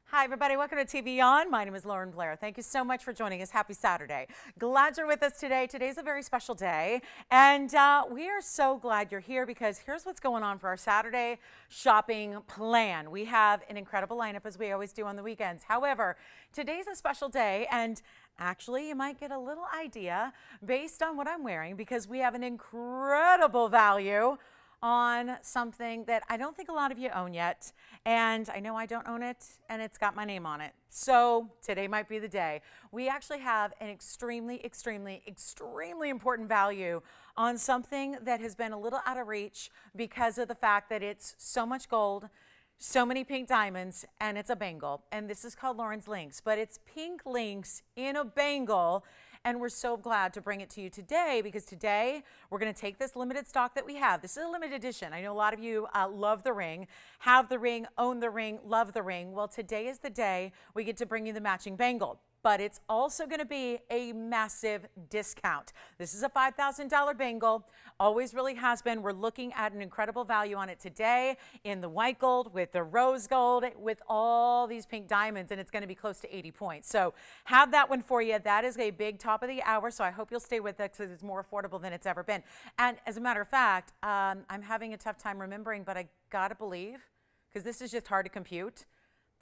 Hi, everybody. Welcome to TVON. My name is Lauren Blair. Thank you so much for joining us. Happy Saturday. Glad you're with us today. Today's a very special day, and we are so glad you're here because here's what's going on for our Saturday shopping plan. We have an incredible lineup as we always do on the weekends. However, today's a special day, and actually, you might get a little idea based on what I'm wearing because we have an incredible value on something that I don't think a lot of you own yet, and I know I don't own it, and it's got my name on it. So today might be the day. We actually have an extremely, extremely, extremely important value on something that has been a little out of reach because of the fact that it's so much gold, so many pink diamonds, and it's a bangle. And this is called Lauren's Links, but it's pink links in a bangle. And we're so glad to bring it to you today because today we're going to take this limited stock that we have. This is a limited edition. I know a lot of you love the ring, have the ring, own the ring, love the ring. Well, today is the day we get to bring you the matching bangle. But it's also going to be a massive discount. This is a $5,000 bangle, always really has been. We're looking at an incredible value on it today in the white gold, with the rose gold, with all these pink diamonds, and it's going to be close to 80 points. So have that one for you. That is a big top of the hour, so I hope you'll stay with us because it's more affordable than it's ever been. And as a matter of fact, I'm having a tough time remembering, but I got to believe, because this is just hard to compute,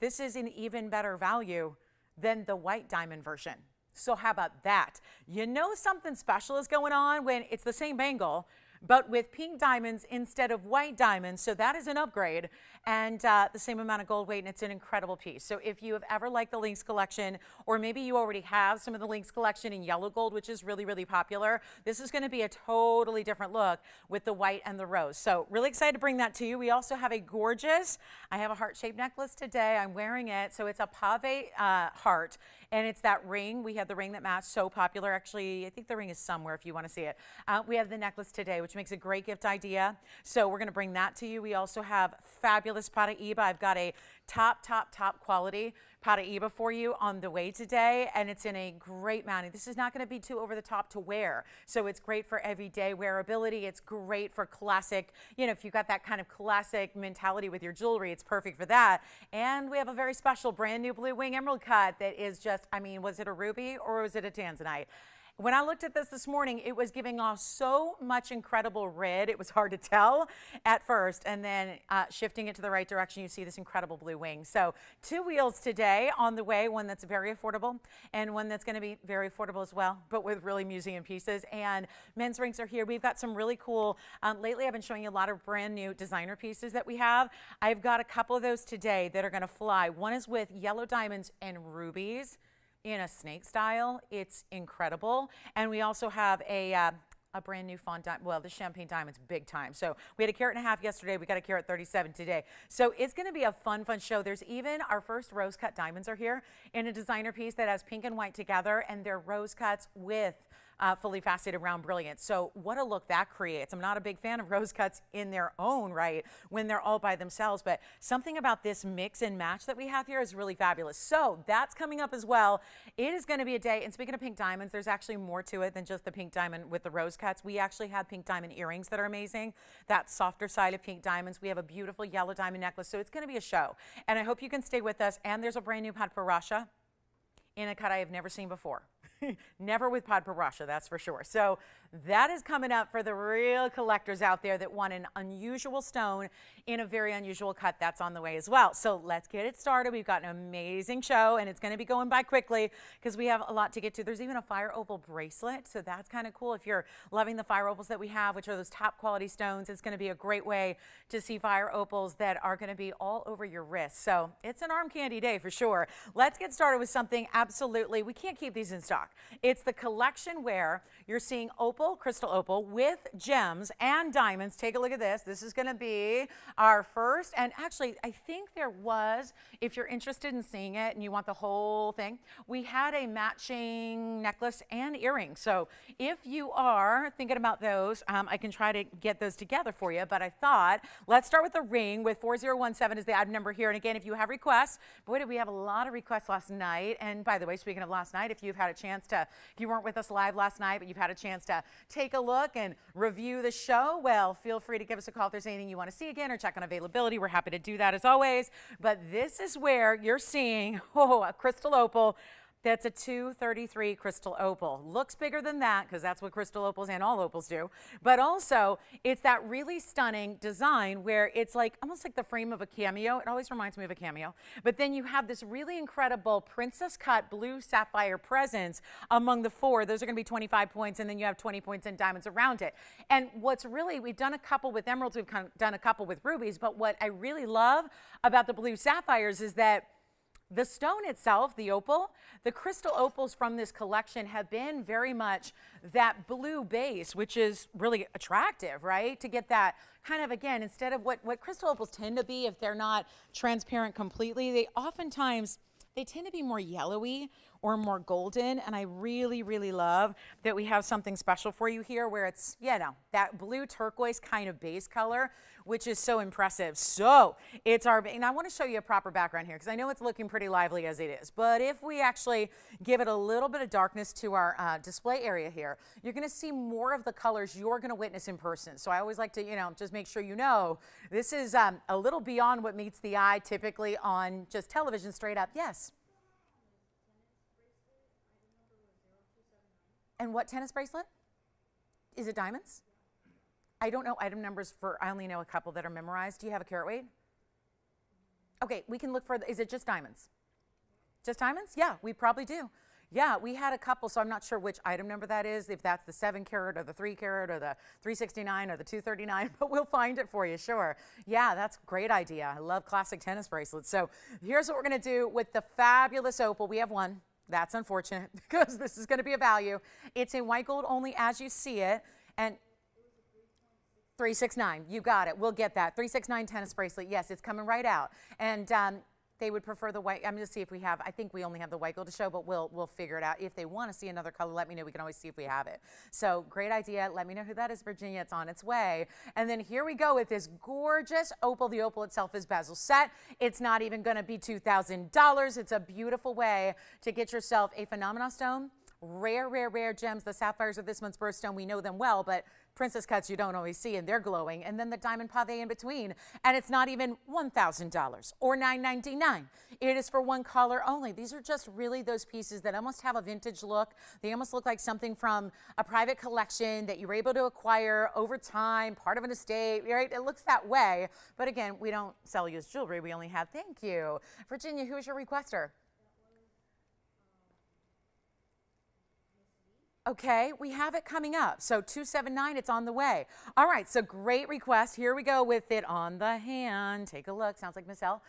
this is an even better value than the white diamond version. So how about that? You know something special is going on when it's the same bangle, but with pink diamonds instead of white diamonds. So that is an upgrade, and the same amount of gold weight, and it's an incredible piece. So if you have ever liked the Links collection, or maybe you already have some of the Links collection in yellow gold, which is really, really popular, this is going to be a totally different look with the white and the rose. So really excited to bring that to you. We also have a gorgeous, I have a heart-shaped necklace today. I'm wearing it. So it's a pave heart, and it's that ring. We have the ring that matched, so popular. Actually, I think the ring is somewhere if you want to see it. We have the necklace today, which makes a great gift idea. So we're going to bring that to you. We also have fabulous Paraíba. I've got a top quality Paraíba for you on the way today, and it's in a great mounting. This is not going to be too over the top to wear, so it's great for everyday wearability. It's great for classic, you know, if you've got that kind of classic mentality with your jewelry, it's perfect for that. And we have a very special brand new blue wing emerald cut that is just, I mean, was it a ruby or was it a tanzanite? When I looked at this morning, it was giving off so much incredible red. It was hard to tell at first, and then shifting it to the right direction, you see this incredible blue wing. So 2 wheels today on the way, one that's very affordable and one that's going to be very affordable as well, but with really museum pieces. And men's rings are here. We've got some really cool, lately I've been showing you a lot of brand new designer pieces that we have. I've got a couple of those today that are going to fly. One is with yellow diamonds and rubies in a snake style. It's incredible. And we also have a brand new fawn diamond. Well, the champagne diamond's big time. So we had a carat and a half yesterday. We got a carat 37 today. So it's going to be a fun show. There's even our first rose cut diamonds are here in a designer piece that has pink and white together, and they're rose cuts with fully faceted round brilliance. So what a look that creates. I'm not a big fan of rose cuts in their own right when they're all by themselves, but something about this mix and match that we have here is really fabulous. So that's coming up as well. It is going to be a day, and speaking of pink diamonds, there's actually more to it than just the pink diamond with the rose cuts. We actually have pink diamond earrings that are amazing. That softer side of pink diamonds. We have a beautiful yellow diamond necklace. So it's going to be a show, and I hope you can stay with us. And there's a brand new Padparasha in a cut I have never seen before. Never with Padparasha, that's for sure. So that is coming up for the real collectors out there that want an unusual stone in a very unusual cut. That's on the way as well. So let's get it started. We've got an amazing show, and it's going to be going by quickly because we have a lot to get to. There's even a fire opal bracelet, so that's kind of cool. If you're loving the fire opals that we have, which are those top quality stones, it's going to be a great way to see fire opals that are going to be all over your wrist. So it's an arm candy day for sure. Let's get started with something absolutely, we can't keep these in stock. stock. It's the collection where you're seeing opal, crystal opal with gems and diamonds. Take a look at this. This is going to be our first, and actually I think there was, if you're interested in seeing it and you want the whole thing, we had a matching necklace and earring. So if you are thinking about those, I can try to get those together for you, but I thought let's start with the ring with 4017 is the item number here. And again, if you have requests, boy, did we have a lot of requests last night. And by the way, speaking of last night, if you've had a chance to, if you weren't with us live last night, but you've had a chance to take a look and review the show, well, feel free to give us a call if there's anything you want to see again or check on availability. We're happy to do that as always. But this is where you're seeing, a crystal opal. That's a 233 crystal opal. Looks bigger than that because that's what crystal opals and all opals do. But also, it's that really stunning design where it's like almost like the frame of a cameo. It always reminds me of a cameo. But then you have this really incredible princess cut blue sapphire presence among the four. Those are going to be 25 points, and then you have 20 points in diamonds around it. And what's really, we've done a couple with emeralds, we've done a couple with rubies, but what I really love about the blue sapphires is that the stone itself, the opal, the crystal opals from this collection have been very much that blue base, which is really attractive, right? To get that kind of, again, instead of what crystal opals tend to be if they're not transparent completely, they oftentimes, they tend to be more yellowy or more golden. And I really, really love that we have something special for you here where it's, that blue turquoise kind of base color, which is so impressive. So it's our, and I want to show you a proper background here because I know it's looking pretty lively as it is. But if we actually give it a little bit of darkness to our display area here, you're going to see more of the colors you're going to witness in person. So I always like to, just make sure you know, this is a little beyond what meets the eye typically on just television straight up. Yes. And what tennis bracelet? Is it diamonds? I don't know item numbers for, I only know a couple that are memorized. Do you have a carat weight? Okay, we can look for, is it just diamonds? Just diamonds? Yeah, we probably do. Yeah, we had a couple, so I'm not sure which item number that is, if that's the 7 carat or the 3 carat or the 369 or the 239, but we'll find it for you, sure. Yeah, that's a great idea. I love classic tennis bracelets. So here's what we're going to do with the fabulous opal. We have one. That's unfortunate because this is going to be a value. It's in white gold only as you see it. And 369, you got it. We'll get that. 369 tennis bracelet. Yes, it's coming right out. And they would prefer the white. I'm going to see if we have, I think we only have the white gold to show, but we'll figure it out. If they want to see another color, let me know. We can always see if we have it. So great idea. Let me know who that is, Virginia. It's on its way. And then here we go with this gorgeous opal. The opal itself is bezel set. It's not even going to be $2,000. It's a beautiful way to get yourself a phenomena stone. Rare, rare, rare gems. The sapphires are this month's birthstone. We know them well, but princess cuts you don't always see, and they're glowing. And then the diamond pave in between. And it's not even $1,000 or $999. It is for one color only. These are just really those pieces that almost have a vintage look. They almost look like something from a private collection that you were able to acquire over time, part of an estate, right? It looks that way. But again, we don't sell used jewelry. We only have, thank you. Virginia, who is your requester? Okay, we have it coming up. So 279, it's on the way. All right, so great request. Here we go with it on the hand. Take a look. Sounds like Miss L.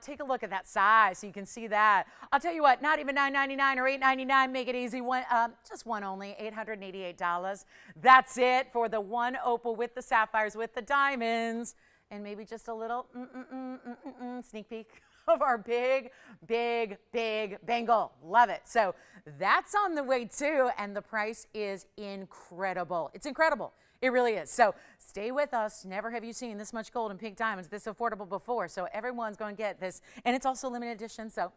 Take a look at that size so you can see that. I'll tell you what, not even $9.99 or $8.99. Make it easy. Just one only, $888. That's it for the one opal with the sapphires, with the diamonds, and maybe just a little sneak peek of our big, big, big bangle. Love it. So that's on the way too, and the price is incredible. It's incredible. It really is. So stay with us. Never have you seen this much gold and pink diamonds this affordable before. So everyone's going to get this. And it's also limited edition. So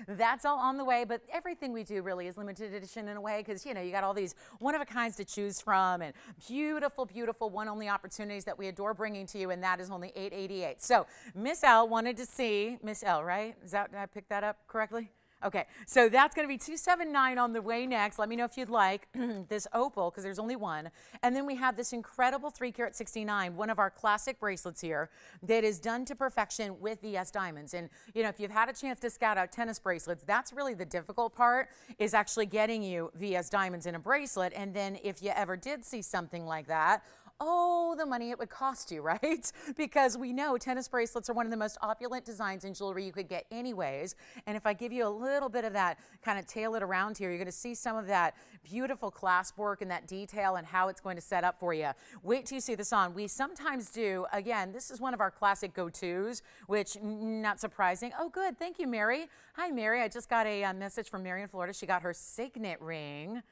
that's all on the way. But everything we do really is limited edition in a way because, you got all these one-of-a-kinds to choose from and beautiful, beautiful one-only opportunities that we adore bringing to you. And that is only $888. So Miss L wanted to see, Miss L, right? Did I pick that up correctly? Okay, so that's going to be 279 on the way next. Let me know if you'd like this opal, because there's only one. And then we have this incredible 3 carat 69, one of our classic bracelets here that is done to perfection with VS diamonds. And, if you've had a chance to scout out tennis bracelets, that's really the difficult part, is actually getting you VS diamonds in a bracelet. And then if you ever did see something like that, oh, the money it would cost you, right? Because we know tennis bracelets are one of the most opulent designs in jewelry you could get anyways. And if I give you a little bit of that, kind of tail it around here, you're going to see some of that beautiful clasp work and that detail and how it's going to set up for you. Wait till you see this on. We sometimes do, again, this is one of our classic go-tos, which not surprising. Oh, good. Thank you, Mary. Hi, Mary. I just got a message from Mary in Florida. She got her signet ring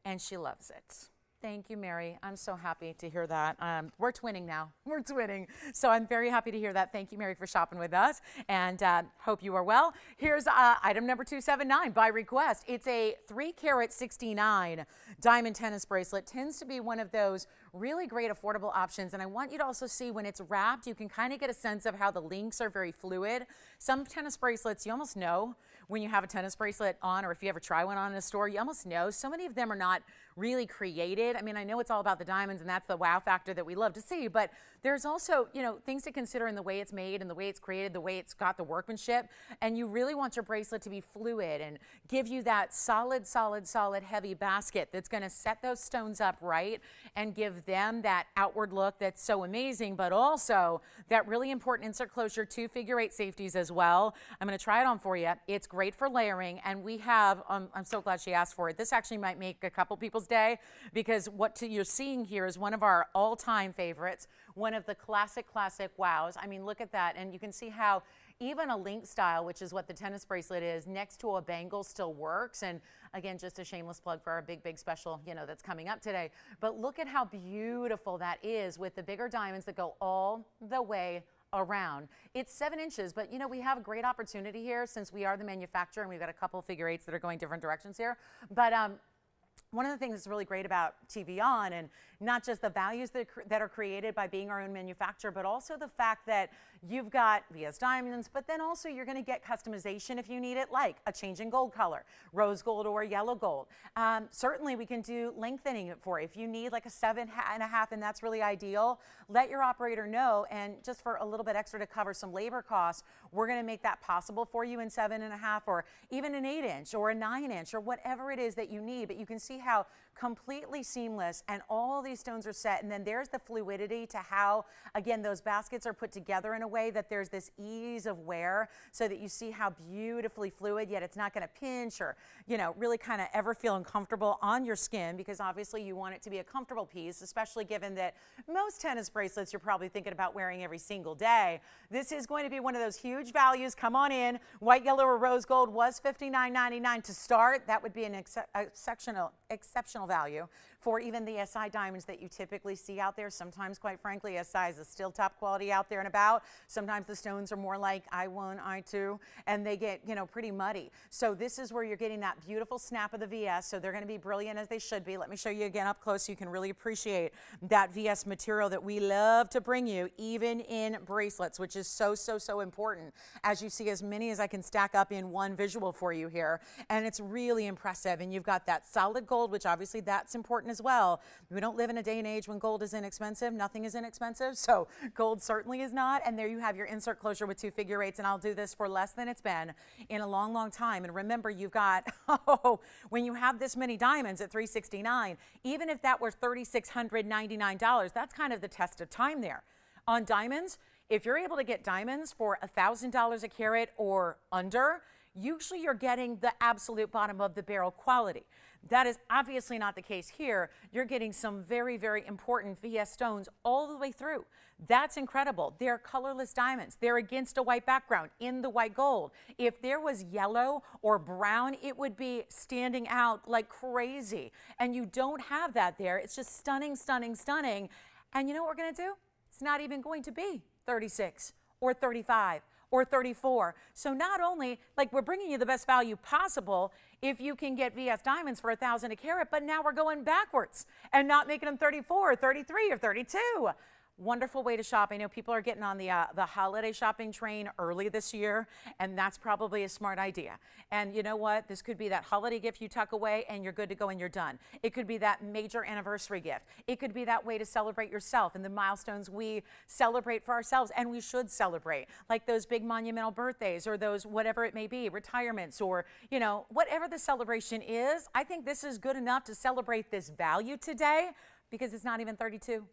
and she loves it. Thank you, Mary. I'm so happy to hear that. We're twinning now. We're twinning. So I'm very happy to hear that. Thank you, Mary, for shopping with us. And hope you are well. Here's item number 279 by request. It's a 3-carat 69 diamond tennis bracelet. Tends to be one of those really great affordable options. And I want you to also see when it's wrapped, you can kind of get a sense of how the links are very fluid. Some tennis bracelets, you almost know when you have a tennis bracelet on, or if you ever try one on in a store, you almost know. So many of them are not really created. I mean, I know it's all about the diamonds and that's the wow factor that we love to see, but there's also, you know, things to consider in the way it's made and the way it's created, the way it's got the workmanship. And you really want your bracelet to be fluid and give you that solid, solid, solid, heavy basket that's going to set those stones up right and give them that outward look that's so amazing, but also that really important insert closure, 2 figure-8 safeties as well. I'm going to try it on for you. It's great for layering, and we have, I'm so glad she asked for it. This actually might make a couple people's day because what you're seeing here is one of our all-time favorites, one of the classic wows. I mean, look at that, and you can see how even a link style, which is what the tennis bracelet is, next to a bangle still works. And again, just a shameless plug for our big special, you know, that's coming up today. But look at how beautiful that is with the bigger diamonds that go all the way around. It's 7 inches, but you know, we have a great opportunity here since we are the manufacturer and we've got a couple of figure-8s that are going different directions here. But one of the things that's really great about TVON, and not just the values that are created by being our own manufacturer, but also the fact that you've got VS diamonds, but then also you're going to get customization if you need it, like a change in gold color, rose gold or yellow gold. Certainly we can do lengthening it for you. If you need like a 7.5 and that's really ideal, let your operator know, and just for a little bit extra to cover some labor costs, we're going to make that possible for you in 7.5 or even an 8-inch or a 9-inch or whatever it is that you need. But you can see how completely seamless and all these stones are set, and then there's the fluidity to how, again, those baskets are put together in a way that there's this ease of wear so that you see how beautifully fluid, yet it's not going to pinch or, you know, really kind of ever feel uncomfortable on your skin, because obviously you want it to be a comfortable piece, especially given that most tennis bracelets you're probably thinking about wearing every single day. This is going to be one of those huge values. Come on in. White, yellow, or rose gold was $59.99 to start. That would be an exceptional value for even the SI diamonds that you typically see out there. Sometimes, quite frankly, SI is still top quality out there and about. Sometimes the stones are more like I1, I2, and they get, you know, pretty muddy. So this is where you're getting that beautiful snap of the VS. So they're going to be brilliant as they should be. Let me show you again up close so you can really appreciate that VS material that we love to bring you, even in bracelets, which is so important. As you see, as many as I can stack up in one visual for you here. And it's really impressive. And you've got that solid gold, which obviously that's important as well. We don't live in a day and age when gold is inexpensive. Nothing is inexpensive, so gold certainly is not. And there you have your insert closure with 2 figure-8s, and I'll do this for less than it's been in a long time. And remember, you've got, when you have this many diamonds at $369, even if that were $3,699, that's kind of the test of time there. On diamonds, if you're able to get diamonds for $1,000 a carat or under, usually you're getting the absolute bottom of the barrel quality. That is obviously not the case here. You're getting some very important VS stones all the way through. That's incredible. They're colorless diamonds. They're against a white background in the white gold. If there was yellow or brown, it would be standing out like crazy. And you don't have that there. It's just stunning. And you know what we're going to do? It's not even going to be 36 or 35 or 34. So not only, like, we're bringing you the best value possible if you can get VS diamonds for $1,000 a carat, but now we're going backwards and not making them 34 or 33 or 32. Wonderful way to shop. I know people are getting on the holiday shopping train early this year, and that's probably a smart idea. And you know what? This could be that holiday gift you tuck away and you're good to go and you're done. It could be that major anniversary gift. It could be that way to celebrate yourself and the milestones we celebrate for ourselves, and we should celebrate, like those big monumental birthdays or those whatever it may be, retirements, or, you know, whatever the celebration is. I think this is good enough to celebrate this value today because it's not even 32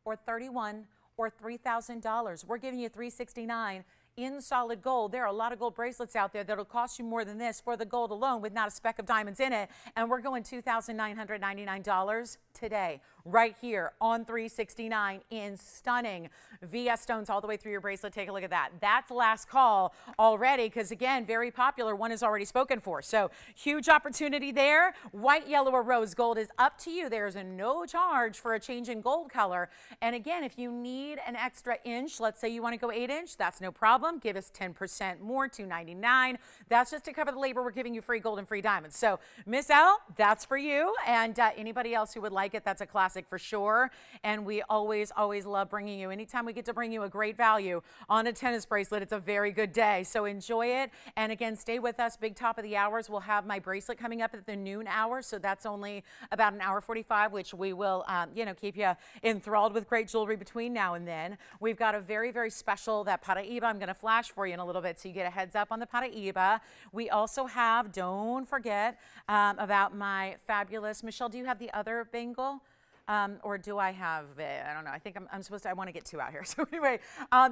or $31 or $3,000. We're giving you $369 in solid gold. There are a lot of gold bracelets out there that'll cost you more than this for the gold alone with not a speck of diamonds in it. And we're going $2,999 today, right here on $369 in stunning VS stones all the way through your bracelet. Take a look at that. That's last call already because, again, very popular. One is already spoken for. So huge opportunity there. White, yellow, or rose gold is up to you. There's no charge for a change in gold color. And again, if you need an extra inch, let's say you want to go 8-inch, that's no problem. Give us 10% more, $299. That's just to cover the labor. We're giving you free gold and free diamonds. So miss out, that's for you. And anybody else who would like it, that's a classic for sure. And we always, always love bringing you, anytime we get to bring you a great value on a tennis bracelet, it's a very good day. So enjoy it. And again, stay with us. Big top of the hours. We'll have my bracelet coming up at the noon hour. So that's only about an hour 45, which we will, keep you enthralled with great jewelry between now and then. We've got a very, very special, that Paraíba, I'm going to flash for you in a little bit so you get a heads up on the Paraíba. We also have, don't forget about my fabulous, Michelle, do you have the other bangle? Or do I have it? I don't know. I think I'm supposed to, I want to get two out here. So anyway,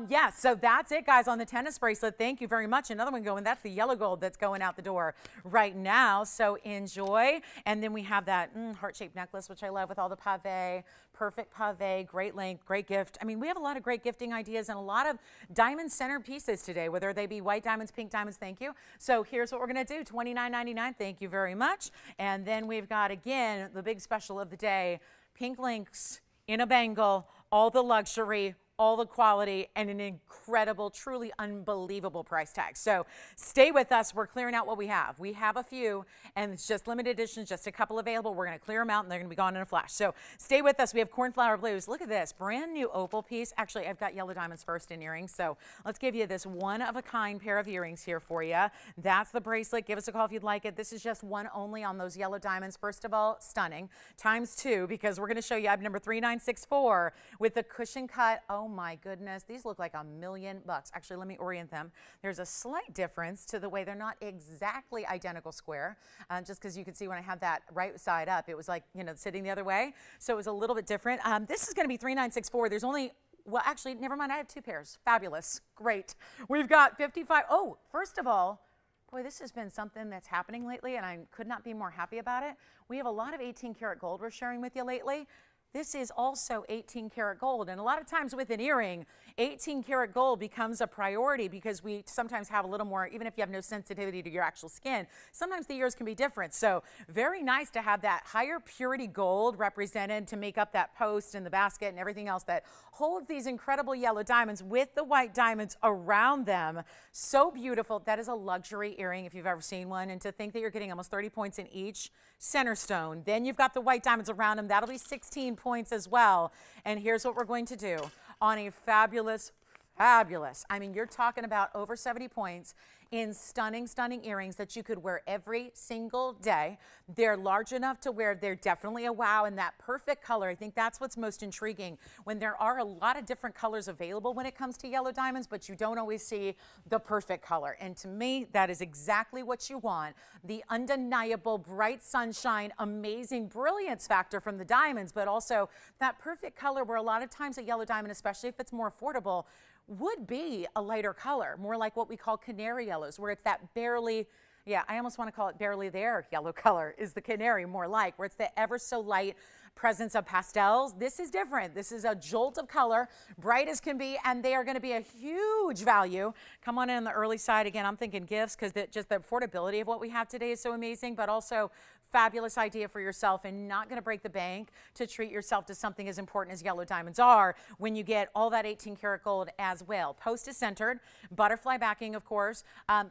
yes, so that's it, guys, on the tennis bracelet. Thank you very much. Another one going, that's the yellow gold that's going out the door right now. So enjoy. And then we have that heart-shaped necklace, which I love with all the pave, perfect pave, great length, great gift. I mean, we have a lot of great gifting ideas and a lot of diamond center pieces today, whether they be white diamonds, pink diamonds, thank you. So here's what we're going to do, $29.99, thank you very much. And then we've got, again, the big special of the day, pink links in a bangle, all the luxury, all the quality, and an incredible, truly unbelievable price tag. So stay with us. We're clearing out what we have. We have a few, and it's just limited editions, just a couple available. We're going to clear them out, and they're going to be gone in a flash. So stay with us. We have cornflower blues. Look at this brand new opal piece. Actually, I've got yellow diamonds first in earrings. So let's give you this one-of-a-kind pair of earrings here for you. That's the bracelet. Give us a call if you'd like it. This is just one only on those yellow diamonds. First of all, stunning. Times two, because we're going to show you item number 3964 with the cushion cut. Oh my goodness, these look like $1 million. Actually, let me orient them. There's a slight difference to the way they're not exactly identical square, just because you can see when I have that right side up, it was like, sitting the other way. So it was a little bit different. This is going to be 3964. There's only, well, actually, never mind. I have two pairs. Fabulous. Great. We've got 55. Oh, first of all, boy, this has been something that's happening lately, and I could not be more happy about it. We have a lot of 18 karat gold we're sharing with you lately. This is also 18 karat gold. And a lot of times with an earring, 18 karat gold becomes a priority because we sometimes have a little more, even if you have no sensitivity to your actual skin, sometimes the ears can be different. So very nice to have that higher purity gold represented to make up that post and the basket and everything else that holds these incredible yellow diamonds with the white diamonds around them. So beautiful. That is a luxury earring if you've ever seen one. And to think that you're getting almost 30 points in each center stone. Then you've got the white diamonds around them. That'll be 16 points as well. And here's what we're going to do on a fabulous, I mean, you're talking about over 70 points in stunning, stunning earrings that you could wear every single day. They're large enough to wear. They're definitely a wow, and that perfect color. I think that's what's most intriguing when there are a lot of different colors available when it comes to yellow diamonds, but you don't always see the perfect color. And to me, that is exactly what you want. The undeniable bright sunshine, amazing brilliance factor from the diamonds, but also that perfect color where a lot of times a yellow diamond, especially if it's more affordable, would be a lighter color, more like what we call canary yellows, where it's that barely, I almost want to call it barely there yellow color is the canary, more like, where it's the ever so light presence of pastels. This is different. This is a jolt of color, bright as can be, and they are going to be a huge value. Come on in on the early side. Again, I'm thinking gifts because just the affordability of what we have today is so amazing, but also fabulous idea for yourself and not going to break the bank to treat yourself to something as important as yellow diamonds are when you get all that 18 karat gold as well. Post is centered, butterfly backing, of course,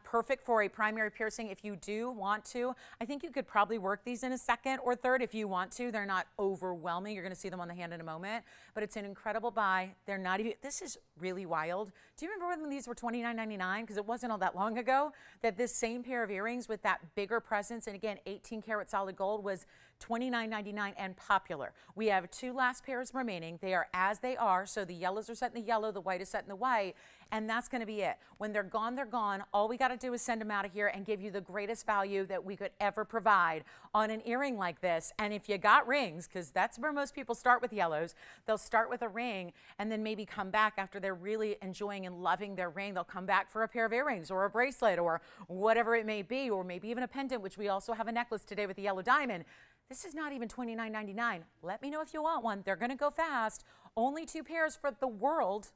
perfect for a primary piercing if you do want to. I think you could probably work these in a second or third if you want to. They're not overwhelming. You're going to see them on the hand in a moment, but it's an incredible buy. They're not even, this is really wild. Do you remember when these were $29.99? Because it wasn't all that long ago that this same pair of earrings with that bigger presence, and again, 18 karat solid gold was $29.99 and popular. We have 2 last pairs remaining. They are as they are, so the yellows are set in the yellow, the white is set in the white, and that's going to be it. When they're gone, they're gone. All we got to do is send them out of here and give you the greatest value that we could ever provide on an earring like this. And if you got rings, because that's where most people start with yellows, they'll start with a ring and then maybe come back after they're really enjoying and loving their ring. They'll come back for a pair of earrings or a bracelet or whatever it may be, or maybe even a pendant, which we also have a necklace today with the yellow diamond. This is not even $29.99. Let me know if you want one. They're going to go fast. Only 2 pairs for the world.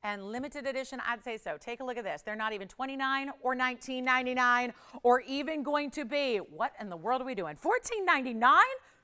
And limited edition, I'd say so. Take a look at this. They're not even $29 or $19.99 or even going to be, what in the world are we doing? $14.99?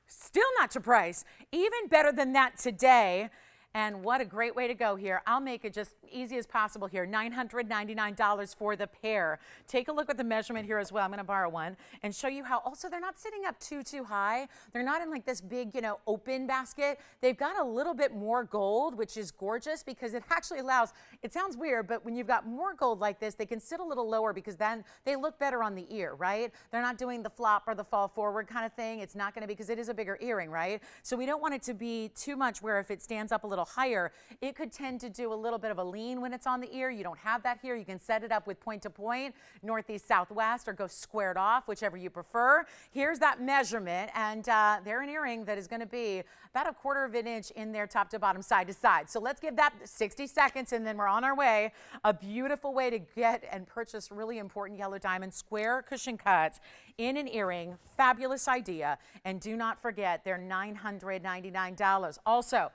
Still not your price. Even better than that today. And what a great way to go here. I'll make it just easy as possible here. $999 for the pair. Take a look at the measurement here as well. I'm going to borrow one and show you how also they're not sitting up too high. They're not in like this big, open basket. They've got a little bit more gold, which is gorgeous because it actually allows, it sounds weird, but when you've got more gold like this, they can sit a little lower because then they look better on the ear, right? They're not doing the flop or the fall forward kind of thing. It's not going to be, because it is a bigger earring, right? So we don't want it to be too much where if it stands up a little higher, it could tend to do a little bit of a lean when it's on the ear. You don't have that here. You can set it up with point to point, northeast, southwest, or go squared off, whichever you prefer. Here's that measurement, and they're an earring that is going to be about 1/4 of an inch in there, top to bottom, side to side. So let's give that 60 seconds, and then we're on our way. A beautiful way to get and purchase really important yellow diamond square cushion cuts in an earring. Fabulous idea. And do not forget, they're $999. Also,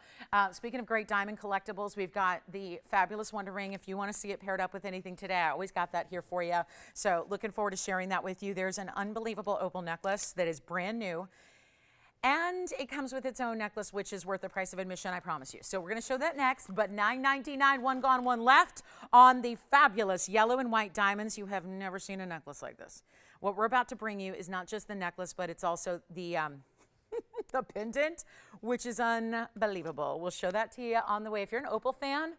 speaking of great diamond collectibles, we've got the fabulous Wonder Ring. If you want to see it paired up with anything today, I always got that here for you. So looking forward to sharing that with you. There's an unbelievable opal necklace that is brand new. And it comes with its own necklace, which is worth the price of admission, I promise you. So we're going to show that next, but $999, one gone, one left on the fabulous yellow and white diamonds. You have never seen a necklace like this. What we're about to bring you is not just the necklace, but it's also the the pendant, which is unbelievable. We'll show that to you on the way. If you're an opal fan,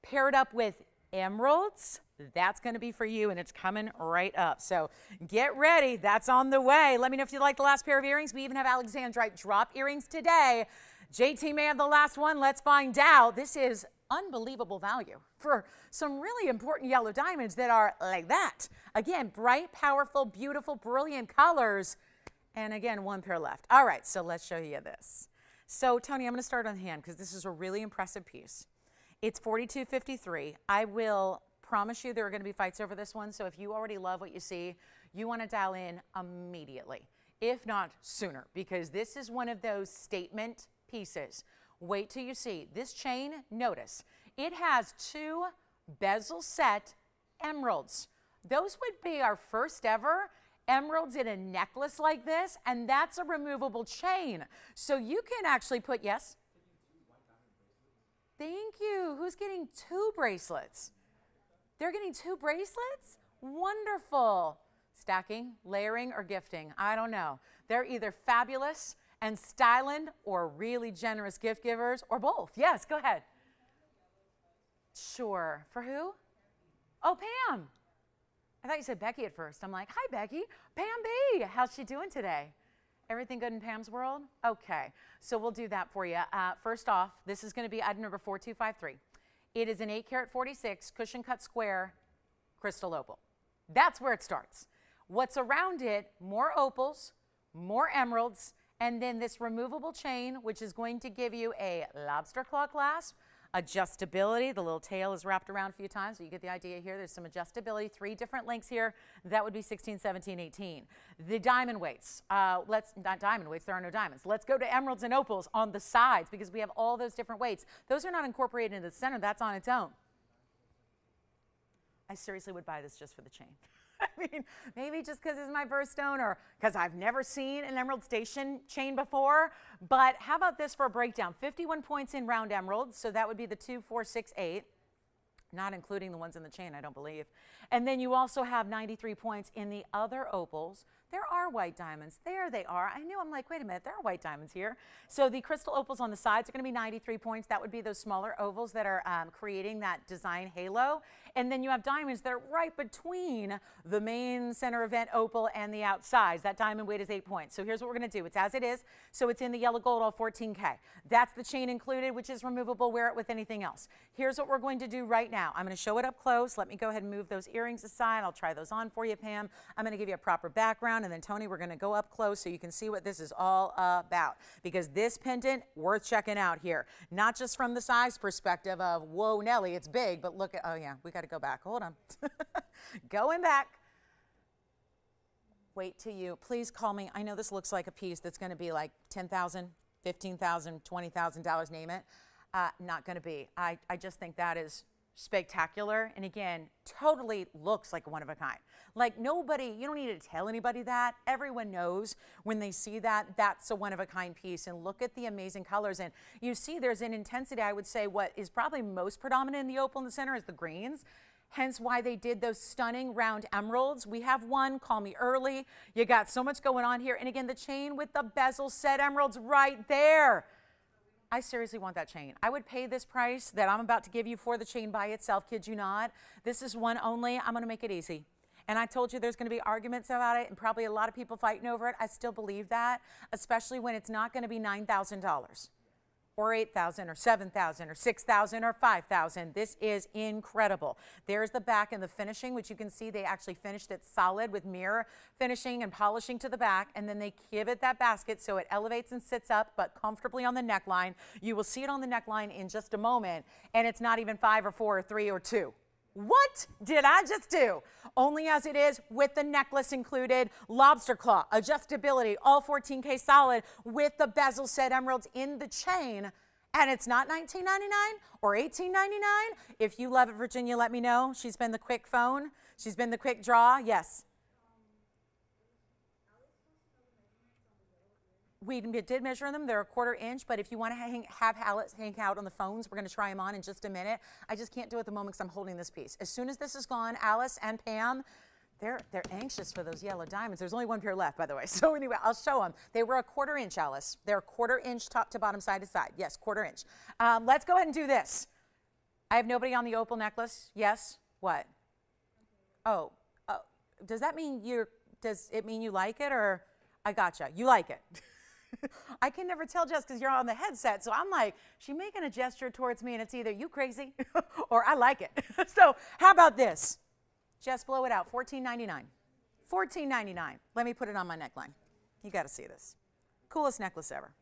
paired up with emeralds, that's going to be for you, and it's coming right up. So get ready. That's on the way. Let me know if you like the last pair of earrings. We even have Alexandrite drop earrings today. JT may have the last one. Let's find out. This is unbelievable value for some really important yellow diamonds that are like that. Again, bright, powerful, beautiful, brilliant colors. And again, 1 pair left. All right, so let's show you this. So Tony, I'm going to start on the hand because this is a really impressive piece. It's $42.53. I will promise you there are going to be fights over this one. So if you already love what you see, you want to dial in immediately, if not sooner, because this is one of those statement pieces. Wait till you see this chain. Notice it has 2 bezel set emeralds. Those would be our first ever emeralds in a necklace like this, and that's a removable chain. So you can actually put, yes? Thank you. Who's getting 2 bracelets? They're getting 2 bracelets? Wonderful. Stacking, layering, or gifting? I don't know. They're either fabulous and styling or really generous gift givers, or both. Yes, go ahead. Sure. For who? Oh, Pam. I thought you said Becky at first. I'm like, hi, Becky. Pam B. How's she doing today? Everything good in Pam's world? Okay. So we'll do that for you. First off, this is going to be item number 4253. It is an 8 karat 46 cushion cut square crystal opal. That's where it starts. What's around it? More opals, more emeralds, and then this removable chain, which is going to give you a lobster claw clasp, adjustability. The little tail is wrapped around a few times, so you get the idea here. There's some adjustability, 3 different links here. That would be 16, 17, 18. The diamond weights, not diamond weights, there are no diamonds. Let's go to emeralds and opals on the sides because we have all those different weights. Those are not incorporated into the center. That's on its own. I seriously would buy this just for the chain. I mean, maybe just because it's my birthstone or because I've never seen an emerald station chain before. But how about this for a breakdown? 51 points in round emeralds, so that would be the 2, 4, 6, 8. not including the ones in the chain, I don't believe. And then you also have 93 points in the other opals. There are white diamonds. There they are. I knew, I'm like, wait a minute, there are white diamonds here. So the crystal opals on the sides are going to be 93 points. That would be those smaller ovals that are creating that design halo. And then you have diamonds that are right between the main center event opal and the outsides. That diamond weight is 8 points. So here's what we're going to do. It's as it is. So it's in the yellow gold, all 14K. That's the chain included, which is removable. Wear it with anything else. Here's what we're going to do right now. I'm going to show it up close. Let me go ahead and move those earrings aside. I'll try those on for you, Pam. I'm going to give you a proper background. And then, Tony, we're going to go up close so you can see what this is all about. Because this pendant, worth checking out here. Not just from the size perspective of, whoa, Nelly, it's big. But look at, oh, yeah, we got to go back. Hold on. Going back. Wait till you, please call me. I know this looks like a piece that's going to be like $10,000, $15,000, $20,000, name it. Not going to be. I just think that is spectacular. And again, totally looks like one of a kind. Like nobody, you don't need to tell anybody that. Everyone knows when they see that, that's a one of a kind piece. And look at the amazing colors. And you see there's an intensity, I would say what is probably most predominant in the opal in the center is the greens. Hence why they did those stunning round emeralds. We have one, call me early. You got so much going on here. And again, the chain with the bezel set emeralds right there. I seriously want that chain. I would pay this price that I'm about to give you for the chain by itself, kid you not. This is one only. I'm going to make it easy. And I told you there's going to be arguments about it and probably a lot of people fighting over it. I still believe that, especially when it's not going to be $9,000 or $8,000 or $7,000 or $6,000 or $5,000. This is incredible. There's the back and the finishing, which you can see they actually finished it solid with mirror finishing and polishing to the back, and then they give it that basket so it elevates and sits up but comfortably on the neckline. You will see it on the neckline in just a moment, and it's not even 5 or 4 or 3 or 2. What did I just do? Only as it is with the necklace included, lobster claw, adjustability, all 14K solid with the bezel set emeralds in the chain. And it's not $19.99 or $18.99. If you love it, Virginia, let me know. She's been the quick phone. She's been the quick draw. Yes. We did measure them. They're a 1/4 inch, but if you want to have Alice hang out on the phones, we're going to try them on in just a minute. I just can't do it at the moment because I'm holding this piece. As soon as this is gone, Alice and Pam, they're anxious for those yellow diamonds. There's only one pair left, by the way. So anyway, I'll show them. They were a 1/4 inch, Alice. They're a 1/4 inch top to bottom, side to side. Yes, 1/4 inch. Let's go ahead and do this. I have nobody on the opal necklace. Yes. What? Oh, does that mean does it mean you like it, or I gotcha. You like it. I can never tell, Jess, because you're on the headset. So I'm like, she's making a gesture towards me, and it's either you crazy or I like it. So how about this? Jess, blow it out. $14.99. $14.99. Let me put it on my neckline. You got to see this. Coolest necklace ever.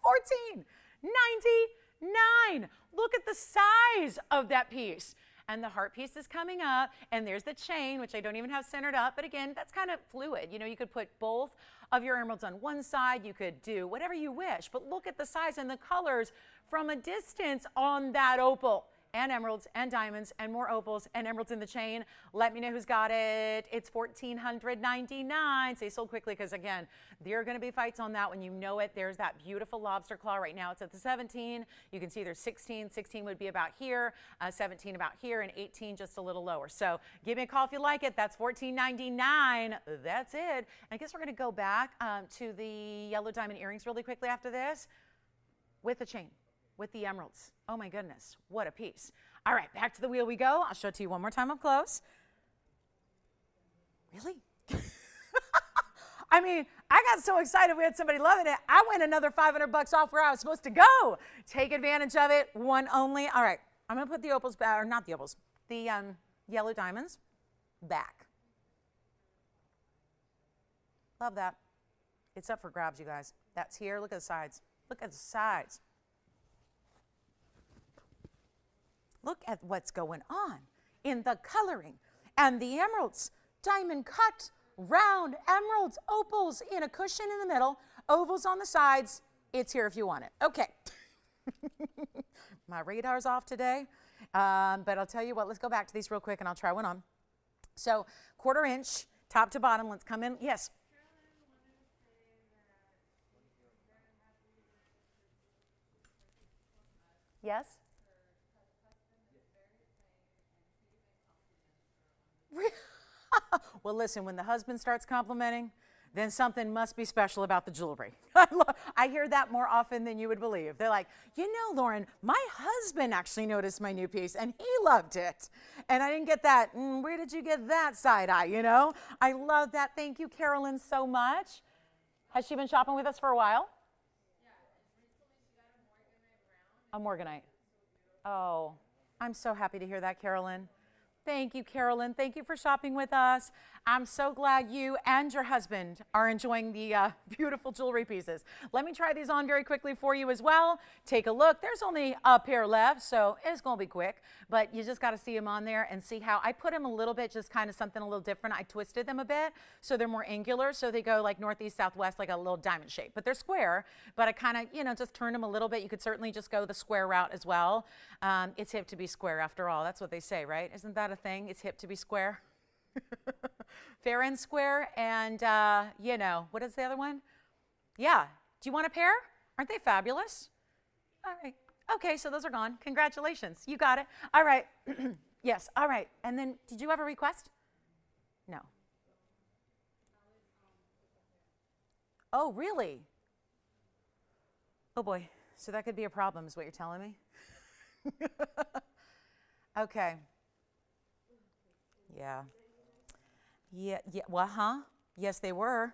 $14.99. Look at the size of that piece. And the heart piece is coming up, and there's the chain, which I don't even have centered up, but again, that's kind of fluid. You know, you could put both of your emeralds on one side, you could do whatever you wish, but look at the size and the colors from a distance on that opal. And emeralds and diamonds and more opals and emeralds in the chain. Let me know who's got it. It's $1,499. Say sold quickly, because again, there are going to be fights on that when you know it. There's that beautiful lobster claw right now. It's at the 17. You can see there's 16. 16 would be about here, 17 about here, and 18 just a little lower. So give me a call if you like it. That's $14.99. That's it. And I guess we're going to go back to the yellow diamond earrings really quickly after this with the chain. With the emeralds. Oh my goodness, what a piece. All right, back to the wheel we go. I'll show it to you one more time up close. Really? I mean, I got so excited we had somebody loving it. I went another $500 off where I was supposed to go. Take advantage of it, one only. All right, I'm gonna put the opals back, or not the opals, the yellow diamonds back. Love that. It's up for grabs, you guys. That's here, look at the sides. Look at the sides. Look at what's going on in the coloring and the emeralds. Diamond cut, round emeralds, opals in a cushion in the middle, ovals on the sides. It's here if you want it. Okay. My radar's off today, but I'll tell you what, let's go back to these real quick and I'll try one on. So 1/4 inch, top to bottom. Let's come in. Yes. Yes. Well, listen, when the husband starts complimenting, then something must be special about the jewelry. I hear that more often than you would believe. They're like, you know, Lauren, my husband actually noticed my new piece and he loved it. And I didn't get that, where did you get that side eye, you know? I love that. Thank you, Carolyn, so much. Has she been shopping with us for a while? Yeah, and recently she got a Morganite round. A Morganite. Oh, I'm so happy to hear that, Carolyn. Thank you, Carolyn. Thank you for shopping with us. I'm so glad you and your husband are enjoying the beautiful jewelry pieces. Let me try these on very quickly for you as well. Take a look. There's only a pair left, so it's going to be quick. But you just got to see them on there and see how I put them a little bit, just kind of something a little different. I twisted them a bit so they're more angular, so they go like northeast, southwest, like a little diamond shape. But they're square, but I kind of, you know, just turned them a little bit. You could certainly just go the square route as well. It's hip to be square after all. That's what they say, right? Isn't that a thing? It's hip to be square. Fair and square, and you know, what is the other one? Yeah. Do you want a pair? Aren't they fabulous? All right. Okay, so those are gone. Congratulations. You got it. All right. Yes. All right. And then, did you have a request? No. Oh, really? Oh, boy. So that could be a problem, is what you're telling me? Okay. Yeah. Yeah, well, yes, they were.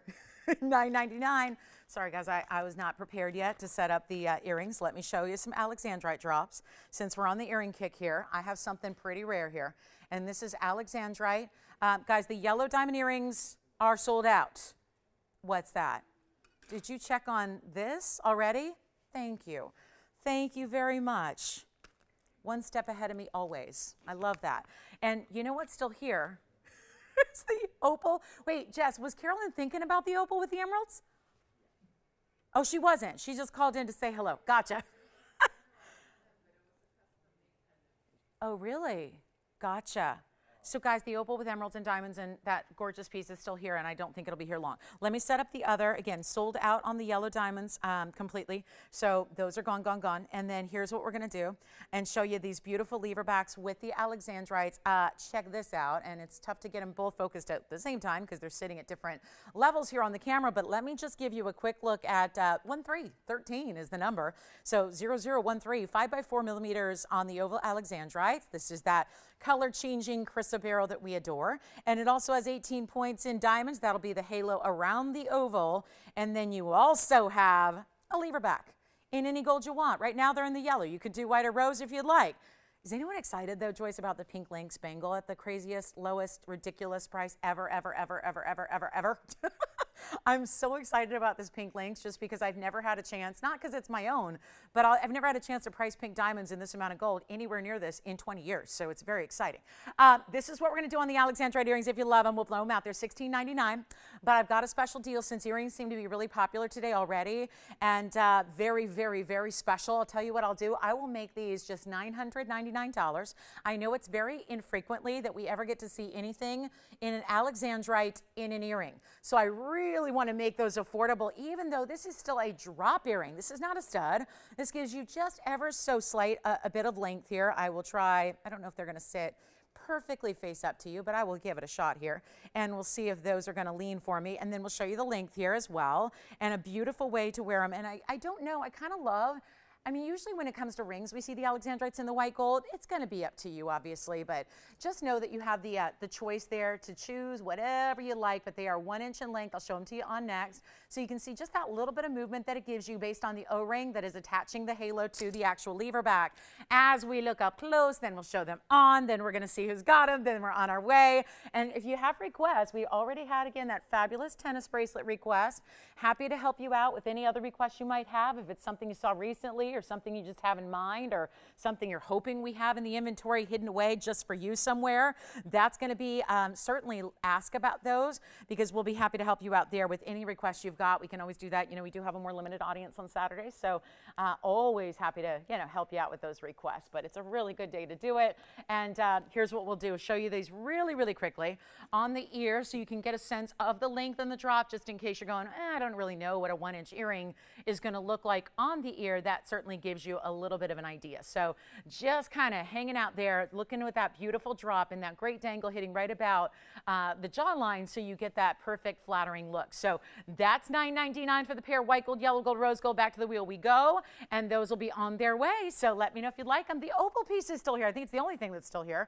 $9.99. Sorry, guys, I was not prepared yet to set up the earrings. Let me show you some Alexandrite drops. Since we're on the earring kick here, I have something pretty rare here. And this is Alexandrite. Guys, the yellow diamond earrings are sold out. What's that? Did you check on this already? Thank you. Thank you very much. One step ahead of me always. I love that. And you know what's still here? It's the opal. Wait, Jess, was Carolyn thinking about the opal with the emeralds? Oh, she wasn't. She just called in to say hello. Gotcha. Oh, really? Gotcha. So guys, the opal with emeralds and diamonds and that gorgeous piece is still here, and I don't think it'll be here long. Let me set up the other. Again, sold out on the yellow diamonds completely. So those are gone, gone, gone. And then here's what we're going to do and show you these beautiful lever backs with the Alexandrites. Check this out. And it's tough to get them both focused at the same time because they're sitting at different levels here on the camera. But let me just give you a quick look at 1313 is the number. So 0013, 5x4 millimeters on the oval Alexandrites. This is that color-changing chrysoberyl that we adore. And it also has 18 points in diamonds. That'll be the halo around the oval. And then you also have a lever back in any gold you want. Right now they're in the yellow. You could do white or rose if you'd like. Is anyone excited, though, Joyce, about the pink link spangle at the craziest, lowest, ridiculous price ever, ever, ever, ever, ever, ever, ever? I'm so excited about this pink links just because I've never had a chance, not because it's my own, but I've never had a chance to price pink diamonds in this amount of gold anywhere near this in 20 years, so it's very exciting. This is what we're going to do on the Alexandrite earrings. If you love them, we'll blow them out. They're $16.99, but I've got a special deal since earrings seem to be really popular today already, and very, very, very special. I'll tell you what I'll do. I will make these just $999. I know it's very infrequently that we ever get to see anything in an Alexandrite in an earring, so I really want to make those affordable, even though this is still a drop earring. This is not a stud. This gives you just ever so slight a bit of length here. I will try, I don't know if they're going to sit perfectly face up to you, but I will give it a shot here, and we'll see if those are going to lean for me, and then we'll show you the length here as well, and a beautiful way to wear them. And I don't know, I kind of love, I mean, usually when it comes to rings, we see the Alexandrites in the white gold. It's going to be up to you, obviously, but just know that you have the choice there to choose whatever you like, but they are 1 inch in length. I'll show them to you on next. So you can see just that little bit of movement that it gives you based on the O-ring that is attaching the halo to the actual lever back. As we look up close, then we'll show them on, then we're going to see who's got them, then we're on our way. And if you have requests, we already had, again, that fabulous tennis bracelet request. Happy to help you out with any other requests you might have. If it's something you saw recently or something you just have in mind or something you're hoping we have in the inventory hidden away just for you somewhere, that's going to be certainly ask about those, because we'll be happy to help you out there with any requests you've got. We can always do that. You know, we do have a more limited audience on Saturdays, so always happy to, you know, help you out with those requests. But it's a really good day to do it. And here's what we'll do: show you these really, really quickly on the ear so you can get a sense of the length and the drop, just in case you're going, I don't really know what a 1 inch earring is going to look like on the ear. That certainly certainly gives you a little bit of an idea. So just kind of hanging out there, looking with that beautiful drop and that great dangle hitting right about the jawline, so you get that perfect flattering look. So that's $9.99 for the pair. White gold, yellow gold, rose gold. Back to the wheel we go, and those will be on their way. So let me know if you'd like them. The opal piece is still here. I think it's the only thing that's still here.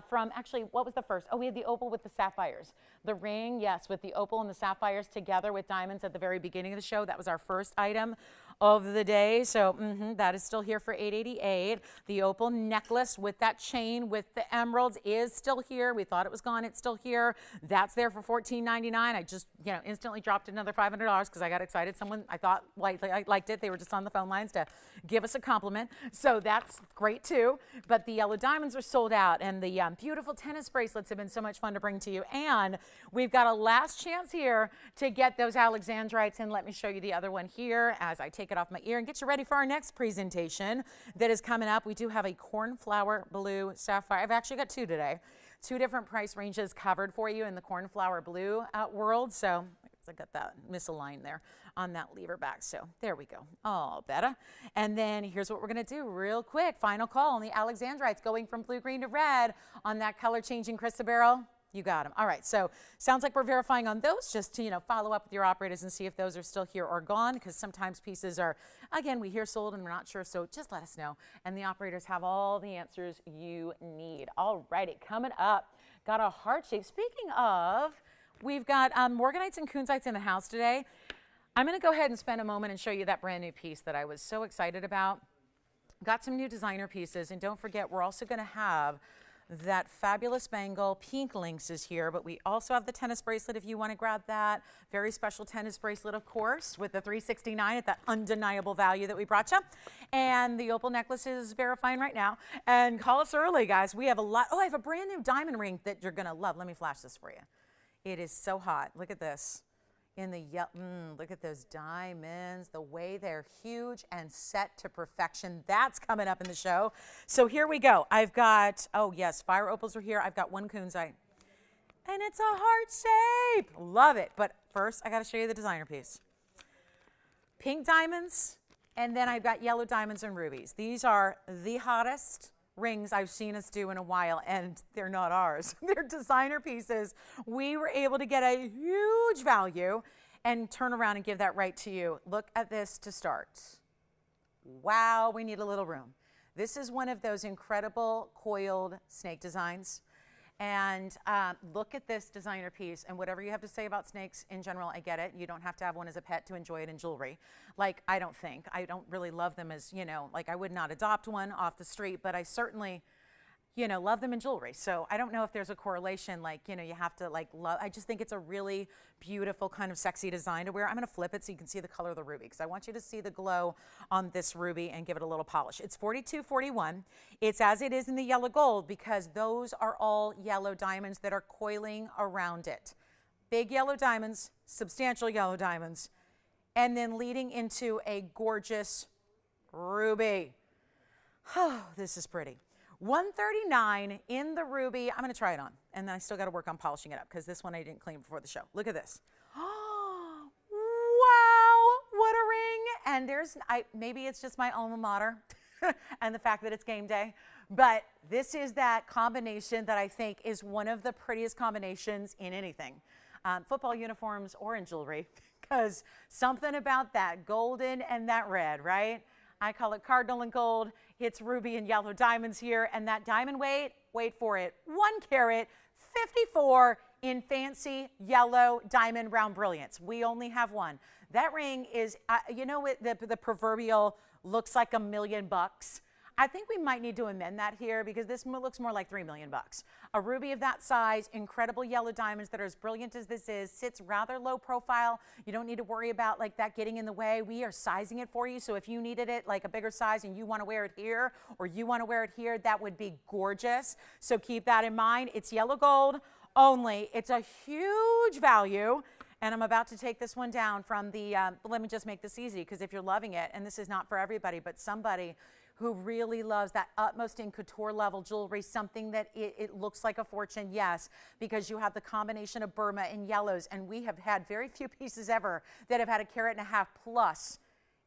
From actually, what was the first? Oh, we had the opal with the sapphires. The ring, yes, with the opal and the sapphires together with diamonds at the very beginning of the show. That was our first item of the day. So that is still here for $8.88. The opal necklace with that chain with the emeralds is still here. We thought it was gone. It's still here. That's there for $14.99. I just, instantly dropped another $500 because I got excited. Someone I thought liked it. They were just on the phone lines to give us a compliment. So that's great too. But the yellow diamonds are sold out, and the beautiful tennis bracelets have been so much fun to bring to you. And we've got a last chance here to get those Alexandrites. And let me show you the other one here as I take it off my ear and get you ready for our next presentation that is coming up. We do have a cornflower blue sapphire. I've actually got two today. Two different price ranges covered for you in the cornflower blue world. So I got that misaligned there on that lever back. So there we go. All better. And then here's what we're going to do real quick. Final call on the Alexandrites going from blue, green to red on that color changing chrysoberyl. You got them. All right, so sounds like we're verifying on those, just to, follow up with your operators and see if those are still here or gone, because sometimes pieces are, again, we hear sold and we're not sure, so just let us know. And the operators have all the answers you need. All righty, coming up, got a heart shape. Speaking of, we've got Morganites and Kunzites in the house today. I'm going to go ahead and spend a moment and show you that brand new piece that I was so excited about. Got some new designer pieces, and don't forget, we're also going to have that fabulous bangle. Pink links is here, but we also have the tennis bracelet if you want to grab that. Very special tennis bracelet, of course, with the $369 at that undeniable value that we brought you. And the opal necklace is verifying right now. And call us early, guys. We have a lot. Oh, I have a brand new diamond ring that you're going to love. Let me flash this for you. It is so hot. Look at this. Look at those diamonds, the way they're huge and set to perfection. That's coming up in the show. So here we go. I've got, oh yes, fire opals are here. I've got one kunzite. And it's a heart shape. Love it. But first, I got to show you the designer piece. Pink diamonds, and then I've got yellow diamonds and rubies. These are the hottest rings I've seen us do in a while, and they're not ours. They're designer pieces. We were able to get a huge value and turn around and give that right to you. Look at this to start. Wow, we need a little room. This is one of those incredible coiled snake designs. And look at this designer piece, and whatever you have to say about snakes in general, I get it. You don't have to have one as a pet to enjoy it in jewelry. Like, I don't really love them as, like I would not adopt one off the street, but I certainly, love them in jewelry. So I don't know if there's a correlation, like, you have to love, I just think it's a really beautiful kind of sexy design to wear. I'm gonna flip it so you can see the color of the ruby, because I want you to see the glow on this ruby and give it a little polish. It's $42.41. It's as it is in the yellow gold, because those are all yellow diamonds that are coiling around it. Big yellow diamonds, substantial yellow diamonds, and then leading into a gorgeous ruby. Oh, this is pretty. $139 in the ruby. I'm going to try it on, and then I still got to work on polishing it up because this one I didn't clean before the show. Look at this. Oh, wow, what a ring. And maybe it's just my alma mater and the fact that it's game day, but this is that combination that I think is one of the prettiest combinations in anything, football uniforms or in jewelry, because something about that golden and that red, right? I call it cardinal and gold. It's ruby and yellow diamonds here. And that diamond weight, wait for it, 1 carat, 54 in fancy yellow diamond round brilliance. We only have one. That ring is, the proverbial looks like $1 million. I think we might need to amend that here, because this looks more like $3 million. A ruby of that size, incredible yellow diamonds that are as brilliant as this is, sits rather low profile. You don't need to worry about that getting in the way. We are sizing it for you, so if you needed it like a bigger size and you want to wear it here, or you want to wear it here, that would be gorgeous. So keep that in mind. It's yellow gold only. It's a huge value. And I'm about to take this one down from the, let me just make this easy, because if you're loving it, and this is not for everybody, but somebody who really loves that utmost in couture level jewelry, something that it looks like a fortune, yes, because you have the combination of Burma and yellows, and we have had very few pieces ever that have had 1.5 carats plus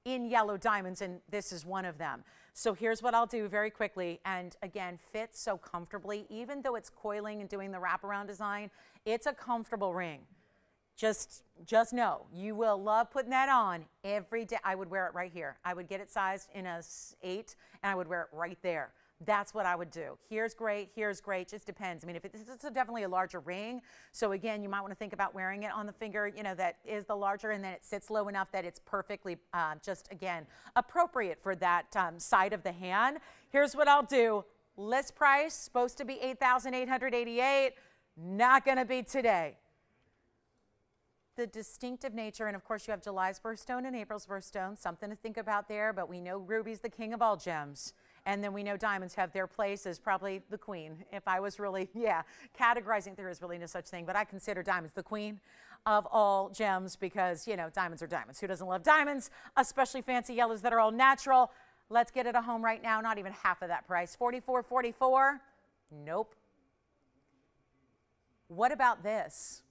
in yellow diamonds, and this is one of them. So here's what I'll do very quickly, and again, fits so comfortably. Even though it's coiling and doing the wraparound design, it's a comfortable ring. Just know, you will love putting that on every day. I would wear it right here. I would get it sized in a 8, and I would wear it right there. That's what I would do. Here's great, just depends. I mean, this is definitely a larger ring, so again, you might want to think about wearing it on the finger, you know, that is the larger, and then it sits low enough that it's perfectly, just again, appropriate for that side of the hand. Here's what I'll do. List price, supposed to be $8,888, not gonna be today. The distinctive nature, and of course you have July's birthstone and April's birthstone, something to think about there, but we know ruby's the king of all gems. And then we know diamonds have their place as probably the queen. If I was really, categorizing, there is really no such thing, but I consider diamonds the queen of all gems because, you know, diamonds are diamonds. Who doesn't love diamonds, especially fancy yellows that are all natural? Let's get it a home right now, not even half of that price. $44.44? Nope. What about this?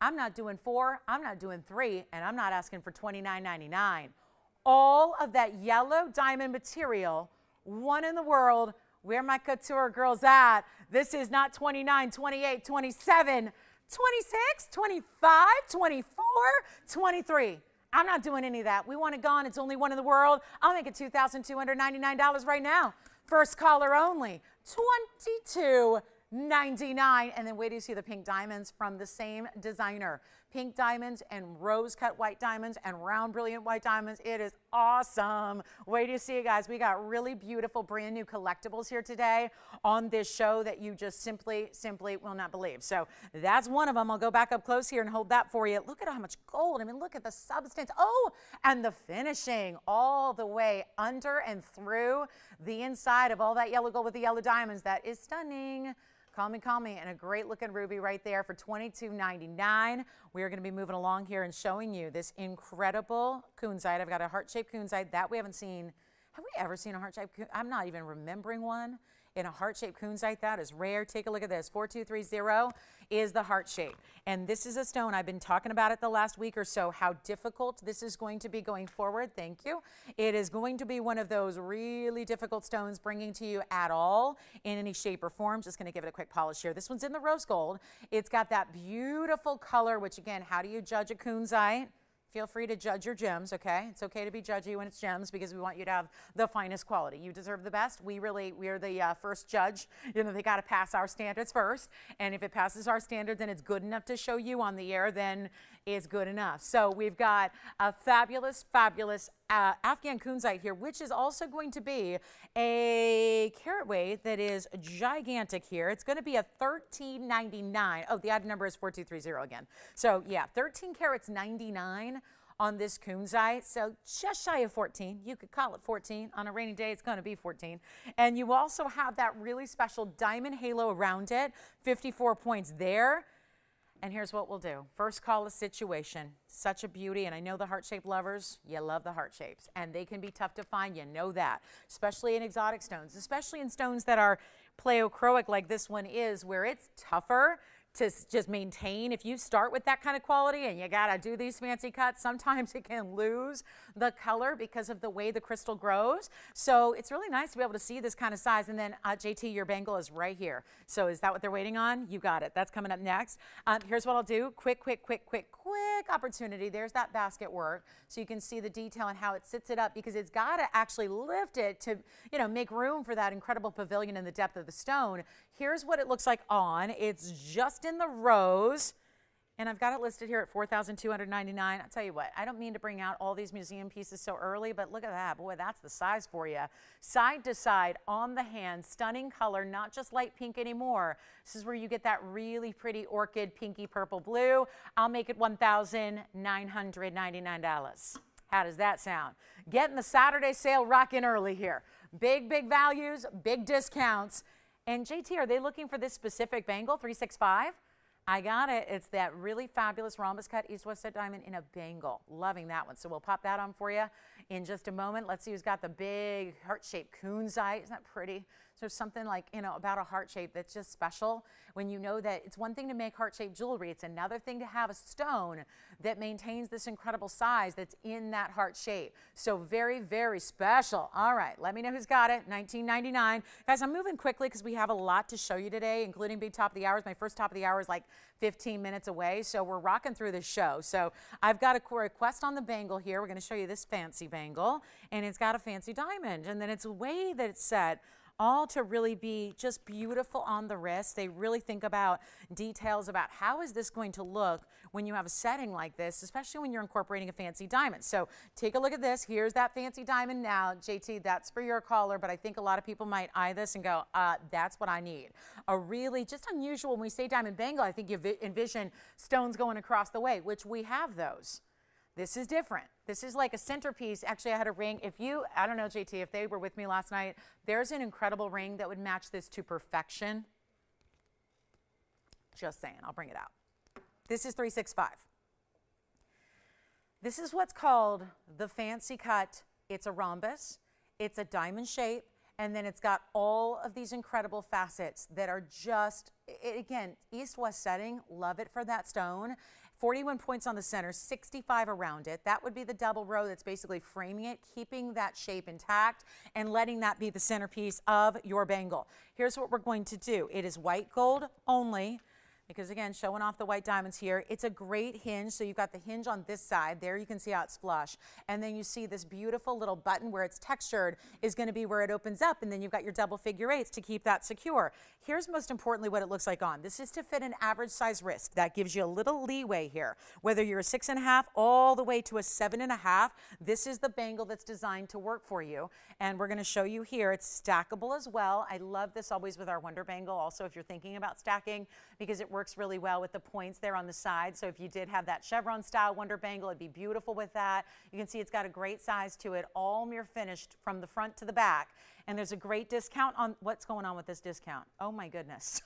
I'm not doing 4, I'm not doing 3, and I'm not asking for $29.99. All of that yellow diamond material, one in the world. Where my couture girls at? This is not 29, 28, 27, 26, 25, 24, 23. I'm not doing any of that. We want it gone. It's only one in the world. I'll make it $2,299 right now. First caller only. $22.99. And then wait till you see the pink diamonds from the same designer. Pink diamonds and rose cut white diamonds and round brilliant white diamonds. It is awesome. Wait till you see it, guys. We got really beautiful brand new collectibles here today on this show that you just simply will not believe. So that's one of them. I'll go back up close here and hold that for you. Look at how much gold. I mean, look at the substance. Oh, and the finishing all the way under and through the inside of all that yellow gold with the yellow diamonds. That is stunning. Call me, and a great looking ruby right there for $22.99. We are going to be moving along here and showing you this incredible kunzite. I've got a heart-shaped kunzite that we haven't seen. Have we ever seen a heart-shaped kunzite? I'm not even remembering one in a heart-shaped kunzite. That is rare. Take a look at this. 4230 is the heart shape. And this is a stone. I've been talking about it the last week or so, how difficult this is going to be going forward. Thank you. It is going to be one of those really difficult stones bringing to you at all in any shape or form. Just going to give it a quick polish here. This one's in the rose gold. It's got that beautiful color, which again, how do you judge a kunzite? Feel free to judge your gems, okay? It's okay to be judgy when it's gems because we want you to have the finest quality. You deserve the best. We're the first judge. You know, they got to pass our standards first. And if it passes our standards and it's good enough to show you on the air, then it's good enough. So we've got a fabulous Afghan kunzite here, which is also going to be a carat weight that is gigantic here. It's going to be a $13.99. Oh, the item number is 4230 again. So yeah, 13 carats 99 on this kunzite. So just shy of 14. You could call it 14. On a rainy day, it's going to be 14. And you also have that really special diamond halo around it. 54 points there. And here's what we'll do. First call a situation. Such a beauty. And I know the heart-shaped lovers, you love the heart shapes. And they can be tough to find. You know that. Especially in exotic stones. Especially in stones that are pleochroic like this one is, where it's tougher to just maintain. If you start with that kind of quality and you gotta do these fancy cuts, sometimes it can lose the color because of the way the crystal grows. So it's really nice to be able to see this kind of size. And then JT, your bangle is right here. So is that what they're waiting on? You got it. That's coming up next. Here's what I'll do. Quick opportunity. There's that basket work. So you can see the detail and how it sits it up, because it's got to actually lift it to, you know, make room for that incredible pavilion in the depth of the stone. Here's what it looks like on. It's just in the rose. And I've got it listed here at $4,299. I'll tell you what, I don't mean to bring out all these museum pieces so early, but look at that. Boy, that's the size for you. Side to side on the hand, stunning color, not just light pink anymore. This is where you get that really pretty orchid, pinky purple blue. I'll make it $1,999. How does that sound? Getting the Saturday sale rocking early here. Big values, big discounts. And JT, are they looking for this specific bangle, 365? I got it. It's that really fabulous rhombus cut east-west set diamond in a bangle. Loving that one. So we'll pop that on for you in just a moment. Let's see who's got the big heart-shaped kunzite. Isn't that pretty? There's something like, about a heart shape that's just special when you know that it's one thing to make heart-shaped jewelry. It's another thing to have a stone that maintains this incredible size that's in that heart shape. So very, very special. All right, let me know who's got it. $19.99. Guys, I'm moving quickly because we have a lot to show you today, including big top of the hours. My first top of the hour is like 15 minutes away, so we're rocking through this show. So I've got a request on the bangle here. We're going to show you this fancy bangle, and it's got a fancy diamond, and then it's a way that it's set all to really be just beautiful on the wrist. They really think about details about how is this going to look when you have a setting like this, especially when you're incorporating a fancy diamond. So take a look at this. Here's that fancy diamond now. JT, that's for your caller, but I think a lot of people might eye this and go, that's what I need. A really just unusual, when we say diamond bangle, I think you envision stones going across the way, which we have those. This is different. This is like a centerpiece. Actually, I had a ring. I don't know, JT, if they were with me last night, there's an incredible ring that would match this to perfection. Just saying, I'll bring it out. This is 365. This is what's called the fancy cut. It's a rhombus. It's a diamond shape. And then it's got all of these incredible facets that are just, again, east-west setting. Love it for that stone. 41 points on the center, 65 around it. That would be the double row that's basically framing it, keeping that shape intact, and letting that be the centerpiece of your bangle. Here's what we're going to do. It is white gold only, because again, showing off the white diamonds here. It's a great hinge, so you've got the hinge on this side. There you can see how it's flush. And then you see this beautiful little button where it's textured is going to be where it opens up, and then you've got your double figure eights to keep that secure. Here's most importantly what it looks like on. This is to fit an average size wrist. That gives you a little leeway here. Whether you're a 6.5 all the way to a 7.5, this is the bangle that's designed to work for you. And we're going to show you here. It's stackable as well. I love this always with our Wonder Bangle also if you're thinking about stacking, because it works really well with the points there on the side. So if you did have that chevron style Wonder Bangle, it'd be beautiful with that. You can see it's got a great size to it, all mirror finished from the front to the back. And there's a great discount on what's going on with this discount. Oh my goodness.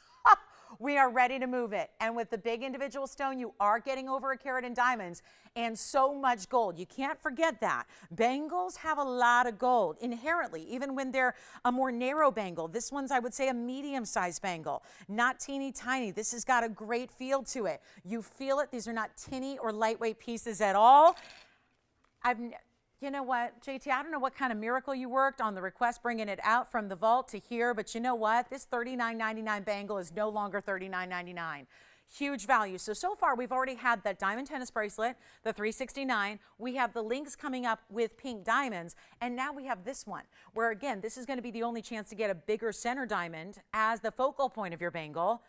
We are ready to move it. And with the big individual stone, you are getting over a carat in diamonds and so much gold. You can't forget that. Bangles have a lot of gold inherently, even when they're a more narrow bangle. This one's, I would say, a medium-sized bangle, not teeny tiny. This has got a great feel to it. You feel it. These are not tinny or lightweight pieces at all. You know what, JT, I don't know what kind of miracle you worked on the request bringing it out from the vault to here, but you know what? This $39.99 bangle is no longer $39.99. Huge value. So far, we've already had that diamond tennis bracelet, the $369. We have the links coming up with pink diamonds, and now we have this one, where again, this is going to be the only chance to get a bigger center diamond as the focal point of your bangle,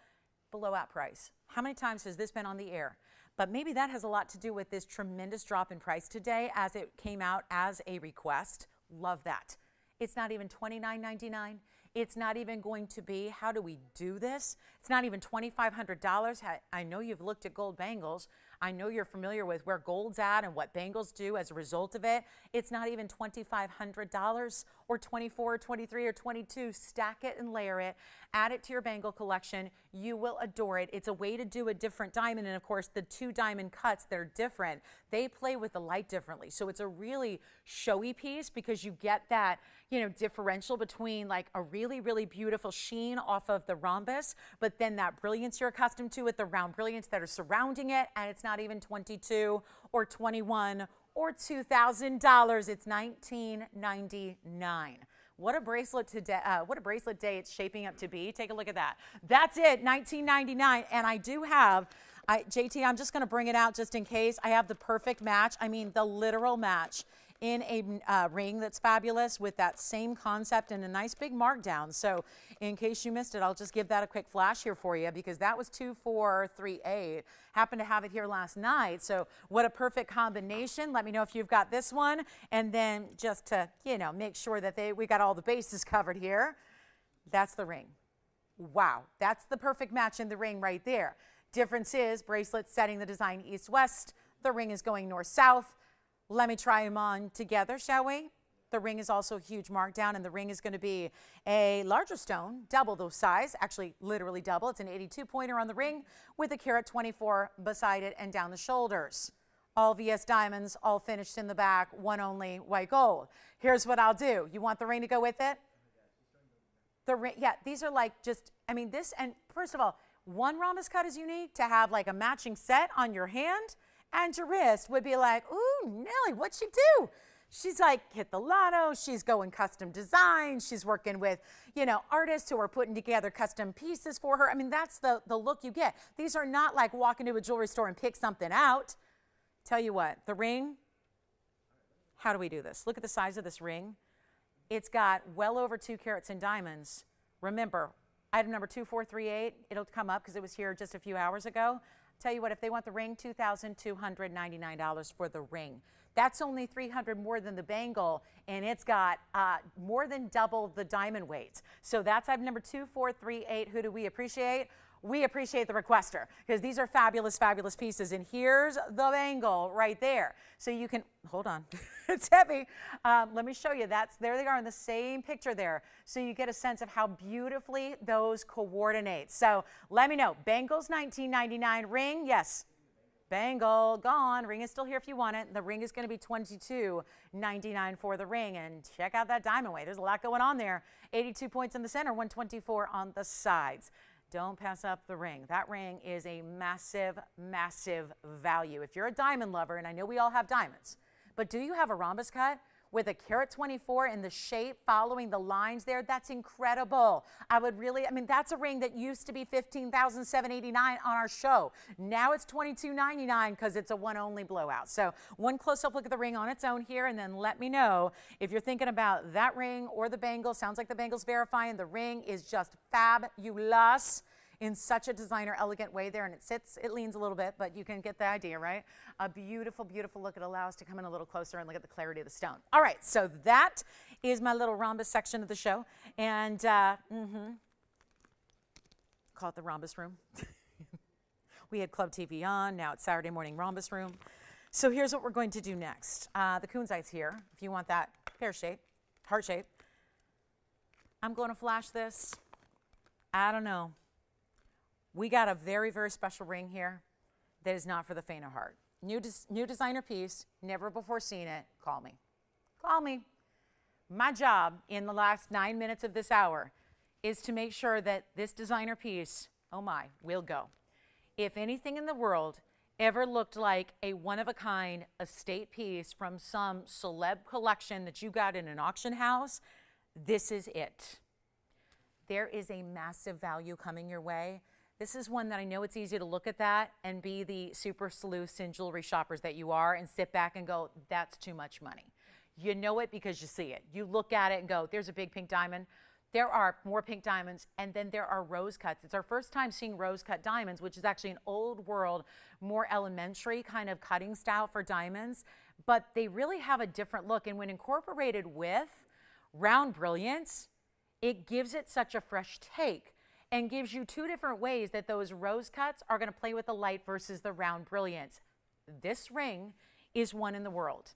below at price. How many times has this been on the air? But maybe that has a lot to do with this tremendous drop in price today as it came out as a request. Love that. It's not even $29.99. It's not even going to be, how do we do this? It's not even $2,500. I know you've looked at gold bangles. I know you're familiar with where gold's at and what bangles do as a result of it. It's not even $2,500 or $24 or $23 or $22. Stack it and layer it. Add it to your bangle collection. You will adore it. It's a way to do a different diamond. And of course, the two diamond cuts that are different, they play with the light differently. So it's a really showy piece because you get that, differential between like a really, really beautiful sheen off of the rhombus, but then that brilliance you're accustomed to with the round brilliance that are surrounding it. And it's not even $22 or $21 or $2,000. It's $19.99. What a bracelet today! What a bracelet day it's shaping up to be. Take a look at that. That's it, $19.99. And I do have, JT, I'm just going to bring it out just in case. I have the perfect match. I mean, the literal match in a ring that's fabulous with that same concept and a nice big markdown. So in case you missed it, I'll just give that a quick flash here for you because that was 2438. Happened to have it here last night. So what a perfect combination. Let me know if you've got this one. And then just to, make sure that we got all the bases covered here. That's the ring. Wow. That's the perfect match in the ring right there. Difference is bracelet setting the design east-west. The ring is going north-south. Let me try them on together, shall we? The ring is also a huge markdown, and the ring is going to be a larger stone, double the size, actually literally double. It's an 82-pointer on the ring with a carat 24 beside it and down the shoulders. All VS diamonds, all finished in the back, one only white gold. Here's what I'll do. You want the ring to go with it? Yeah, these are like just, I mean, this, and first of all, one rhombus cut is unique. To have like a matching set on your hand and your wrist would be like, ooh, Nelly, what'd she do? She's like hit the lotto. She's going custom design. She's working with, you know, artists who are putting together custom pieces for her. I mean, that's the look you get. These are not like walk into a jewelry store and pick something out. Tell you what, the ring, how do we do this? Look at the size of this ring. It's got well over 2 carats in diamonds. Remember, item number 2438, it'll come up because it was here just a few hours ago. Tell you what, if they want the ring, $2,299 for the ring. That's only $300 more than the bangle, and it's got more than double the diamond weight. So that's item number 2438. Who do we appreciate? We appreciate the requester, because these are fabulous, fabulous pieces. And here's the bangle right there. So you can, hold on, it's heavy. Let me show you. There they are in the same picture there. So you get a sense of how beautifully those coordinate. So let me know. Bangle's $19.99. Ring, yes. Bangle, gone. Ring is still here if you want it. The ring is going to be $22.99 for the ring. And check out that diamond weight. There's a lot going on there. 82 points in the center, 124 on the sides. Don't pass up the ring. That ring is a massive, massive value. If you're a diamond lover, and I know we all have diamonds, but do you have a rhombus cut with a carat 24 in the shape following the lines there? That's incredible. I mean, that's a ring that used to be $15,789 on our show. Now it's $22.99 because it's a one-only blowout. So one close-up look at the ring on its own here, and then let me know if you're thinking about that ring or the bangle. Sounds like the bangle's verifying. The ring is just fabulous in such a designer, elegant way there, and it leans a little bit, but you can get the idea, right? A beautiful, beautiful look. It allows us to come in a little closer and look at the clarity of the stone. All right, so that is my little rhombus section of the show, and call it the rhombus room. We had Club TVON, now it's Saturday morning rhombus room. So here's what we're going to do next. The kunzite's here, if you want that pear shape, heart shape. I'm going to flash this. I don't know. We got a very, very special ring here that is not for the faint of heart. New designer piece, never before seen it. Call me. Call me. My job in the last 9 minutes of this hour is to make sure that this designer piece, oh my, will go. If anything in the world ever looked like a one-of-a-kind estate piece from some celeb collection that you got in an auction house, this is it. There is a massive value coming your way. This is one that I know it's easy to look at that and be the super sleuths and jewelry shoppers that you are and sit back and go, that's too much money. You know it because you see it. You look at it and go, there's a big pink diamond. There are more pink diamonds, and then there are rose cuts. It's our first time seeing rose cut diamonds, which is actually an old world, more elementary kind of cutting style for diamonds, but they really have a different look. And when incorporated with round brilliance, it gives it such a fresh take and gives you 2 different ways that those rose cuts are going to play with the light versus the round brilliance. This ring is one in the world.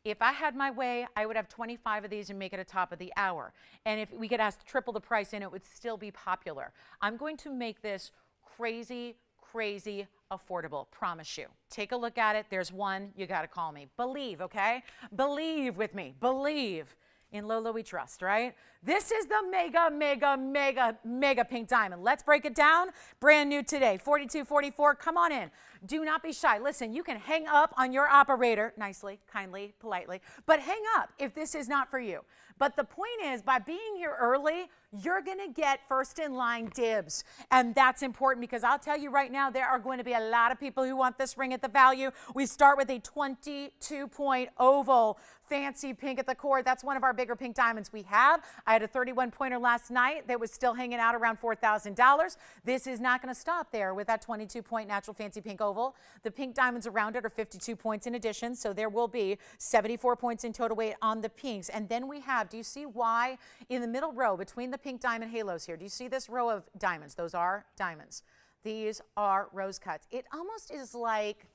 If I had my way, I would have 25 of these and make it a top of the hour. And if we could ask triple the price and it would still be popular. I'm going to make this crazy, crazy affordable, promise you. Take a look at it. There's one. You got to call me. Believe, okay? Believe with me. Believe. In Lolo we trust, right? This is the mega, mega, mega, mega pink diamond. Let's break it down. Brand new today, 4244. Come on in. Do not be shy. Listen, you can hang up on your operator nicely, kindly, politely, but hang up if this is not for you. But the point is, by being here early, you're going to get first in line dibs. And that's important because I'll tell you right now, there are going to be a lot of people who want this ring at the value. We start with a 22-point oval, fancy pink at the core. That's one of our bigger pink diamonds we have. I had a 31-pointer last night that was still hanging out around $4,000. This is not going to stop there with that 22-point natural fancy pink oval. The pink diamonds around it are 52 points in addition, so there will be 74 points in total weight on the pinks. And then we have, do you see why in the middle row between the pink diamond halos here, do you see this row of diamonds? Those are diamonds. These are rose cuts. It almost is like,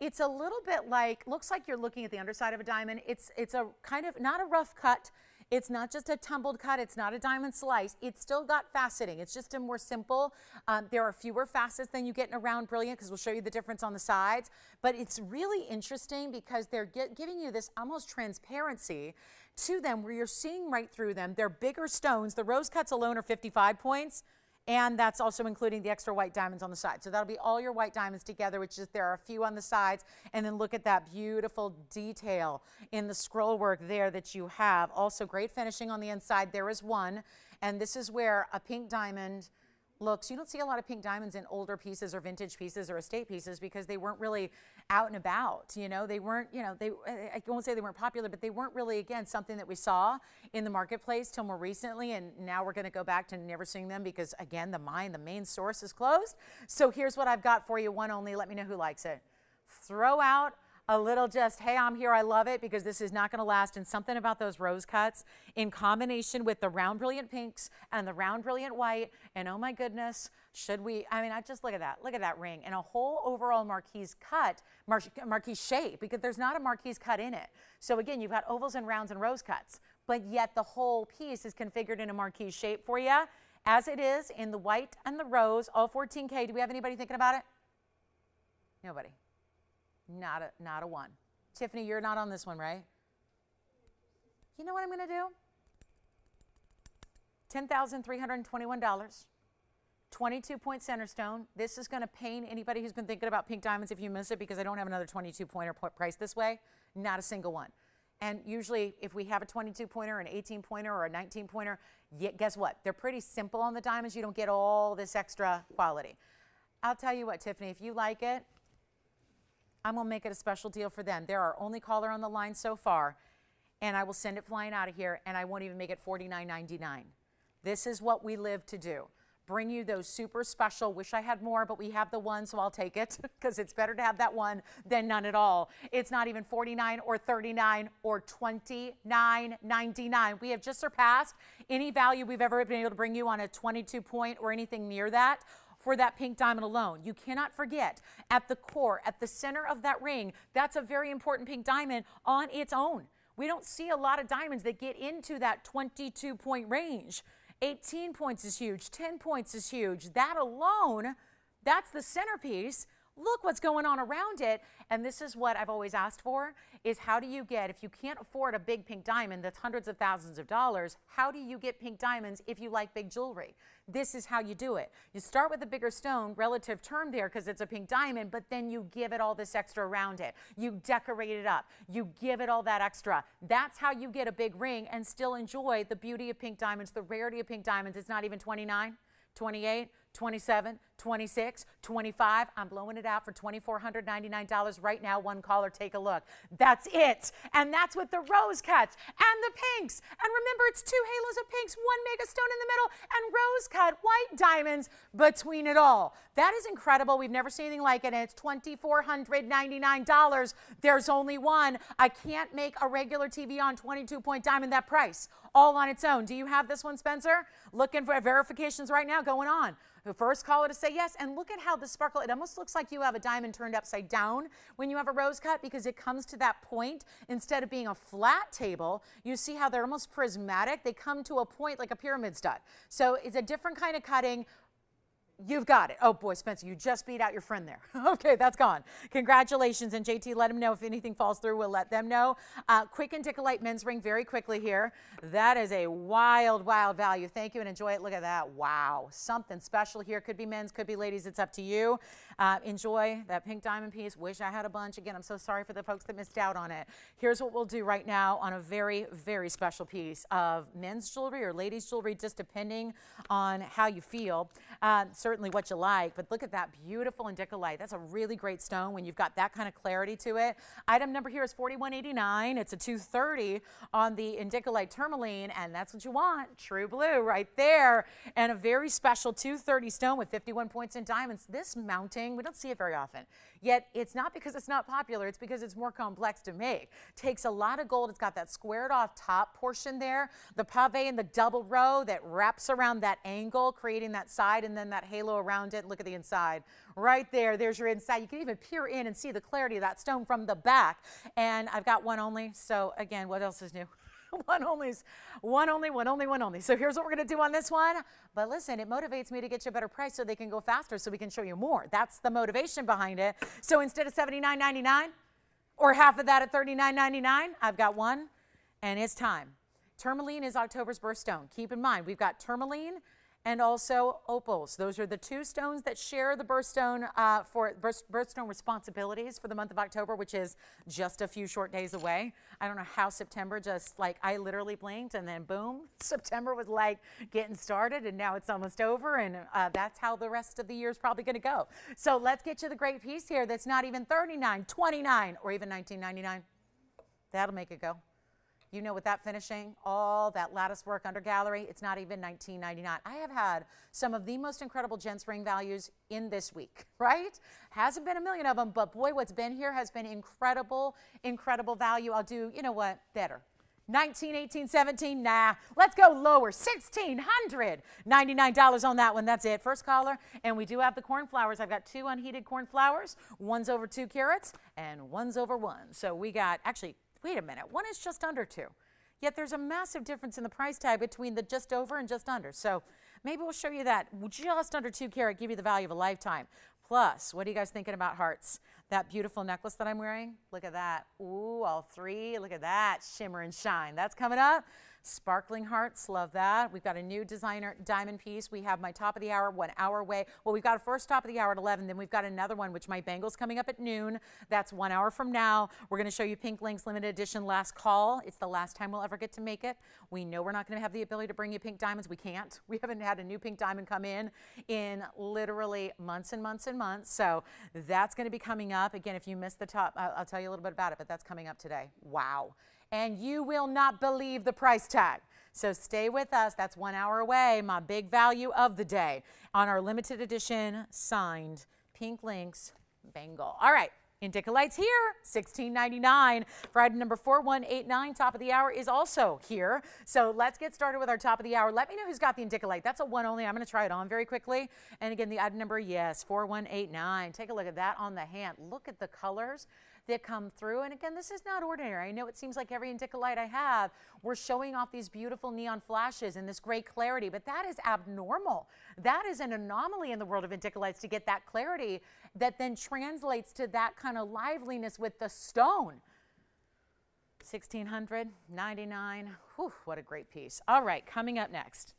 it's a little bit like, looks like you're looking at the underside of a diamond. It's a kind of, not a rough cut. It's not just a tumbled cut. It's not a diamond slice. It's still got faceting. It's just a more simple. There are fewer facets than you get in a round brilliant because we'll show you the difference on the sides. But it's really interesting because they're giving you this almost transparency to them where you're seeing right through them. They're bigger stones. The rose cuts alone are 55 points. And that's also including the extra white diamonds on the side. So that'll be all your white diamonds together, which is there are a few on the sides. And then look at that beautiful detail in the scroll work there that you have. Also great finishing on the inside. There is one. And this is where a pink diamond looks. You don't see a lot of pink diamonds in older pieces or vintage pieces or estate pieces because they weren't really out and about. You know, they weren't, you know, I won't say they weren't popular, but they weren't really, again, something that we saw in the marketplace till more recently. And now we're going to go back to never seeing them because, again, the main source is closed. So here's what I've got for you. One only. Let me know who likes it. Throw out a little just, hey, I'm here, I love it, because this is not going to last. And something about those rose cuts in combination with the round brilliant pinks and the round brilliant white. And oh my goodness, should we, I mean, I just look at that ring and a whole overall marquise cut, marquise shape, because there's not a marquise cut in it. So again, you've got ovals and rounds and rose cuts, but yet the whole piece is configured in a marquise shape for you, as it is in the white and the rose, all 14K. Do we have anybody thinking about it? Nobody. Not a one. Tiffany, you're not on this one, right? You know what I'm going to do? $10,321. 22-point center stone. This is going to pain anybody who's been thinking about pink diamonds if you miss it, because I don't have another 22-pointer priced this way. Not a single one. And usually if we have a 22-pointer, an 18-pointer, or a 19-pointer, guess what? They're pretty simple on the diamonds. You don't get all this extra quality. I'll tell you what, Tiffany, if you like it, I'm going to make it a special deal for them. They're our only caller on the line so far, and I will send it flying out of here, and I won't even make it $49.99. This is what we live to do. Bring you those super special, wish I had more, but we have the one, so I'll take it, because it's better to have that one than none at all. It's not even $49 or $39 or $29.99. We have just surpassed any value we've ever been able to bring you on a 22-point or anything near that. For that pink diamond alone. You cannot forget, at the core, at the center of that ring, that's a very important pink diamond on its own. We don't see a lot of diamonds that get into that 22-point range. 18 points is huge, 10 points is huge. That alone, that's the centerpiece. Look what's going on around it. And this is what I've always asked for, is how do you get, if you can't afford a big pink diamond that's hundreds of thousands of dollars, how do you get pink diamonds if you like big jewelry? This is how you do it. You start with a bigger stone, relative term there, because it's a pink diamond, but then you give it all this extra around it. You decorate it up. You give it all that extra. That's how you get a big ring and still enjoy the beauty of pink diamonds, the rarity of pink diamonds. It's not even 29, 28, 27, 26, 25. I'm blowing it out for $2,499 right now. One caller, take a look. That's it. And that's with the rose cuts and the pinks. And remember, it's two halos of pinks, one mega stone in the middle, and rose cut white diamonds between it all. That is incredible. We've never seen anything like it, and it's $2,499. There's only one. I can't make a regular TVON 22-point diamond that price all on its own. Do you have this one, Spencer? Looking for verifications right now going on. The first caller to say yes, and look at how the sparkle, it almost looks like you have a diamond turned upside down when you have a rose cut, because it comes to that point. Instead of being a flat table, you see how they're almost prismatic. They come to a point like a pyramid stud. So it's a different kind of cutting. You've got it. Oh boy, Spencer, you just beat out your friend there. Okay, that's gone. Congratulations. And JT, let him know if anything falls through. We'll let them know. Quick and Ticolite men's ring very quickly here. That is a wild, wild value. Thank you and enjoy it. Look at that. Wow. Something special here. Could be men's, could be ladies. It's up to you. Enjoy that pink diamond piece. Wish I had a bunch. Again, I'm so sorry for the folks that missed out on it. Here's what we'll do right now on a very, very special piece of men's jewelry or ladies jewelry, just depending on how you feel. Certainly what you like, but look at that beautiful indicolite. That's a really great stone when you've got that kind of clarity to it. Item number here is $41.89. It's a $230 on the indicolite tourmaline, and that's what you want. True blue right there. And a very special $230 stone with 51 points in diamonds. This mounting, we don't see it very often. Yet it's not because it's not popular, it's because it's more complex to make. Takes a lot of gold. It's got that squared off top portion there, the pave and the double row that wraps around that angle, creating that side and then that halo around it. Look at the inside. Right there, there's your inside. You can even peer in and see the clarity of that stone from the back. And I've got one only, so again, what else is new? One only, one only, one only, one only. So here's what we're going to do on this one. But listen, it motivates me to get you a better price so they can go faster so we can show you more. That's the motivation behind it. So instead of $79.99 or half of that at $39.99, I've got one, and it's time. Tourmaline is October's birthstone. Keep in mind, we've got tourmaline and also opals. Those are the two stones that share the birthstone birthstone responsibilities for the month of October, which is just a few short days away. I don't know how September just like, I literally blinked and then boom, September was like getting started and now it's almost over, and that's how the rest of the year is probably going to go. So let's get you the great piece here that's not even $39, $29, or even $19.99. That'll make it go. You know, with that finishing, all that lattice work under gallery, it's not even $19.99. I have had some of the most incredible gents ring values in this week, right? Hasn't been a million of them, but boy, what's been here has been incredible, incredible value. I'll do, you know what, better. 19, 18, 17, nah. Let's go lower, $1,699 on that one. That's it. First caller, and we do have the cornflowers. I've got two unheated cornflowers. One's over 2 carats, and one's over 1. So we got, actually, wait a minute, one is just under 2. Yet there's a massive difference in the price tag between the just over and just under. So maybe we'll show you that just under 2 carat, give you the value of a lifetime. Plus, what are you guys thinking about hearts? That beautiful necklace that I'm wearing, look at that. Ooh, all 3, look at that, shimmer and shine. That's coming up. Sparkling hearts, love that. We've got a new designer diamond piece. We have my top of the hour, 1 hour away. Well, we've got a first top of the hour at 11. Then we've got another one, which my bangle's coming up at noon. That's 1 hour from now. We're going to show you Pink Links limited edition last call. It's the last time we'll ever get to make it. We know we're not going to have the ability to bring you pink diamonds. We can't. We haven't had a new pink diamond come in literally months and months and months. So that's going to be coming up. Again, if you missed the top, I'll tell you a little bit about it, but that's coming up today. Wow. And you will not believe the price tag. So stay with us. That's 1 hour away. My big value of the day on our limited edition signed Pink Links bangle. All right. Indicalites here, $16.99. For item number 4189, top of the hour is also here. So let's get started with our top of the hour. Let me know who's got the Indicolite. That's a 1 only. I'm going to try it on very quickly. And again, the item number, yes, 4189. Take a look at that on the hand. Look at the colors that come through. And again, this is not ordinary. I know it seems like every Indicolite I have, we're showing off these beautiful neon flashes and this great clarity, but that is abnormal. That is an anomaly in the world of Indicolites to get that clarity that then translates to that kind of liveliness with the stone. $1,699. Whew, what a great piece. All right, coming up next,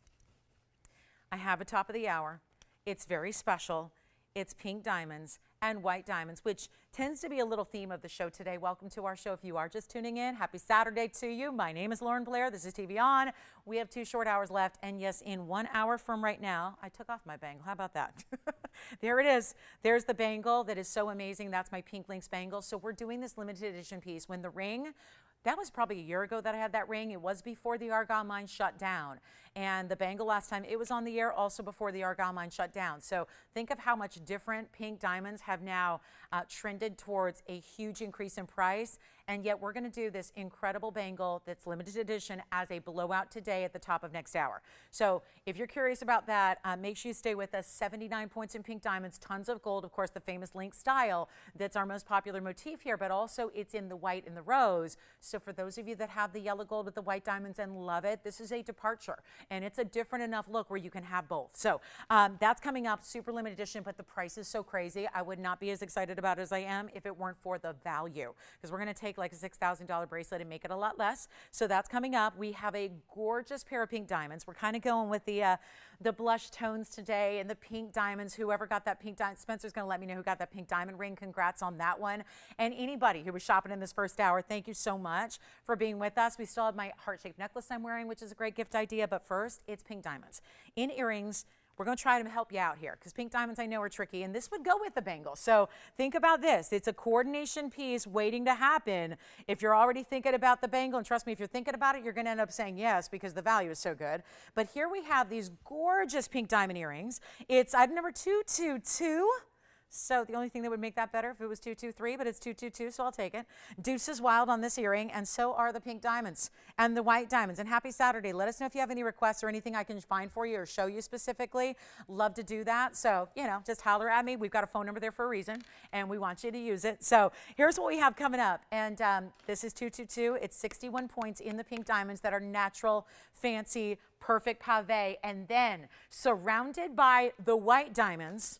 I have a top of the hour. It's very special. It's pink diamonds and white diamonds, which tends to be a little theme of the show today. Welcome to our show. If you are just tuning in, happy Saturday to you. My name is Lauren Blair. This is TVON. We have 2 short hours left. And yes, in 1 hour from right now, I took off my bangle. How about that? There it is. There's the bangle that is so amazing. That's my Pink Links bangle. So we're doing this limited edition piece. When the ring, that was probably a year ago that I had that ring. It was before the Argyle mine shut down. And the bangle last time it was on the air also before the Argyle mine shut down. So think of how much different pink diamonds have now trended towards a huge increase in price. And yet we're going to do this incredible bangle that's limited edition as a blowout today at the top of next hour. So if you're curious about that, make sure you stay with us. 79 points in pink diamonds, tons of gold, of course, the famous link style. That's our most popular motif here, but also it's in the white and the rose. So for those of you that have the yellow gold with the white diamonds and love it, this is a departure. And it's a different enough look where you can have both. So that's coming up, super limited edition, but the price is so crazy. I would not be as excited about it as I am if it weren't for the value, because we're going to take like a $6,000 bracelet and make it a lot less. So that's coming up. We have a gorgeous pair of pink diamonds. We're kind of going with the blush tones today and the pink diamonds. Whoever got that pink diamond, Spencer's going to let me know who got that pink diamond ring. Congrats on that one. And anybody who was shopping in this first hour, thank you so much for being with us. We still have my heart-shaped necklace I'm wearing, which is a great gift idea. But first, it's pink diamonds in earrings. We're going to try to help you out here because pink diamonds I know are tricky, and this would go with the bangle. So think about this. It's a coordination piece waiting to happen. If you're already thinking about the bangle, and trust me, if you're thinking about it, you're going to end up saying yes because the value is so good. But here we have these gorgeous pink diamond earrings. It's item number 222. So the only thing that would make that better if it was 223, but it's 222, so I'll take it. Deuce is wild on this earring, and so are the pink diamonds and the white diamonds. And happy Saturday. Let us know if you have any requests or anything I can find for you or show you specifically. Love to do that. So, you know, just holler at me. We've got a phone number there for a reason, and we want you to use it. So here's what we have coming up. And this is 222. It's 61 points in the pink diamonds that are natural, fancy, perfect pave, and then surrounded by the white diamonds.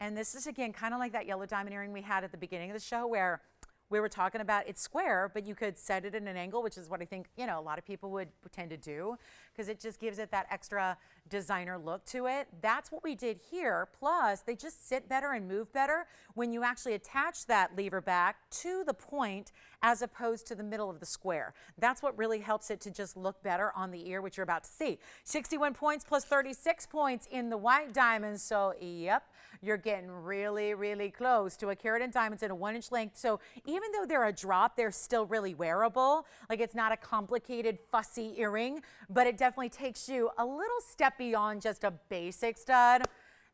And this is, again, kind of like that yellow diamond earring we had at the beginning of the show where we were talking about it's square, but you could set it in an angle, which is what I think, you know, a lot of people would tend to do because it just gives it that extra designer look to it. That's what we did here. Plus, they just sit better and move better when you actually attach that lever back to the point as opposed to the middle of the square. That's what really helps it to just look better on the ear, which you're about to see. 61 points plus 36 points in the white diamonds. So, yep, you're getting really, really close to a carat in diamonds in a 1-inch length. So even though they're a drop, they're still really wearable. Like it's not a complicated, fussy earring, but it definitely takes you a little step beyond just a basic stud.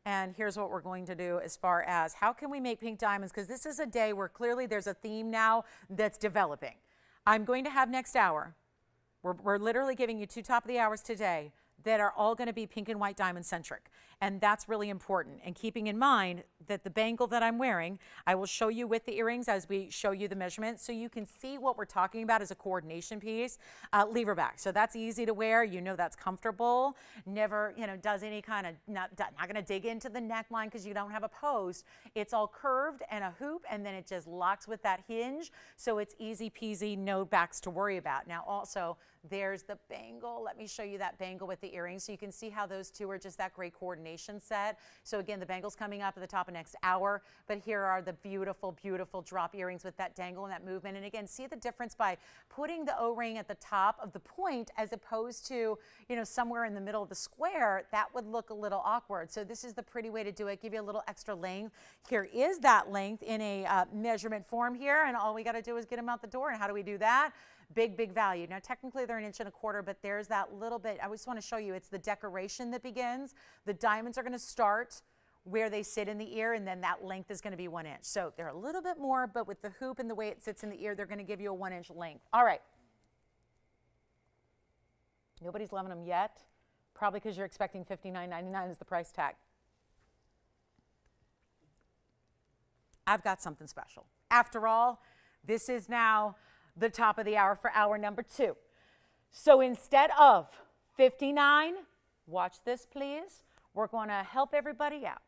And here's what we're going to do as far as how can we make pink diamonds, because this is a day where clearly there's a theme now that's developing. I'm going to have next hour. We're literally giving you 2 top of the hours today that are all going to be pink and white diamond centric. And that's really important. And keeping in mind that the bangle that I'm wearing, I will show you with the earrings as we show you the measurement so you can see what we're talking about as a coordination piece. Lever back. So that's easy to wear. You know that's comfortable. Never, you know, does any kind of, not going to dig into the neckline because you don't have a post. It's all curved and a hoop, and then it just locks with that hinge. So it's easy peasy, no backs to worry about. Now also, there's the bangle. Let me show you that bangle with the earrings so you can see how those two are just that great coordination set. So again, the bangle's coming up at the top of next hour, but here are the beautiful, beautiful drop earrings with that dangle and that movement. And again, see the difference by putting the O-ring at the top of the point as opposed to, you know, somewhere in the middle of the square. That would look a little awkward. So this is the pretty way to do it. Give you a little extra length. Here is that length in a measurement form here, and all we got to do is get them out the door. And how do we do that? Big, big value. Now, technically, they're 1.25 inches, but there's that little bit. I just want to show you, it's the decoration that begins. The diamonds are going to start where they sit in the ear, and then that length is going to be 1 inch. So they're a little bit more, but with the hoop and the way it sits in the ear, they're going to give you a 1-inch length. All right. Nobody's loving them yet, probably because you're expecting $59.99 as the price tag. I've got something special. After all, this is now the top of the hour for hour number 2. So instead of $59, watch this please, we're going to help everybody out.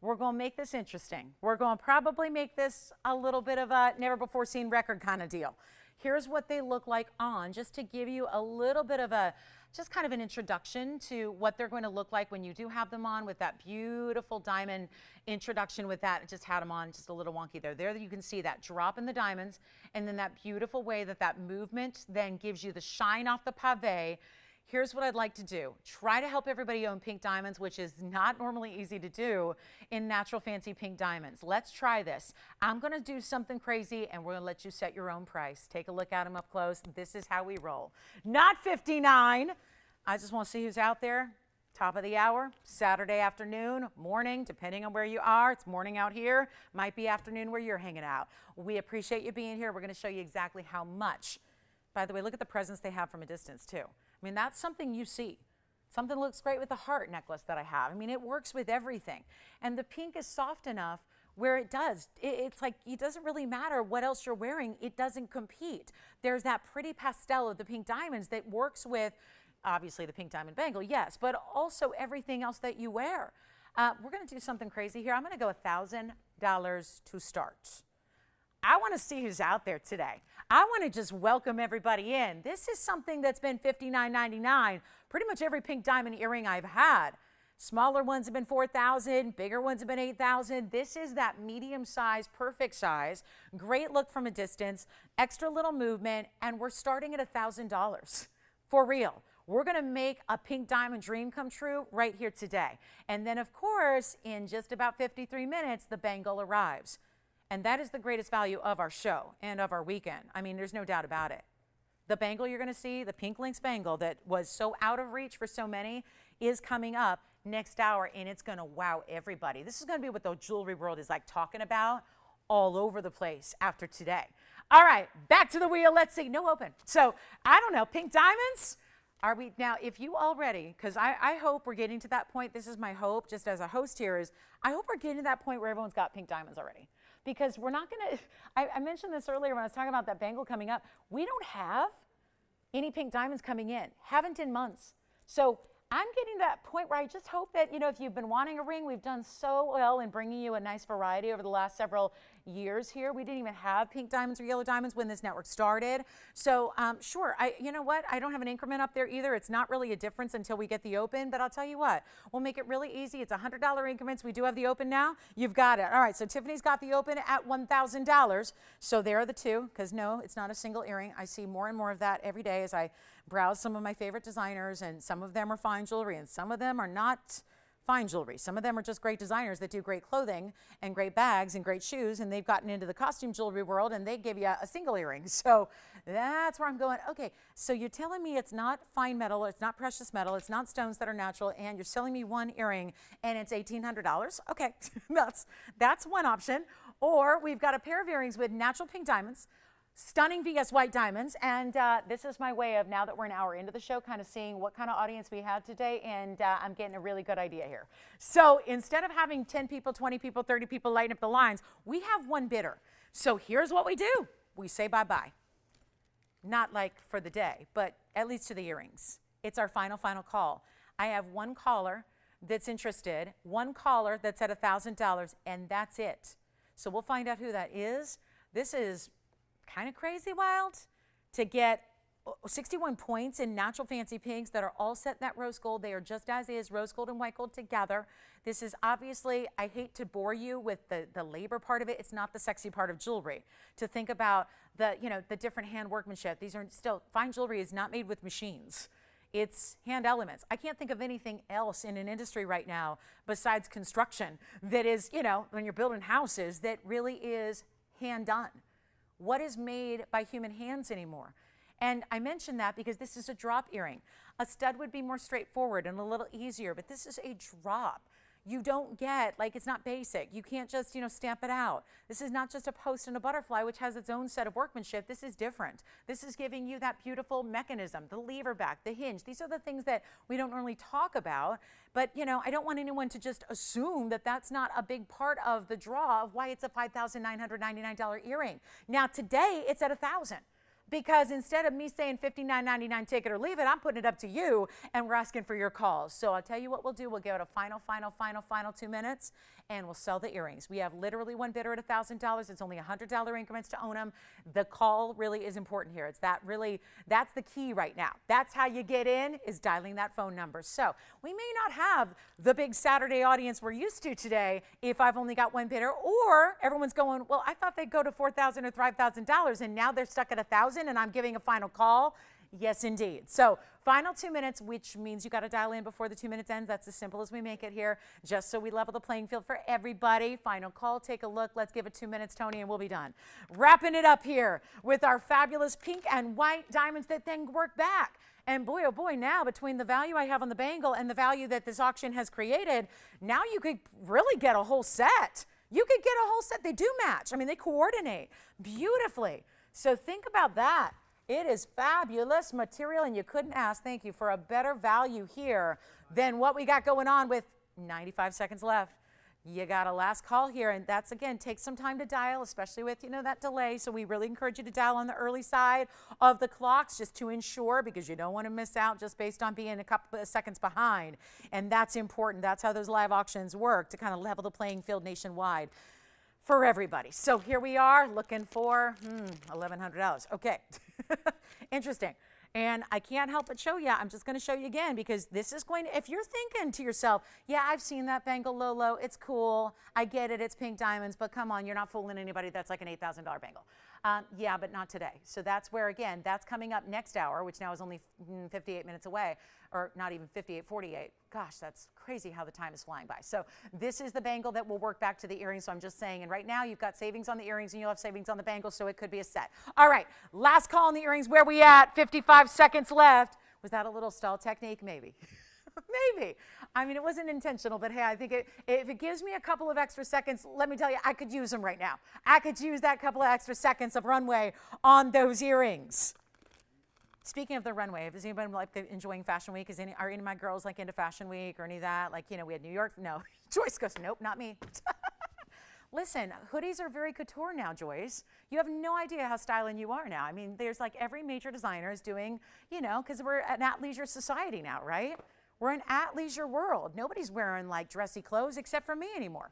We're going to make this interesting. We're going to probably make this a little bit of a never before seen record kind of deal. Here's what they look like on, just to give you a little bit of a, just kind of an introduction to what they're going to look like when you do have them on, with that beautiful diamond introduction with that. Just had them on just a little wonky there. There you can see that drop in the diamonds, and then that beautiful way that that movement then gives you the shine off the pave. Here's what I'd like to do. Try to help everybody own pink diamonds, which is not normally easy to do in natural fancy pink diamonds. Let's try this. I'm going to do something crazy, and we're going to let you set your own price. Take a look at them up close. This is how we roll. Not $59. I just want to see who's out there. Top of the hour, Saturday afternoon, morning, depending on where you are. It's morning out here. Might be afternoon where you're hanging out. We appreciate you being here. We're going to show you exactly how much. By the way, look at the presents they have from a distance, too. I mean, that's something you see. Something looks great with the heart necklace that I have. I mean, it works with everything. And the pink is soft enough where it does. It's like, it doesn't really matter what else you're wearing. It doesn't compete. There's that pretty pastel of the pink diamonds that works with, obviously, the pink diamond bangle, yes, but also everything else that you wear. We're going to do something crazy here. I'm going to go $1,000 to start. I want to see who's out there today. I want to just welcome everybody in. This is something that's been $59.99. Pretty much every pink diamond earring I've had. Smaller ones have been $4,000. Bigger ones have been $8,000. This is that medium size, perfect size. Great look from a distance. Extra little movement. And we're starting at $1,000. For real. We're going to make a pink diamond dream come true right here today. And then, of course, in just about 53 minutes, the bangle arrives. And that is the greatest value of our show and of our weekend. I mean, there's no doubt about it. The bangle you're going to see, the pink lynx bangle that was so out of reach for so many, is coming up. next hour, and it's going to wow everybody. This is going to be what the jewelry world is like talking about all over the place after today. All right, back to the wheel. Let's see. No open. So I don't know. Pink diamonds? Are we now, if you already, because I hope we're getting to that point. This is my hope just as a host here is I hope we're getting to that point where everyone's got pink diamonds already. Because we're not going to, I mentioned this earlier when I was talking about that bangle coming up. We don't have any pink diamonds coming in. Haven't in months. So I'm getting to that point where I just hope that, you know, if you've been wanting a ring, we've done so well in bringing you a nice variety over the last several years here. We didn't even have pink diamonds or yellow diamonds when this network started. So sure, you know what? I don't have an increment up there either. It's not really a difference until we get the open, but I'll tell you what, we'll make it really easy. It's $100 increments. We do have the open now. You've got it. All right, so Tiffany's got the open at $1,000. So there are the two, because no, it's not a single earring. I see more and more of that every day as I browse some of my favorite designers, and some of them are fine jewelry and some of them are not fine jewelry. Some of them are just great designers that do great clothing and great bags and great shoes, and they've gotten into the costume jewelry world and they give you a single earring. So that's where I'm going. Okay, so you're telling me it's not fine metal, it's not precious metal, it's not stones that are natural, and you're selling me one earring and it's $1,800. Okay, that's one option. Or we've got a pair of earrings with natural pink diamonds, stunning VS white diamonds, and this is my way of, now that we're an hour into the show, kind of seeing what kind of audience we have today, and I'm getting a really good idea here. So instead of having 10 people, 20 people, 30 people lighting up the lines, we have one bidder. So here's what we do. We say bye-bye. Not like for the day, but at least to the earrings. It's our final call. I have one caller that's interested, one caller that's at $1,000, and that's it. So we'll find out who that is. This is kind of crazy wild to get 61 points in natural fancy pinks that are all set in that rose gold. They are just as is, rose gold and white gold together. This is obviously, I hate to bore you with the labor part of it. It's not the sexy part of jewelry. To think about the, you know, the different hand workmanship. These are still, fine jewelry is not made with machines. It's hand elements. I can't think of anything else in an industry right now besides construction that is, you know, when you're building houses, that really is hand done. What is made by human hands anymore? And I mention that because this is a drop earring. A stud would be more straightforward and a little easier, but this is a drop. You don't get, like, it's not basic. You can't just, you know, stamp it out. This is not just a post and a butterfly, which has its own set of workmanship. This is different. This is giving you that beautiful mechanism, the lever back, the hinge. These are the things that we don't normally talk about, but, you know, I don't want anyone to just assume that that's not a big part of the draw of why it's a $5,999 earring. Now, today, it's at $1,000. Because instead of me saying $59.99, take it or leave it, I'm putting it up to you, and we're asking for your calls. So I'll tell you what we'll do. We'll give it a final 2 minutes, and we'll sell the earrings. We have literally one bidder at $1,000. It's only $100 increments to own them. The call really is important here. It's that really, that's the key right now. That's how you get in, is dialing that phone number. So we may not have the big Saturday audience we're used to today if I've only got one bidder, or everyone's going, well, I thought they'd go to $4,000 or $5,000, and now they're stuck at $1,000. And I'm giving a final call. Yes, indeed. So final 2 minutes, which means you got to dial in before the 2 minutes ends. That's as simple as we make it here, just so we level the playing field for everybody. Final call, take a look. Let's give it 2 minutes, Tony, and we'll be done. Wrapping it up here with our fabulous pink and white diamonds that then work back. And boy, oh boy, now between the value I have on the bangle and the value that this auction has created, now you could really get a whole set. You could get a whole set. They do match. I mean, they coordinate beautifully. So think about that. It is fabulous material, and you couldn't ask, thank you, for a better value here than what we got going on with 95 seconds left. You got a last call here, and that's, again, takes some time to dial, especially with, you know, that delay. So we really encourage you to dial on the early side of the clocks just to ensure, because you don't want to miss out just based on being a couple of seconds behind. And that's important. That's how those live auctions work, to kind of level the playing field nationwide for everybody. So here we are looking for $1,100. Okay, interesting. And I can't help but show you. I'm just going to show you again, because this is going to, if you're thinking to yourself, yeah, I've seen that bangle low, it's cool, I get it, it's pink diamonds, but come on, you're not fooling anybody. That's like an $8,000 bangle. Yeah, but not today. So that's where, again, that's coming up next hour, which now is only 58 minutes away, or not even 58, 48. Gosh, that's crazy how the time is flying by. So this is the bangle that will work back to the earrings. So I'm just saying, and right now you've got savings on the earrings and you'll have savings on the bangle, so it could be a set. All right, last call on the earrings. Where we at? 55 seconds left. Was that a little stall technique? Maybe. Maybe. I mean, it wasn't intentional, but hey, I think if it gives me a couple of extra seconds, let me tell you, I could use them right now. I could use that couple of extra seconds of runway on those earrings. Speaking of the runway, is anybody like enjoying Fashion Week? Are any of my girls like into Fashion Week or any of that? Like, we had New York. No. Joyce goes, nope, not me. Listen, hoodies are very couture now, Joyce. You have no idea how styling you are now. I mean, there's like every major designer is doing, because we're an athleisure society now, right? We're an athleisure world. Nobody's wearing like dressy clothes except for me anymore.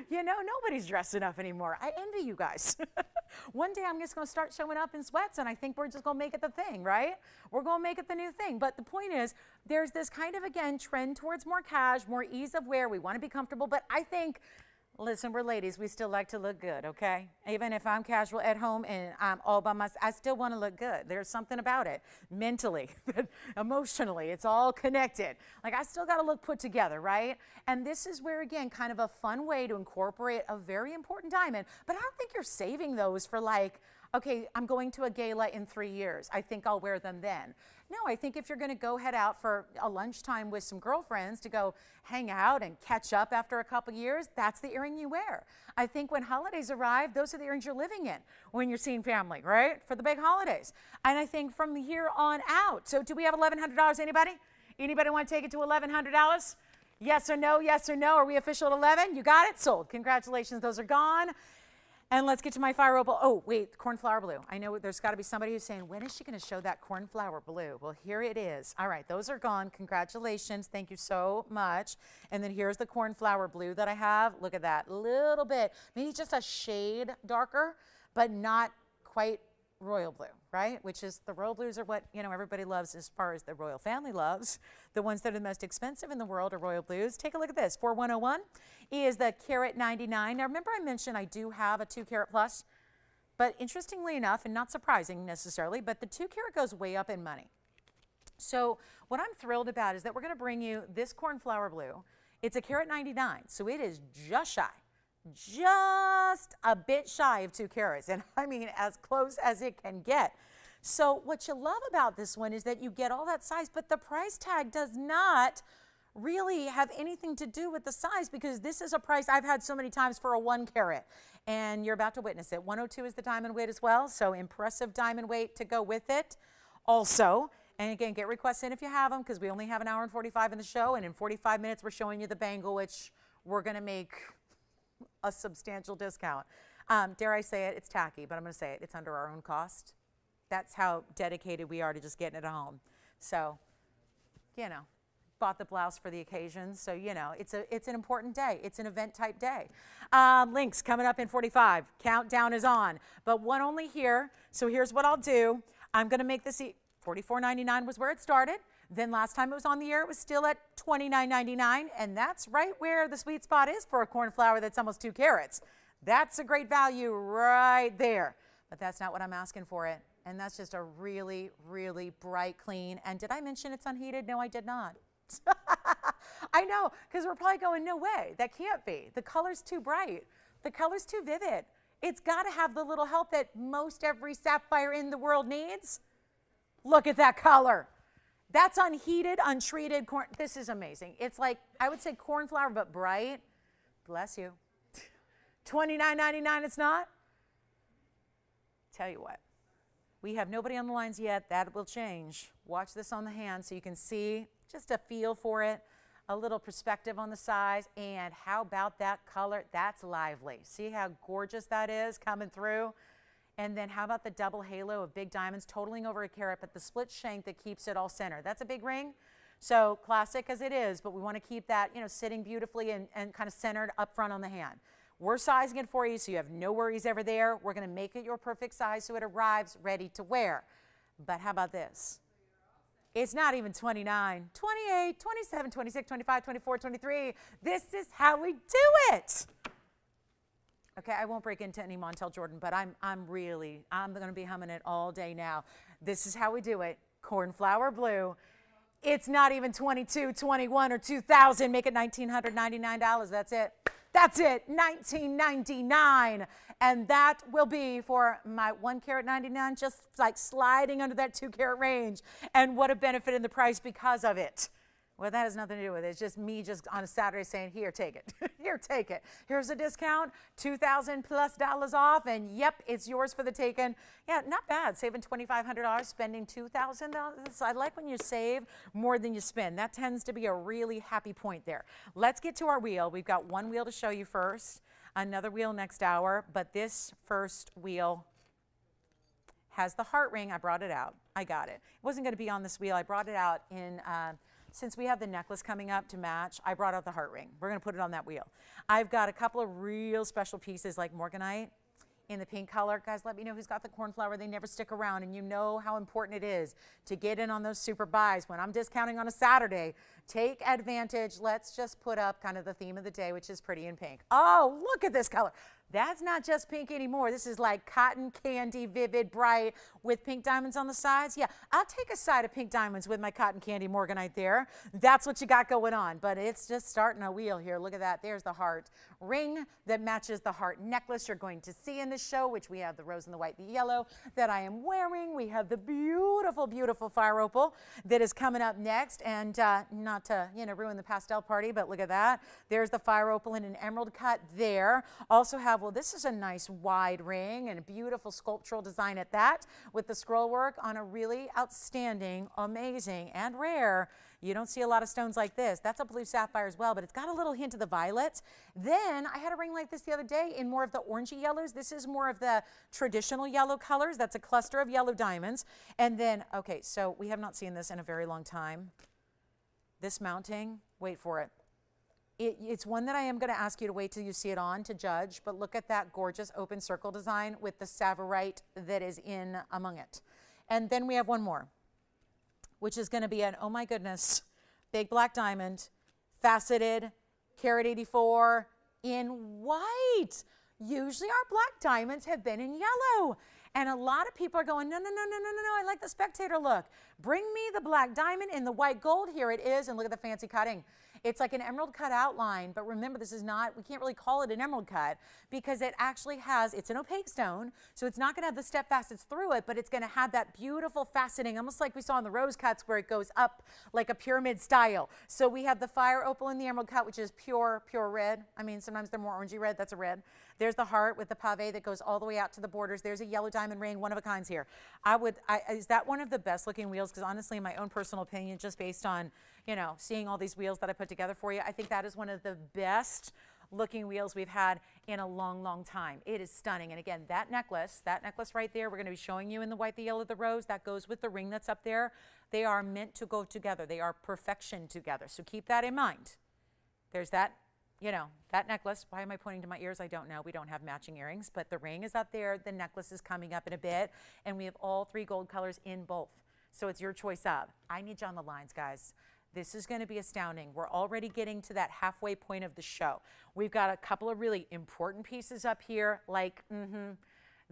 Nobody's dressed enough anymore. I envy you guys. One day I'm just going to start showing up in sweats, and I think we're just going to make it the thing, right? We're going to make it the new thing. But the point is, there's this kind of, again, trend towards more cash, more ease of wear. We want to be comfortable, but I think, listen, we're ladies. We still like to look good, okay? Even if I'm casual at home and I'm all by myself, I still want to look good. There's something about it, mentally, emotionally. It's all connected. Like, I still got to look put together, right? And this is where, again, kind of a fun way to incorporate a very important diamond. But I don't think you're saving those for like, okay, I'm going to a gala in 3 years. I think I'll wear them then. No, I think if you're going to go head out for a lunchtime with some girlfriends to go hang out and catch up after a couple years, that's the earring you wear. I think when holidays arrive, those are the earrings you're living in when you're seeing family, right? For the big holidays. And I think from here on out, so do we have $1,100, anybody? Anybody want to take it to $1,100? Yes or no, yes or no? Are we official at 11? You got it? Sold. Congratulations, those are gone. And let's get to my fire opal. Oh, wait, cornflower blue. I know there's got to be somebody who's saying, when is she going to show that cornflower blue? Well, here it is. All right, those are gone. Congratulations. Thank you so much. And then here's the cornflower blue that I have. Look at that. A little bit, maybe just a shade darker, but not quite royal blue, right? Which is, the royal blues are what, everybody loves as far as the royal family loves. The ones that are the most expensive in the world are royal blues. Take a look at this. 4101 is the Carat 99. Now, remember I mentioned I do have a 2 carat plus, but interestingly enough, and not surprising necessarily, but the 2 carat goes way up in money. So what I'm thrilled about is that we're going to bring you this cornflower blue. It's a Carat 99, so it is just a bit shy of 2 carats, and I mean as close as it can get. So what you love about this one is that you get all that size, but the price tag does not really have anything to do with the size, because this is a price I've had so many times for a 1 carat, and you're about to witness it. 102 is the diamond weight as well, so impressive diamond weight to go with it also. And again, get requests in if you have them, because we only have an hour and 45 in the show, and in 45 minutes we're showing you the bangle, which we're going to make a substantial discount. Dare I say it, it's tacky, but I'm going to say it. It's under our own cost. That's how dedicated we are to just getting it home. So, bought the blouse for the occasion. So, it's an important day. It's an event type day. Links coming up in 45. Countdown is on, but one only here. So here's what I'll do. I'm going to make this $44.99 was where it started. Then last time it was on the air, it was still at $29.99, and that's right where the sweet spot is for a cornflower that's almost 2 carats. That's a great value right there, but that's not what I'm asking for it, and that's just a really, really bright, clean, and did I mention it's unheated? No, I did not. I know, because we're probably going, no way, that can't be. The color's too bright. The color's too vivid. It's got to have the little help that most every sapphire in the world needs. Look at that color. That's unheated, untreated corn. This is amazing. It's like, I would say cornflower, but bright. Bless you. $29.99 it's not? Tell you what, we have nobody on the lines yet. That will change. Watch this on the hand so you can see just a feel for it, a little perspective on the size, and how about that color? That's lively. See how gorgeous that is coming through? And then how about the double halo of big diamonds totaling over a carat, but the split shank that keeps it all centered. That's a big ring. So classic as it is, but we want to keep that, sitting beautifully and kind of centered up front on the hand. We're sizing it for you so you have no worries ever there. We're going to make it your perfect size so it arrives ready to wear. But how about this? It's not even 29, 28, 27, 26, 25, 24, 23. This is how we do it. Okay, I won't break into any Montel Jordan, but I'm going to be humming it all day now. This is how we do it. Cornflower blue. It's not even 22, 21, or 2,000. Make it $1,999. That's it. That's it. $1,999. And that will be for my 1 carat 99, just like sliding under that 2 carat range. And what a benefit in the price because of it. Well, that has nothing to do with it. It's just me just on a Saturday saying, here, take it. Here, take it. Here's a discount, $2,000 plus off, and yep, it's yours for the taking. Yeah, not bad. Saving $2,500, spending $2,000. I like when you save more than you spend. That tends to be a really happy point there. Let's get to our wheel. We've got one wheel to show you first, another wheel next hour, but this first wheel has the heart ring. I brought it out. I got it. It wasn't going to be on this wheel. I brought it out in... since we have the necklace coming up to match, I brought out the heart ring. We're going to put it on that wheel. I've got a couple of real special pieces like Morganite in the pink color. Guys, let me know who's got the cornflower. They never stick around, and you know how important it is to get in on those super buys. When I'm discounting on a Saturday, take advantage. Let's just put up kind of the theme of the day, which is pretty in pink. Oh, look at this color. That's not just pink anymore. This is like cotton candy, vivid, bright, with pink diamonds on the sides. Yeah, I'll take a side of pink diamonds with my cotton candy Morganite there. That's what you got going on, but it's just starting a wheel here. Look at that. There's the heart ring that matches the heart necklace you're going to see in this show, which we have the rose and the white, the yellow that I am wearing. We have the beautiful, beautiful fire opal that is coming up next, and not to, ruin the pastel party, but look at that. There's the fire opal in an emerald cut there. Also have, well, this is a nice wide ring and a beautiful sculptural design at that with the scroll work on a really outstanding, amazing, and rare. You don't see a lot of stones like this. That's a blue sapphire as well, but it's got a little hint of the violets. Then I had a ring like this the other day in more of the orangey yellows. This is more of the traditional yellow colors. That's a cluster of yellow diamonds. And then, okay, so we have not seen this in a very long time. This mounting, wait for it. It's one that I am going to ask you to wait till you see it on to judge, but look at that gorgeous open circle design with the Sapphirite that is in among it. And then we have one more, which is going to be an, oh my goodness, big black diamond, faceted, Carat 84 in white. Usually our black diamonds have been in yellow. And a lot of people are going, no, I like the spectator look. Bring me the black diamond in the white gold. Here it is, and look at the fancy cutting. It's like an emerald cut outline, but remember, this is not, we can't really call it an emerald cut because it actually has, it's an opaque stone, so it's not going to have the step facets through it, but it's going to have that beautiful faceting, almost like we saw in the rose cuts where it goes up like a pyramid style. So we have the fire opal in the emerald cut, which is pure red. I mean, sometimes they're more orangey red, that's a red. There's the heart with the pave that goes all the way out to the borders. There's a yellow diamond ring, one of a kinds here. Is that one of the best looking wheels? Because honestly, in my own personal opinion, just based on, seeing all these wheels that I put together for you, I think that is one of the best looking wheels we've had in a long, long time. It is stunning. And again, that necklace right there, we're going to be showing you in the white, the yellow, the rose. That goes with the ring that's up there. They are meant to go together. They are perfection together. So keep that in mind. There's that. That necklace, why am I pointing to my ears? I don't know. We don't have matching earrings, but the ring is up there. The necklace is coming up in a bit, and we have all three gold colors in both. So it's your choice of. I need you on the lines, guys. This is going to be astounding. We're already getting to that halfway point of the show. We've got a couple of really important pieces up here, like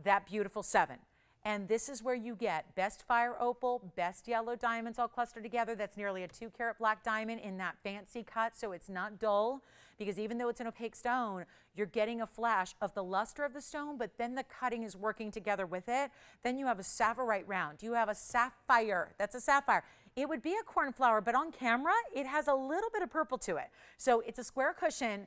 that beautiful 7. And this is where you get best fire opal, best yellow diamonds all clustered together. That's nearly a 2-carat black diamond in that fancy cut, so it's not dull, because even though it's an opaque stone, you're getting a flash of the luster of the stone, but then the cutting is working together with it. Then you have a Sapphirite round. You have a sapphire. That's a sapphire. It would be a cornflower, but on camera, it has a little bit of purple to it. So it's a square cushion.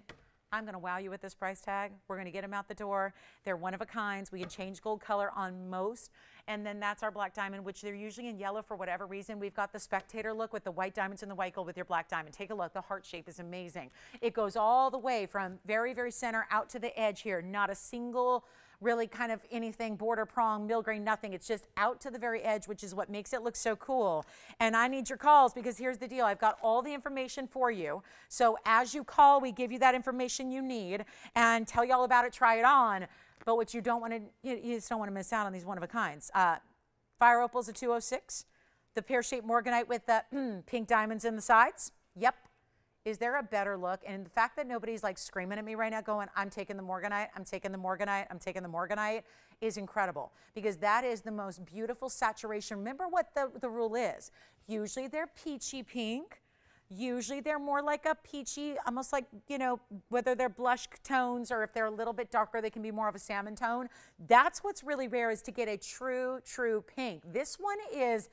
I'm going to wow you with this price tag. We're going to get them out the door. They're one of a kinds. We can change gold color on most. And then that's our black diamond, which they're usually in yellow for whatever reason. We've got the spectator look with the white diamonds and the white gold with your black diamond. Take a look. The heart shape is amazing. It goes all the way from very, very center out to the edge here. Not a single really kind of anything, border, prong, millgrain, nothing. It's just out to the very edge, which is what makes it look so cool. And I need your calls because here's the deal. I've got all the information for you. So as you call, we give you that information you need and tell you all about it, try it on. But what you don't want to, you just don't want to miss out on these one of a kinds. Fire opal's a 206. The pear-shaped morganite with the pink diamonds in the sides. Yep. Is there a better look? And the fact that nobody's like screaming at me right now going, I'm taking the morganite, I'm taking the morganite, I'm taking the morganite is incredible, because that is the most beautiful saturation. Remember what the rule is. Usually they're peachy pink. Usually they're more like a peachy, almost like, whether they're blush tones or if they're a little bit darker, they can be more of a salmon tone. That's what's really rare, is to get a true pink. This one is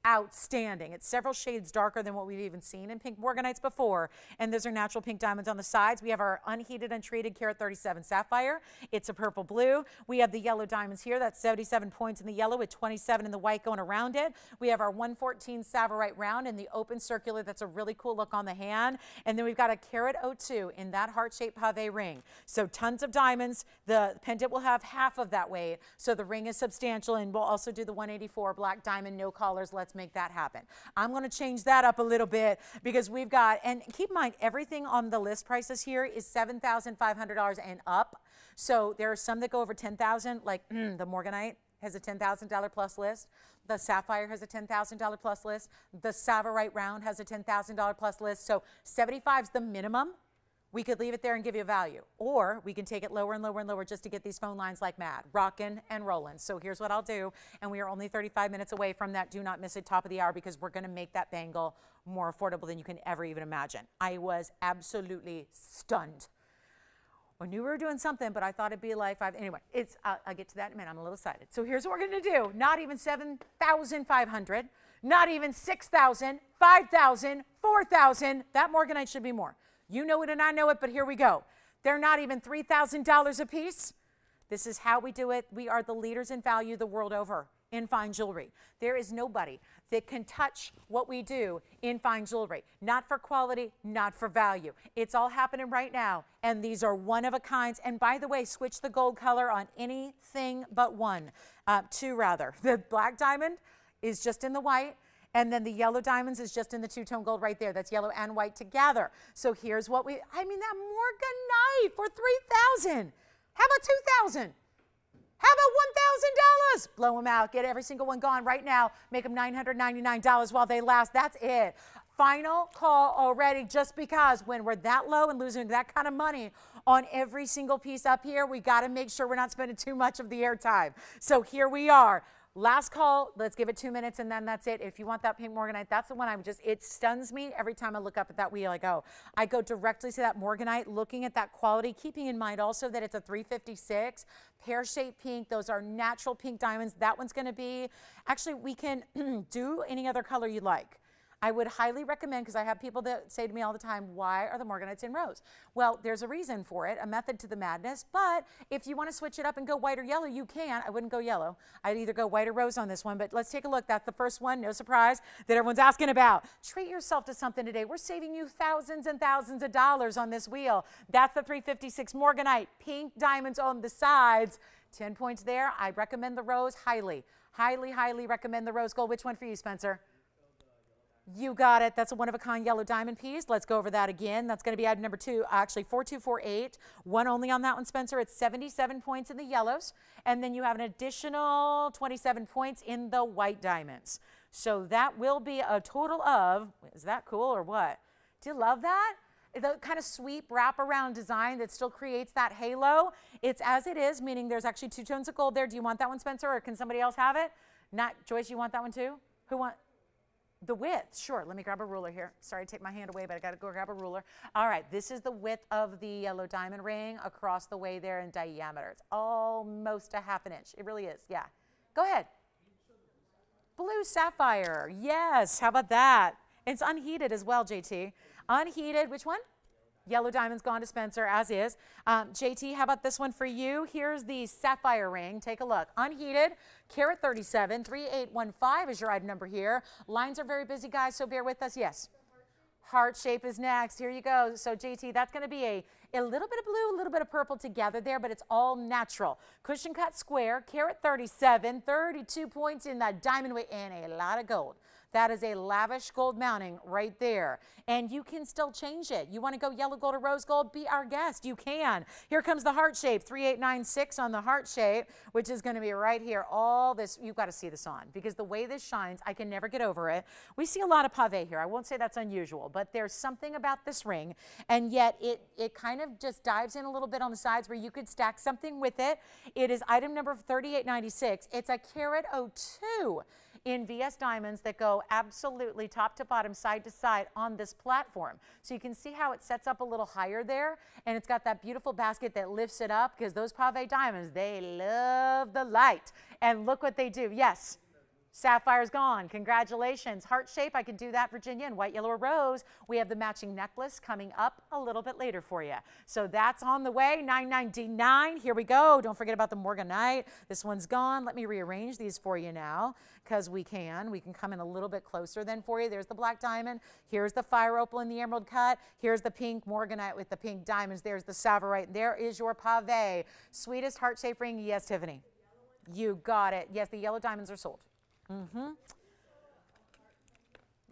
outstanding. It's several shades darker than what we've even seen in pink morganites before. And those are natural pink diamonds on the sides. We have our unheated, untreated Carat 37 sapphire. It's a purple blue. We have the yellow diamonds here. That's 77 points in the yellow with 27 in the white going around it. We have our 114 Sapphirite round in the open circular. That's a really cool look on the hand. And then we've got a Carat 02 in that heart-shaped pave ring. So tons of diamonds. The pendant will have half of that weight. So the ring is substantial. And we'll also do the 184 black diamond, no collars. Let's make that happen. I'm going to change that up a little bit because we've got, and keep in mind, everything on the list prices here is $7,500 and up. So there are some that go over $10,000, like the Morganite has a $10,000 plus list. The Sapphire has a $10,000 plus list. The Sapphirite round has a $10,000 plus list. So 75 is the minimum. We could leave it there and give you a value, or we can take it lower and lower and lower just to get these phone lines like mad, rocking and rolling. So here's what I'll do, and we are only 35 minutes away from that. Do not miss it, top of the hour, because we're going to make that bangle more affordable than you can ever even imagine. I was absolutely stunned. I knew we were doing something, but I thought it'd be like five. Anyway, I'll get to that in a minute. I'm a little excited. So here's what we're going to do. Not even 7,500, not even 6,000, 5,000, 4,000. That Morganite should be more. You know it and I know it, but here we go. They're not even $3,000 a piece. This is how we do it. We are the leaders in value the world over in fine jewelry. There is nobody that can touch what we do in fine jewelry. Not for quality, not for value. It's all happening right now, and these are one of a kinds. And by the way, switch the gold color on anything but two rather. The black diamond is just in the white. And then the yellow diamonds is just in the two-tone gold right there. That's yellow and white together. So here's what that Morganite for $3,000. How about $2,000? How about $1,000? Blow them out. Get every single one gone right now. Make them $999 while they last. That's it. Final call already, just because when we're that low and losing that kind of money on every single piece up here, we got to make sure we're not spending too much of the airtime. So here we are. Last call, let's give it 2 minutes and then that's it. If you want that pink Morganite, that's the one it stuns me every time I look up at that wheel. I go directly to that Morganite, looking at that quality, keeping in mind also that it's a 356, pear-shaped pink. Those are natural pink diamonds. That one's going to be, actually we can do any other color you like. I would highly recommend, because I have people that say to me all the time, why are the Morganites in rose? Well, there's a reason for it, a method to the madness, but if you want to switch it up and go white or yellow, you can. I wouldn't go yellow. I'd either go white or rose on this one, but let's take a look. That's the first one, no surprise, that everyone's asking about. Treat yourself to something today. We're saving you thousands and thousands of dollars on this wheel. That's the 356 Morganite, pink diamonds on the sides. 10 points there. I recommend the rose highly, highly, highly recommend the rose gold. Which one for you, Spencer? You got it. That's a one-of-a-kind yellow diamond piece. Let's go over that again. That's going to be item number 2, actually 4248. One only on that one, Spencer. It's 77 points in the yellows. And then you have an additional 27 points in the white diamonds. So that will be a total of, is that cool or what? Do you love that? The kind of sweep wraparound design that still creates that halo. It's as it is, meaning there's actually 2 tones of gold there. Do you want that one, Spencer, or can somebody else have it? Not Joyce, you want that one too? Who want? The width, sure. Let me grab a ruler here. Sorry to take my hand away, but I got to go grab a ruler. All right, this is the width of the yellow diamond ring across the way there in diameter. It's almost a ½ inch. It really is, yeah. Go ahead. Blue sapphire, yes. How about that? It's unheated as well, JT. Unheated, which one? Yellow diamond's gone to Spencer, as is. JT, how about this one for you? Here's the sapphire ring. Take a look. Unheated, Carat 37, 3815 is your item number here. Lines are very busy, guys, so bear with us. Yes. Heart shape is next. Here you go. So, JT, that's going to be a little bit of blue, a little bit of purple together there, but it's all natural. Cushion cut square, Carat 37, 32 points in that diamond weight, and a lot of gold. That is a lavish gold mounting right there. And you can still change it. You want to go yellow gold or rose gold? Be our guest. You can. Here comes the heart shape, 3896 on the heart shape, which is going to be right here. All this, you've got to see this on, because the way this shines, I can never get over it. We see a lot of pave here. I won't say that's unusual, but there's something about this ring, and yet it kind of just dives in a little bit on the sides where you could stack something with it. It is item number 3896. It's a Carat 02. In VS diamonds that go absolutely top to bottom, side to side on this platform. So you can see how it sets up a little higher there, and it's got that beautiful basket that lifts it up, because those pave diamonds, they love the light. And look what they do. Yes. Sapphire's gone. Congratulations. Heart shape, I can do that, Virginia. And white, yellow, or rose. We have the matching necklace coming up a little bit later for you. So that's on the way. $9.99. Here we go. Don't forget about the Morganite. This one's gone. Let me rearrange these for you now because we can. We can come in a little bit closer then for you. There's the black diamond. Here's the fire opal in the emerald cut. Here's the pink Morganite with the pink diamonds. There's the Sapphire. There is your pave. Sweetest heart shape ring. Yes, Tiffany. You got it. Yes, the yellow diamonds are sold.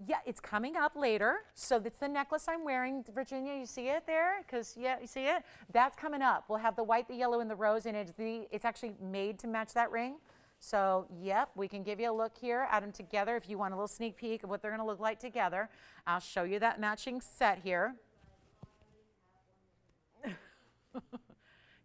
Yeah, it's coming up later. So that's the necklace I'm wearing. Virginia, you see it there? Because, yeah, you see it? That's coming up. We'll have the white, the yellow, and the rose, and it's actually made to match that ring. So, yep, we can give you a look here, add them together if you want a little sneak peek of what they're going to look like together. I'll show you that matching set here.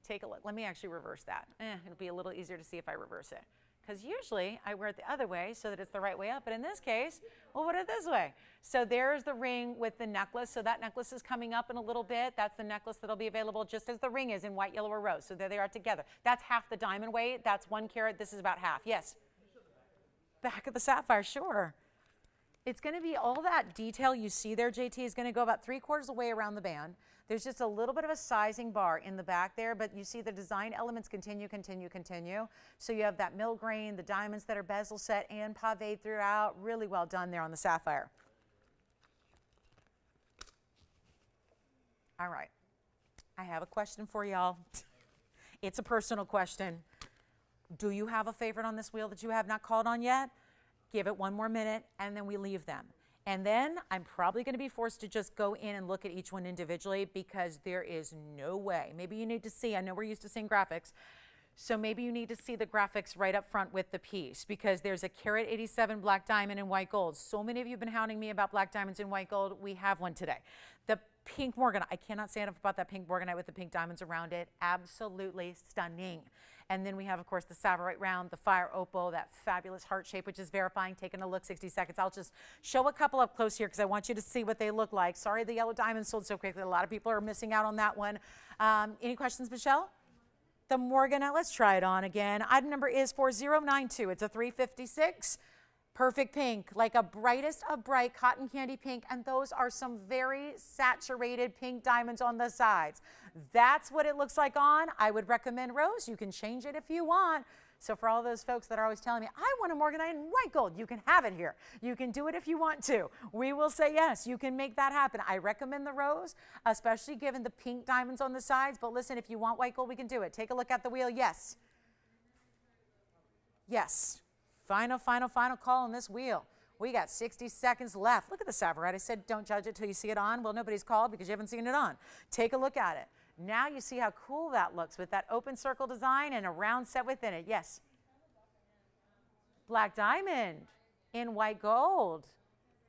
Take a look. Let me actually reverse that. It'll be a little easier to see if I reverse it. Because usually I wear it the other way so that it's the right way up. But in this case, we'll put it this way. So there's the ring with the necklace. So that necklace is coming up in a little bit. That's the necklace that'll be available just as the ring is in white, yellow, or rose. So there they are together. That's half the diamond weight. That's 1 carat. This is about half. Yes? Back of the sapphire, sure. It's going to be all that detail you see there, JT, is going to go about 3/4 of the way around the band. There's just a little bit of a sizing bar in the back there, but you see the design elements continue. So you have that mill grain, the diamonds that are bezel set and pave throughout. Really well done there on the sapphire. All right. I have a question for y'all. It's a personal question. Do you have a favorite on this wheel that you have not called on yet? Give it 1 more minute, and then we leave them. And then I'm probably going to be forced to just go in and look at each one individually because there is no way. Maybe you need to see, I know we're used to seeing graphics, so maybe you need to see the graphics right up front with the piece because there's a Carat 87 black diamond and white gold. So many of you have been hounding me about black diamonds and white gold. We have one today. The pink Morganite, I cannot say enough about that pink Morganite with the pink diamonds around it. Absolutely stunning. And then we have, of course, the Sapphire round, the fire opal, that fabulous heart shape, which is verifying. Taking a look, 60 seconds. I'll just show a couple up close here because I want you to see what they look like. Sorry, the yellow diamond sold so quickly. A lot of people are missing out on that one. Any questions, Michelle? The Morganite, let's try it on again. Item number is 4092. It's a 356. Perfect pink, like a brightest of bright cotton candy pink, and those are some very saturated pink diamonds on the sides. That's what it looks like on. I would recommend rose. You can change it if you want. So for all those folks that are always telling me, I want a Morganite in white gold, you can have it here. You can do it if you want to. We will say yes, you can make that happen. I recommend the rose, especially given the pink diamonds on the sides. But listen, if you want white gold, we can do it. Take a look at the wheel. Yes. Yes. Final call on this wheel. We got 60 seconds left. Look at the Sapphire. I said don't judge it till you see it on. Well, nobody's called because you haven't seen it on. Take a look at it. Now you see how cool that looks with that open circle design and a round set within it. Yes. Black diamond in white gold.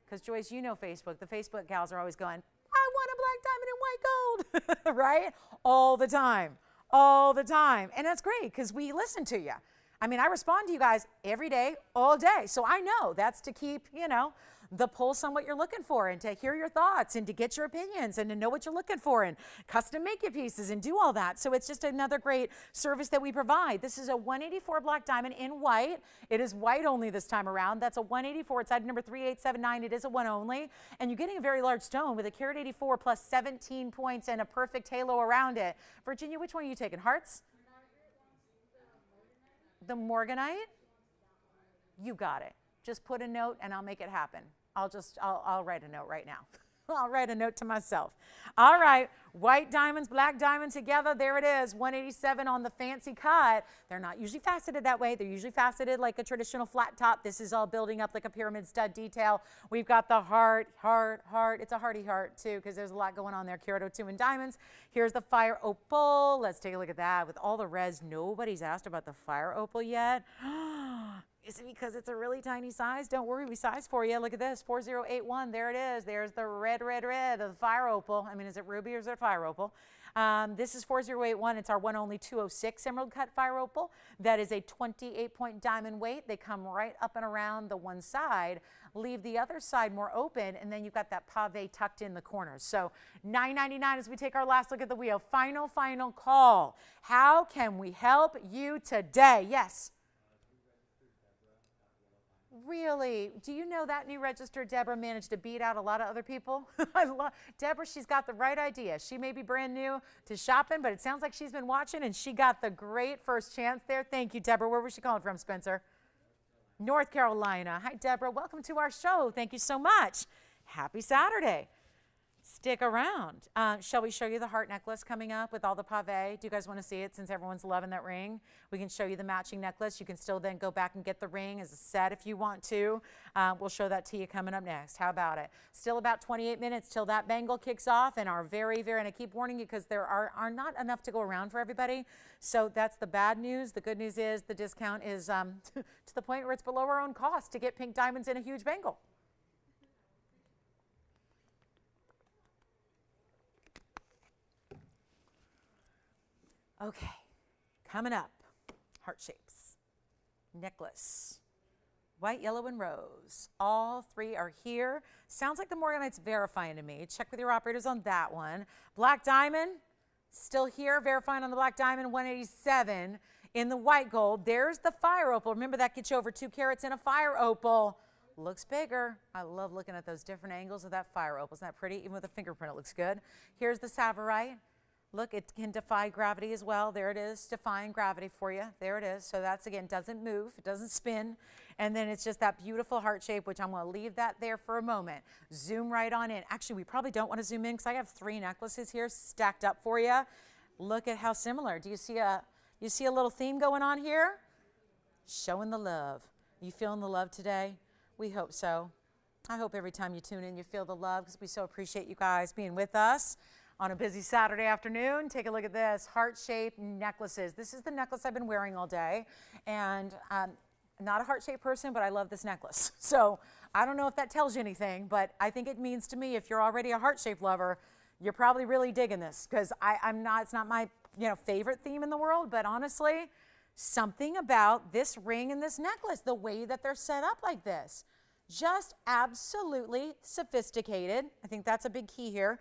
Because Joyce, you know Facebook. The Facebook gals are always going, I want a black diamond in white gold, right? All the time. All the time. And that's great because we listen to you. I mean, I respond to you guys every day, all day. So I know that's to keep, you know, the pulse on what you're looking for and to hear your thoughts and to get your opinions and to know what you're looking for and custom make your pieces and do all that. So it's just another great service that we provide. This is a 184 black diamond in white. It is white only this time around. That's a 184. It's item number 3879. It is a one only. And you're getting a very large stone with a Carat 84 plus 17 points and a perfect halo around it. Virginia, which one are you taking? Hearts? The Morganite? You got it. Just put a note and I'll make it happen. I'll write a note right now. I'll write a note to myself. All right, white diamonds, black diamonds together. There it is, 187 on the fancy cut. They're not usually faceted that way. They're usually faceted like a traditional flat top. This is all building up like a pyramid stud detail. We've got the heart. It's a hearty heart too because there's a lot going on there. Carat 02 in diamonds. Here's the fire opal. Let's take a look at that. With all the reds, nobody's asked about the fire opal yet. Is it because it's a really tiny size? Don't worry, we size for you. Look at this, 4081. There it is. There's the red of the fire opal. I mean, is it ruby or is it fire opal? This is 4081. It's our one only 206 emerald cut fire opal. That is a 28-point diamond weight. They come right up and around the one side, leave the other side more open, and then you've got that pave tucked in the corners. So $9.99 as we take our last look at the wheel. Final call. How can we help you today? Yes. Really? Do you know that new register, Deborah, managed to beat out a lot of other people? I love Deborah. She's got the right idea. She may be brand new to shopping, but it sounds like she's been watching and she got the great first chance there. Thank you, Deborah. Where was she calling from, Spencer? North Carolina. Hi, Deborah. Welcome to our show. Thank you so much. Happy Saturday. Stick around. Shall we show you the heart necklace coming up with all the pave? Do you guys want to see it since everyone's loving that ring? We can show you the matching necklace. You can still then go back and get the ring as a set if you want to. We'll show that to you coming up next. How about it? Still about 28 minutes till that bangle kicks off, and our and I keep warning you because there are not enough to go around for everybody. So that's the bad news. The good news is the discount is to the point where it's below our own cost to get pink diamonds in a huge bangle. Okay, coming up, heart shapes, necklace, white, yellow, and rose. All three are here. Sounds like the Morganite's verifying to me. Check with your operators on that one. Black diamond, still here, verifying on the black diamond, 187. In the white gold, there's the fire opal. Remember, that gets you over 2 carats in a fire opal. Looks bigger. I love looking at those different angles of that fire opal. Isn't that pretty? Even with a fingerprint, it looks good. Here's the Sapphire. Look, it can defy gravity as well. There it is, defying gravity for you. There it is. So that's, again, doesn't move. It doesn't spin. And then it's just that beautiful heart shape, which I'm going to leave that there for a moment. Zoom right on in. Actually, we probably don't want to zoom in because I have 3 necklaces here stacked up for you. Look at how similar. Do you see a little theme going on here? Showing the love. You feeling the love today? We hope so. I hope every time you tune in, you feel the love because we so appreciate you guys being with us on a busy Saturday afternoon. Take a look at this, heart-shaped necklaces. This is the necklace I've been wearing all day, and I'm not a heart-shaped person, but I love this necklace. So I don't know if that tells you anything, but I think it means to me, if you're already a heart-shaped lover, you're probably really digging this, because it's not my favorite theme in the world, but honestly, something about this ring and this necklace, the way that they're set up like this, just absolutely sophisticated. I think that's a big key here.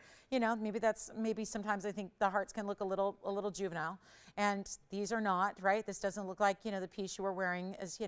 Maybe sometimes I think the hearts can look a little juvenile, and these are not, right? This doesn't look like, the piece you were wearing is,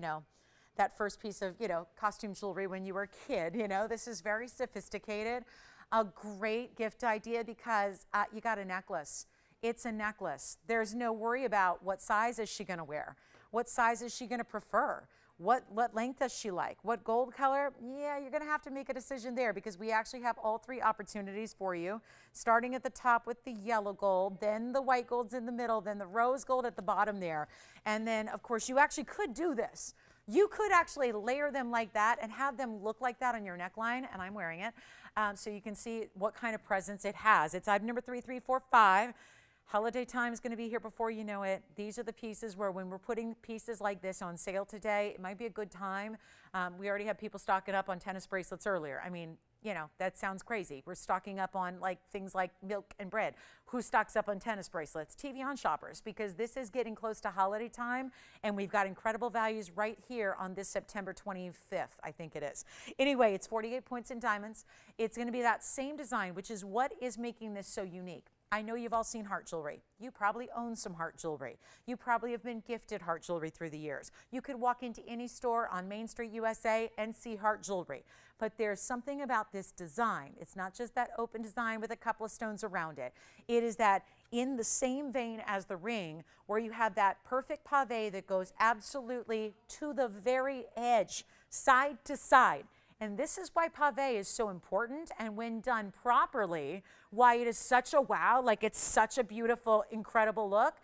that first piece of, costume jewelry when you were a kid. This is very sophisticated. A great gift idea because you got a necklace. It's a necklace. There's no worry about what size is she going to wear. What size is she going to prefer? What length does she like? What gold color? Yeah, you're going to have to make a decision there because we actually have all 3 opportunities for you, starting at the top with the yellow gold, then the white gold's in the middle, then the rose gold at the bottom there. And then, of course, you actually could do this. You could actually layer them like that and have them look like that on your neckline, and I'm wearing it, so you can see what kind of presence it has. It's item number 3345. Holiday time is going to be here before you know it. These are the pieces where when we're putting pieces like this on sale today, it might be a good time. We already have people stocking up on tennis bracelets earlier. I mean, that sounds crazy. We're stocking up on things like milk and bread. Who stocks up on tennis bracelets? TVON shoppers, because this is getting close to holiday time, and we've got incredible values right here on this September 25th, I think it is. Anyway, it's 48 points in diamonds. It's going to be that same design, which is what is making this so unique. I know you've all seen heart jewelry. You probably own some heart jewelry. You probably have been gifted heart jewelry through the years. You could walk into any store on Main Street, USA, and see heart jewelry. But there's something about this design. It's not just that open design with a couple of stones around it. It is that in the same vein as the ring, where you have that perfect pave that goes absolutely to the very edge, side to side. And this is why pave is so important, and when done properly, why it is such a wow, it's such a beautiful, incredible look,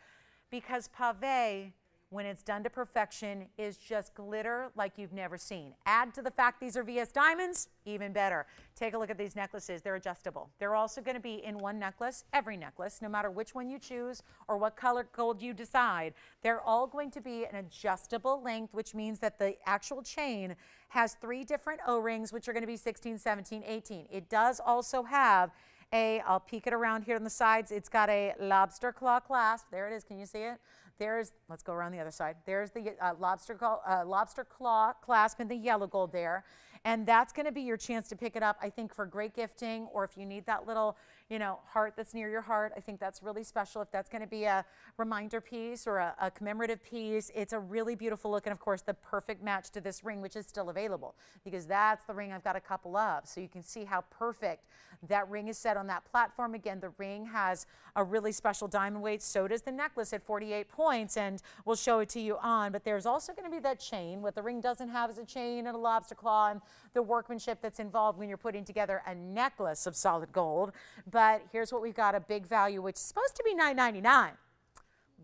because pave, when it's done to perfection, is just glitter like you've never seen. Add to the fact these are VS diamonds, even better. Take a look at these necklaces. They're adjustable. They're also going to be in one necklace, every necklace, no matter which one you choose or what color gold you decide. They're all going to be an adjustable length, which means that the actual chain has 3 different O-rings, which are going to be 16, 17, 18. It does also have I'll peek it around here on the sides. It's got a lobster claw clasp. There it is. Can you see it? Let's go around the other side. There's the lobster claw clasp in the yellow gold there. And that's going to be your chance to pick it up, I think, for great gifting, or if you need that little, heart that's near your heart. I think that's really special. If that's going to be a reminder piece or a commemorative piece, it's a really beautiful look. And of course, the perfect match to this ring, which is still available, because that's the ring I've got a couple of. So you can see how perfect that ring is set on that platform. Again, the ring has a really special diamond weight. So does the necklace at 48 points, and we'll show it to you on. But there's also going to be that chain. What the ring doesn't have is a chain and a lobster claw and the workmanship that's involved when you're putting together a necklace of solid gold. But here's what we've got, a big value, which is supposed to be $9.99.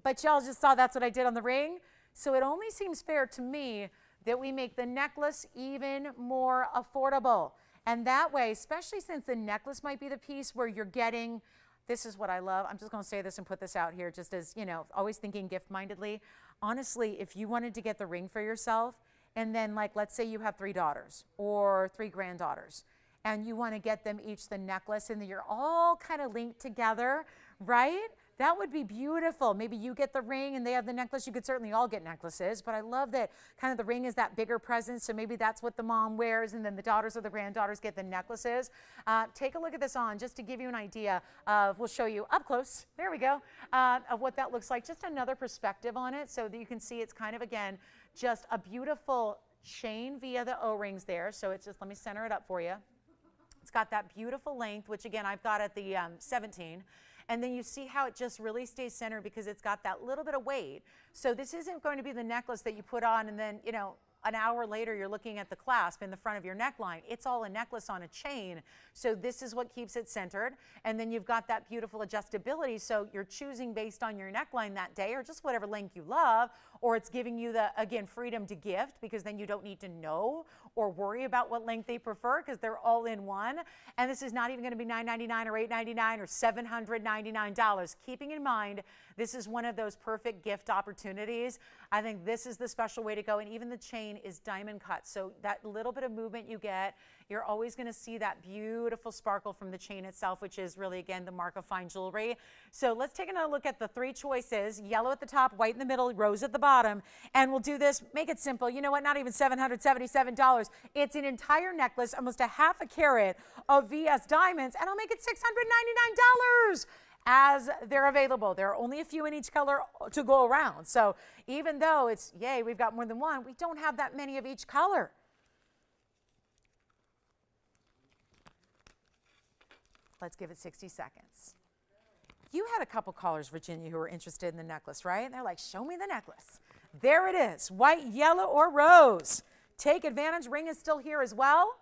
But y'all just saw that's what I did on the ring. So it only seems fair to me that we make the necklace even more affordable. And that way, especially since the necklace might be the piece where you're getting, this is what I love. I'm just going to say this and put this out here just as, always thinking gift-mindedly. Honestly, if you wanted to get the ring for yourself, and then let's say you have 3 daughters or 3 granddaughters, and you want to get them each the necklace, and then you're all kind of linked together, right? That would be beautiful. Maybe you get the ring and they have the necklace. You could certainly all get necklaces, but I love that kind of the ring is that bigger present. So maybe that's what the mom wears, and then the daughters or the granddaughters get the necklaces. Take a look at this on just to give you an idea of, we'll show you up close, there we go, of what that looks like. Just another perspective on it so that you can see it's kind of, again, just a beautiful chain via the O-rings there. So it's just, let me center it up for you. It's got that beautiful length, which again, I've got at the 17. And then you see how it just really stays centered because it's got that little bit of weight. So this isn't going to be the necklace that you put on and then, an hour later you're looking at the clasp in the front of your neckline. It's all a necklace on a chain. So this is what keeps it centered. And then you've got that beautiful adjustability. So you're choosing based on your neckline that day or just whatever length you love, or it's giving you the, again, freedom to gift, because then you don't need to know or worry about what length they prefer because they're all in one. And this is not even going to be $9.99 or $8.99 or $799. Keeping in mind, this is one of those perfect gift opportunities. I think this is the special way to go. And even the chain is diamond cut. So that little bit of movement you get, you're always going to see that beautiful sparkle from the chain itself, which is really, again, the mark of fine jewelry. So let's take another look at the 3 choices: yellow at the top, white in the middle, rose at the bottom. And we'll do this, make it simple. You know what? Not even $777. It's an entire necklace, almost a half a carat of VS diamonds, and I'll make it $699 as they're available. There are only a few in each color to go around. So even though it's, yay, we've got more than one, we don't have that many of each color. Let's give it 60 seconds. You had a couple callers, Virginia, who were interested in the necklace, right? And they're like, show me the necklace. There it is, white, yellow, or rose. Take advantage. Ring is still here as well.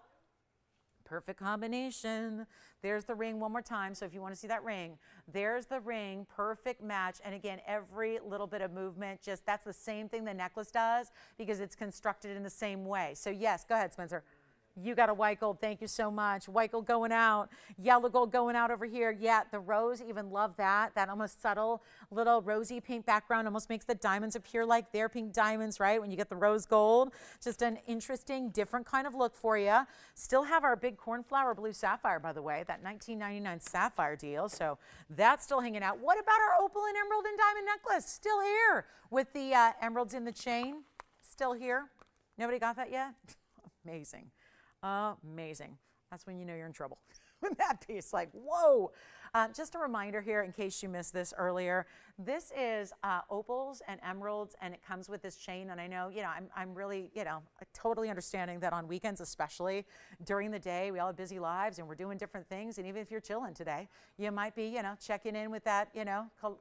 Perfect combination. There's the ring one more time. So if you want to see that ring, there's the ring, perfect match. And again, every little bit of movement, just that's the same thing the necklace does because it's constructed in the same way. So yes, go ahead, Spencer. You got a white gold. Thank you so much. White gold going out. Yellow gold going out over here. Yeah, the rose, even love that. That almost subtle little rosy pink background almost makes the diamonds appear like they're pink diamonds, right? When you get the rose gold. Just an interesting, different kind of look for you. Still have our big cornflower blue sapphire, by the way, that $19.99 sapphire deal. So that's still hanging out. What about our opal and emerald and diamond necklace? Still here with the emeralds in the chain. Still here. Nobody got that yet? Amazing. Amazing. That's when you know you're in trouble. With that piece, like, whoa. Just a reminder here, in case you missed this earlier, this is opals and emeralds, and it comes with this chain. And I know, I'm really, totally understanding that on weekends, especially during the day, we all have busy lives and we're doing different things. And even if you're chilling today, you might be, checking in with that,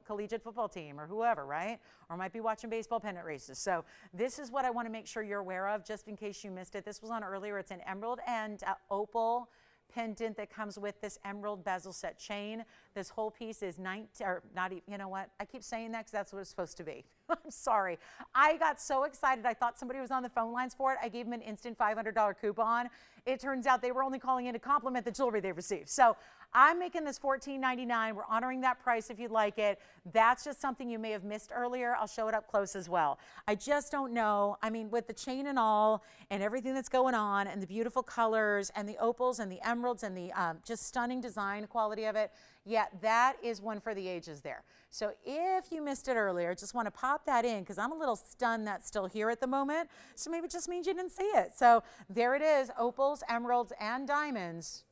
collegiate football team or whoever, right? Or might be watching baseball pennant races. So this is what I want to make sure you're aware of, just in case you missed it. This was on earlier. It's an emerald and opal pendant that comes with this emerald bezel set chain. This whole piece is you know what? I keep saying that because that's what it's supposed to be. I'm sorry. I got so excited. I thought somebody was on the phone lines for it. I gave them an instant $500 coupon. It turns out they were only calling in to compliment the jewelry they received. So I'm making this $14.99. We're honoring that price if you'd like it. That's just something you may have missed earlier. I'll show it up close as well. I just don't know. I mean, with the chain and all and everything that's going on and the beautiful colors and the opals and the emeralds and the just stunning design quality of it, yeah, that is one for the ages there. So if you missed it earlier, just want to pop that in because I'm a little stunned that's still here at the moment. So maybe it just means you didn't see it. So there it is, opals, emeralds, and diamonds.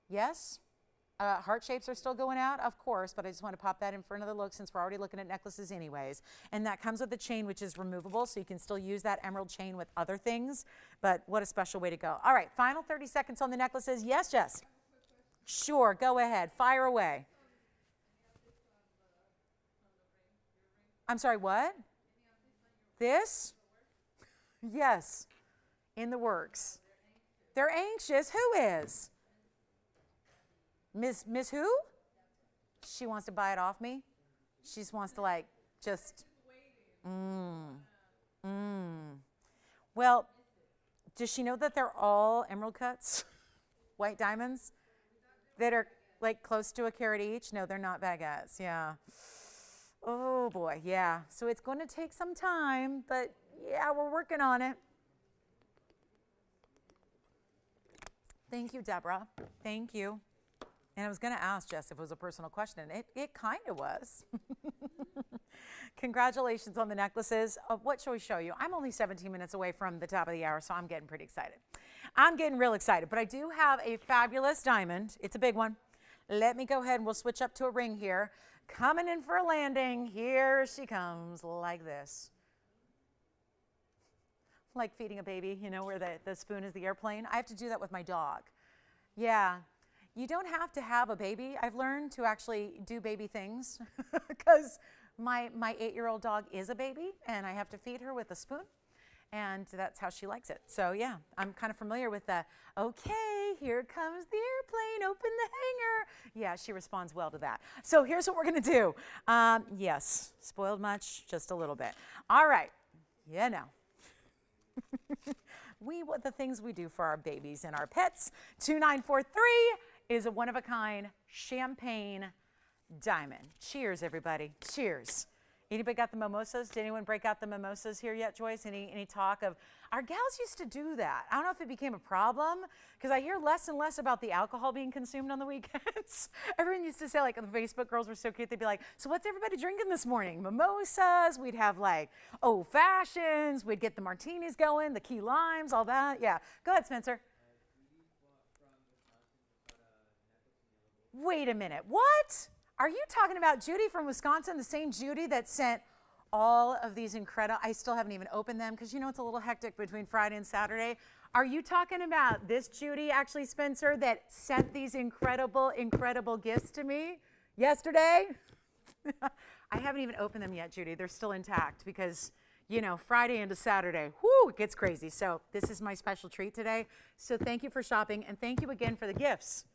Yes? Heart shapes are still going out, of course, but I just want to pop that in for another look since we're already looking at necklaces anyways. And that comes with the chain, which is removable, so you can still use that emerald chain with other things. But what a special way to go. All right, final 30 seconds on the necklaces. Yes, Jess? Sure, go ahead. Fire away. I'm sorry, what? This? Yes, in the works. They're anxious. Who is? Miss who? She wants to buy it off me? She just wants to like just Well, does she know that they're all emerald cuts? White diamonds that are like close to a carat each? No, they're not baguettes. Yeah. Oh boy, yeah. So it's going to take some time, but yeah, we're working on it. Thank you, Deborah. Thank you. And I was going to ask Jess if it was a personal question. It kind of was. Congratulations on the necklaces. What shall we show you? I'm only 17 minutes away from the top of the hour, so I'm getting pretty excited. I'm getting real excited, but I do have a fabulous diamond. It's a big one. Let me go ahead and we'll switch up to a ring here. Coming in for a landing. Here she comes like this. Like feeding a baby, you know, where the spoon is the airplane. I have to do that with my dog. Yeah. You don't have to have a baby, I've learned, to actually do baby things because my 8-year-old dog is a baby and I have to feed her with a spoon and that's how she likes it. So yeah, I'm kind of familiar with the, okay, here comes the airplane, open the hangar. Yeah, she responds well to that. So here's what we're gonna do. Yes, spoiled much, just a little bit. All right, you know. The things we do for our babies and our pets. 2943 is a one-of-a-kind champagne diamond. Cheers, everybody. Cheers. Anybody got the mimosas? Did anyone break out the mimosas here yet, Joyce? Any talk of, our gals used to do that. I don't know if it became a problem, because I hear less and less about the alcohol being consumed on the weekends. Everyone used to say, like, the Facebook girls were so cute, they'd be like, so what's everybody drinking this morning? Mimosas, we'd have, like, old fashions, we'd get the martinis going, the key limes, all that. Yeah. Go ahead, Spencer. Wait a minute, what? Are you talking about Judy from Wisconsin, the same Judy that sent all of these incredible, I still haven't even opened them because you know it's a little hectic between Friday and Saturday. Are you talking about this Judy, actually, Spencer, that sent these incredible, incredible gifts to me yesterday? I haven't even opened them yet, Judy. They're still intact because, you know, Friday into Saturday, whoo, it gets crazy. So this is my special treat today. So thank you for shopping and thank you again for the gifts.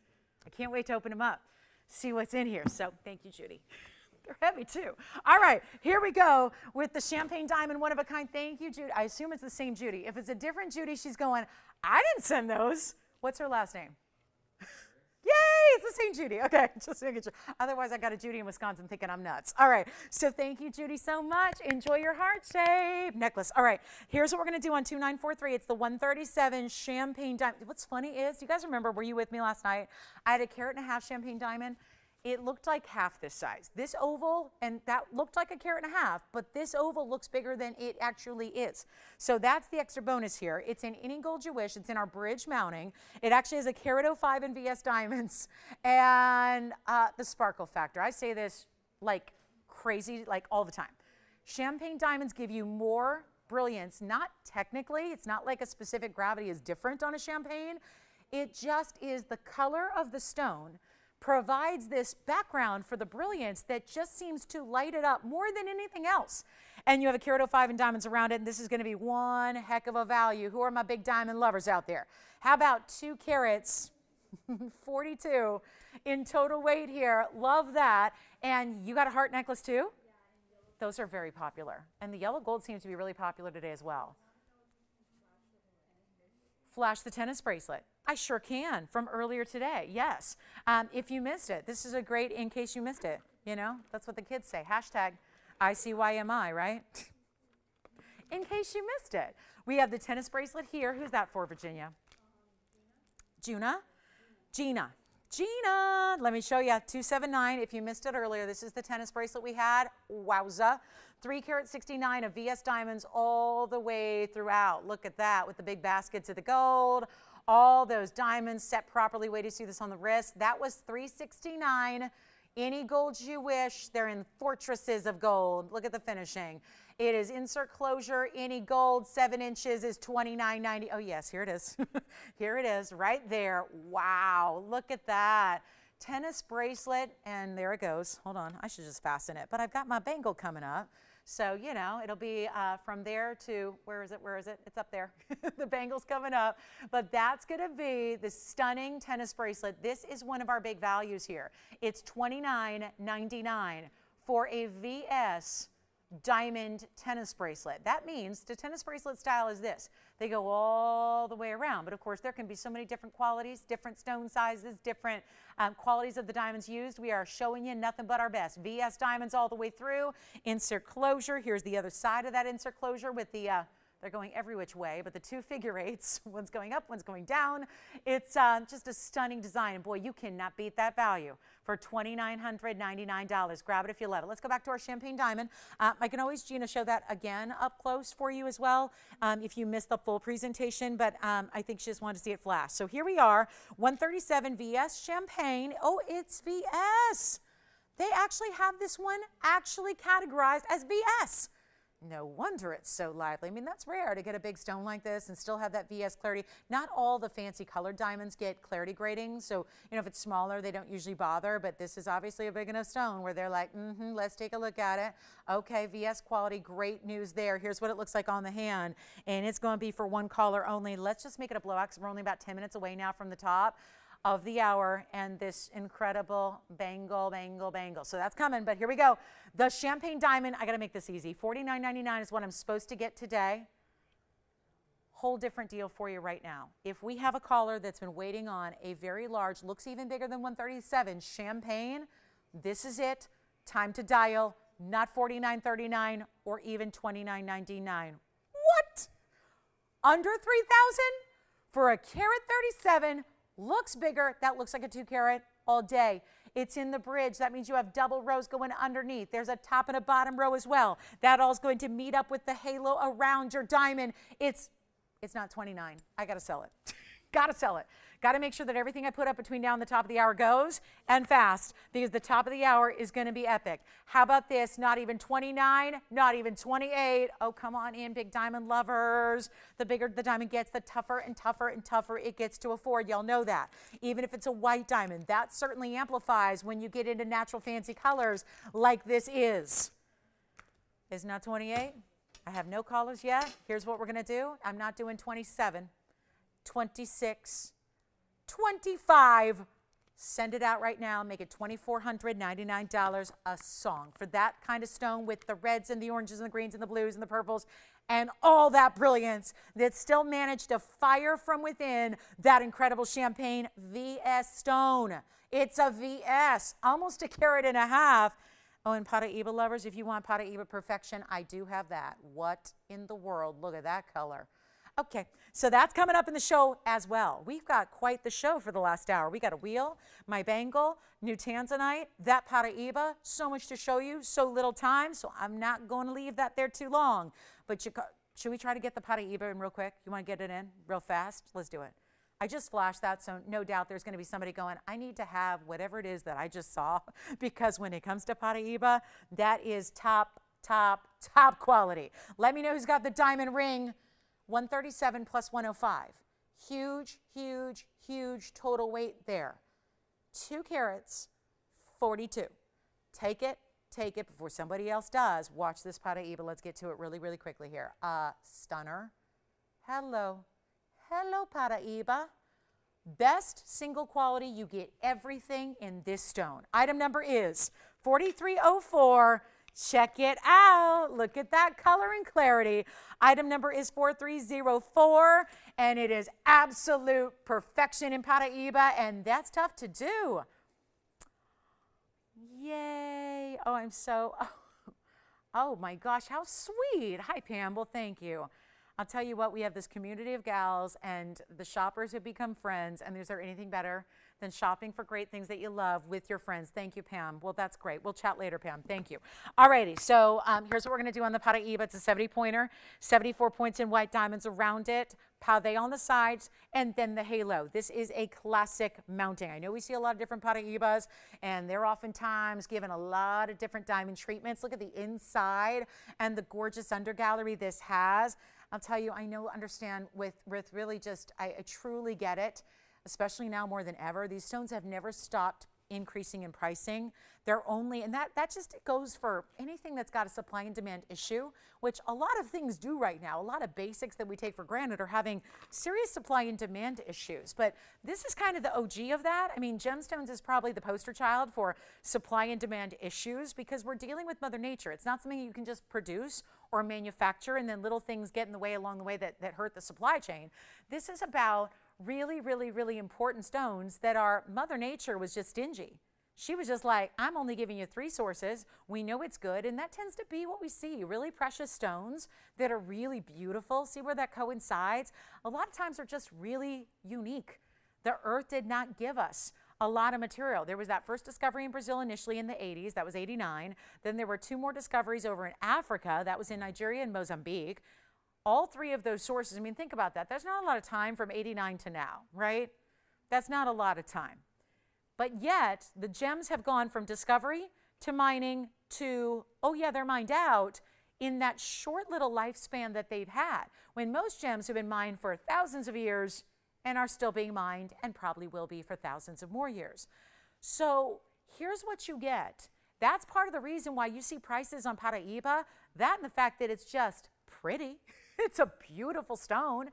I can't wait to open them up, see what's in here. So thank you, Judy. They're heavy too. All right, here we go with the champagne diamond, one of a kind. Thank you, Judy. I assume it's the same Judy. If it's a different Judy, she's going, I didn't send those. What's her last name? Yay, it's the same Judy. Okay, just making sure. Otherwise, I got a Judy in Wisconsin thinking I'm nuts. All right, so thank you, Judy, so much. Enjoy your heart-shaped necklace. All right, here's what we're going to do on 2943. It's the 137 champagne diamond. What's funny is, do you guys remember, were you with me last night? I had a 1.5 carat champagne diamond. It looked like half this size. This oval, and that looked like a 1.5 carat, but this oval looks bigger than it actually is. So that's the extra bonus here. It's in any gold you wish. It's in our bridge mounting. It actually has a carat 05 in VS diamonds and the sparkle factor. I say this like crazy, like all the time. Champagne diamonds give you more brilliance, not technically. It's not like a specific gravity is different on a champagne. It just is the color of the stone provides this background for the brilliance that just seems to light it up more than anything else. And you have a carat 05 and diamonds around it, and this is going to be one heck of a value. Who are my big diamond lovers out there? How about 2 carats, 42 in total weight here? Love that. And you got a heart necklace too? Yeah, those are very popular. And the yellow gold seems to be really popular today as well. Flash the tennis bracelet. I sure can, from earlier today, yes. If you missed it, this is a great in case you missed it. You know, that's what the kids say, hashtag ICYMI, right? In case you missed it. We have the tennis bracelet here. Who's that for, Virginia? Gina? Gina. Gina, let me show you, 279. If you missed it earlier, this is the tennis bracelet we had. Wowza. 3 carat 69 of VS diamonds all the way throughout. Look at that with the big baskets of the gold. all those diamonds set properly. Wait to see this on the wrist. That was $369. Any golds you wish, they're in fortresses of gold. Look at the finishing. It is insert closure. Any gold, 7 inches is $29.90. Oh yes, here it is. Here it is, right there. Wow, look at that. Tennis bracelet, and there it goes. Hold on, I should just fasten it, but I've got my bangle coming up. So, you know, it'll be from there to, where is it? Where is it? It's up there. The bangle's coming up. But that's going to be the stunning tennis bracelet. This is one of our big values here. It's $29.99 for a VS diamond tennis bracelet. That means the tennis bracelet style is this. They go all the way around, but of course there can be so many different qualities, different stone sizes, different qualities of the diamonds used. We are showing you nothing but our best. VS diamonds all the way through. Insert closure. Here's the other side of that insert closure with the they're going every which way, but the 2 figure eights, one's going up, one's going down. It's just a stunning design, and boy, you cannot beat that value for $2,999. Grab it if you love it. Let's go back to our champagne diamond. I can always, Gina, show that again up close for you as well if you missed the full presentation, but I think she just wanted to see it flash. So here we are, 137 VS champagne. Oh, it's VS. They actually have this one actually categorized as VS. No wonder it's so lively. I mean, that's rare to get a big stone like this and still have that VS clarity. Not all the fancy colored diamonds get clarity grading. So, you know, if it's smaller, they don't usually bother. But this is obviously a big enough stone where they're like, let's take a look at it. Okay, VS quality, great news there. Here's what it looks like on the hand. And it's going to be for one caller only. Let's just make it a blowout because we're only about 10 minutes away now from the top of the hour and this incredible bangle. So that's coming, but here we go. The champagne diamond, I gotta make this easy. $49.99 is what I'm supposed to get today. Whole different deal for you right now. If we have a caller that's been waiting on a very large, looks even bigger than 137 champagne, this is it. Time to dial, not $49.39 or even $29.99. What? Under $3,000 for a carat 37. Looks bigger. That looks like a 2 carat all day. It's in the bridge. That means you have double rows going underneath. There's a top and a bottom row as well. That all is going to meet up with the halo around your diamond. It's not 29. I got to sell it. Got to sell it. Got to make sure that everything I put up between now and the top of the hour goes, and fast, because the top of the hour is going to be epic. How about this? Not even 29, not even 28. Oh, come on in, big diamond lovers. The bigger the diamond gets, the tougher and tougher and tougher it gets to afford. Y'all know that. Even if it's a white diamond, that certainly amplifies when you get into natural fancy colors like this is. Is not 28? I have no callers yet. Here's what we're going to do. I'm not doing 27, 26, 25. Send it out right now. Make it $2,499 a song for that kind of stone with the reds and the oranges and the greens and the blues and the purples and all that brilliance that still managed to fire from within that incredible champagne VS stone. It's a VS, almost a carat and a half. Oh, and Paraíba lovers, if you want Paraíba perfection, I do have that. What in the world? Look at that color. Okay, so that's coming up in the show as well. We've got quite the show for the last hour. We got a wheel, my bangle, new tanzanite, that Paraíba, so much to show you, so little time, so I'm not going to leave that there too long. But should we try to get the Paraíba in real quick? You want to get it in real fast? Let's do it. I just flashed that, so no doubt there's going to be somebody going, I need to have whatever it is that I just saw, because when it comes to Paraíba, that is top quality. Let me know who's got the diamond ring. 137 plus 105. Huge, huge, huge total weight there. 2 carats, 42. Take it before somebody else does. Watch this Paraíba. Let's get to it really, really quickly here. Stunner. Hello. Hello, Paraíba. Best single quality. You get everything in this stone. Item number is 4304. Check it out. Look at that color and clarity. Item number is 4304, and it is absolute perfection in Paraíba, and that's tough to do. Yay. Oh, I'm so, oh my gosh, how sweet. Hi, Pam. Well, thank you. I'll tell you what, we have this community of gals and the shoppers have become friends, and is there anything better than shopping for great things that you love with your friends. Thank you, Pam. Well, that's great. We'll chat later, Pam. Thank you. Alrighty, so here's what we're going to do on the Paraíba. It's a 70 pointer, 74 points in white diamonds around it, pave on the sides, and then the halo. This is a classic mounting. I know we see a lot of different Paraíbas, and they're oftentimes given a lot of different diamond treatments. Look at the inside and the gorgeous undergallery this has. I'll tell you, I know, understand with really just, I truly get it, especially now more than ever. These stones have never stopped increasing in pricing. They're only, and that just goes for anything that's got a supply and demand issue, which a lot of things do right now. A lot of basics that we take for granted are having serious supply and demand issues. But this is kind of the OG of that. I mean, gemstones is probably the poster child for supply and demand issues because we're dealing with Mother Nature. It's not something you can just produce or manufacture and then little things get in the way along the way that hurt the supply chain. This is about really, really, really important stones that our Mother Nature was just stingy. She was just like, I'm only giving you 3 sources. We know it's good. And that tends to be what we see, really precious stones that are really beautiful. See where that coincides? A lot of times they're just really unique. The earth did not give us a lot of material. There was that first discovery in Brazil initially in the 80s. That was 89. Then there were 2 more discoveries over in Africa. That was in Nigeria and Mozambique. All 3 of those sources, I mean, think about that. There's not a lot of time from 89 to now, right? That's not a lot of time. But yet, the gems have gone from discovery to mining to, oh yeah, they're mined out in that short little lifespan that they've had, when most gems have been mined for thousands of years and are still being mined and probably will be for thousands of more years. So here's what you get. That's part of the reason why you see prices on Paraíba, that and the fact that it's just pretty. It's a beautiful stone.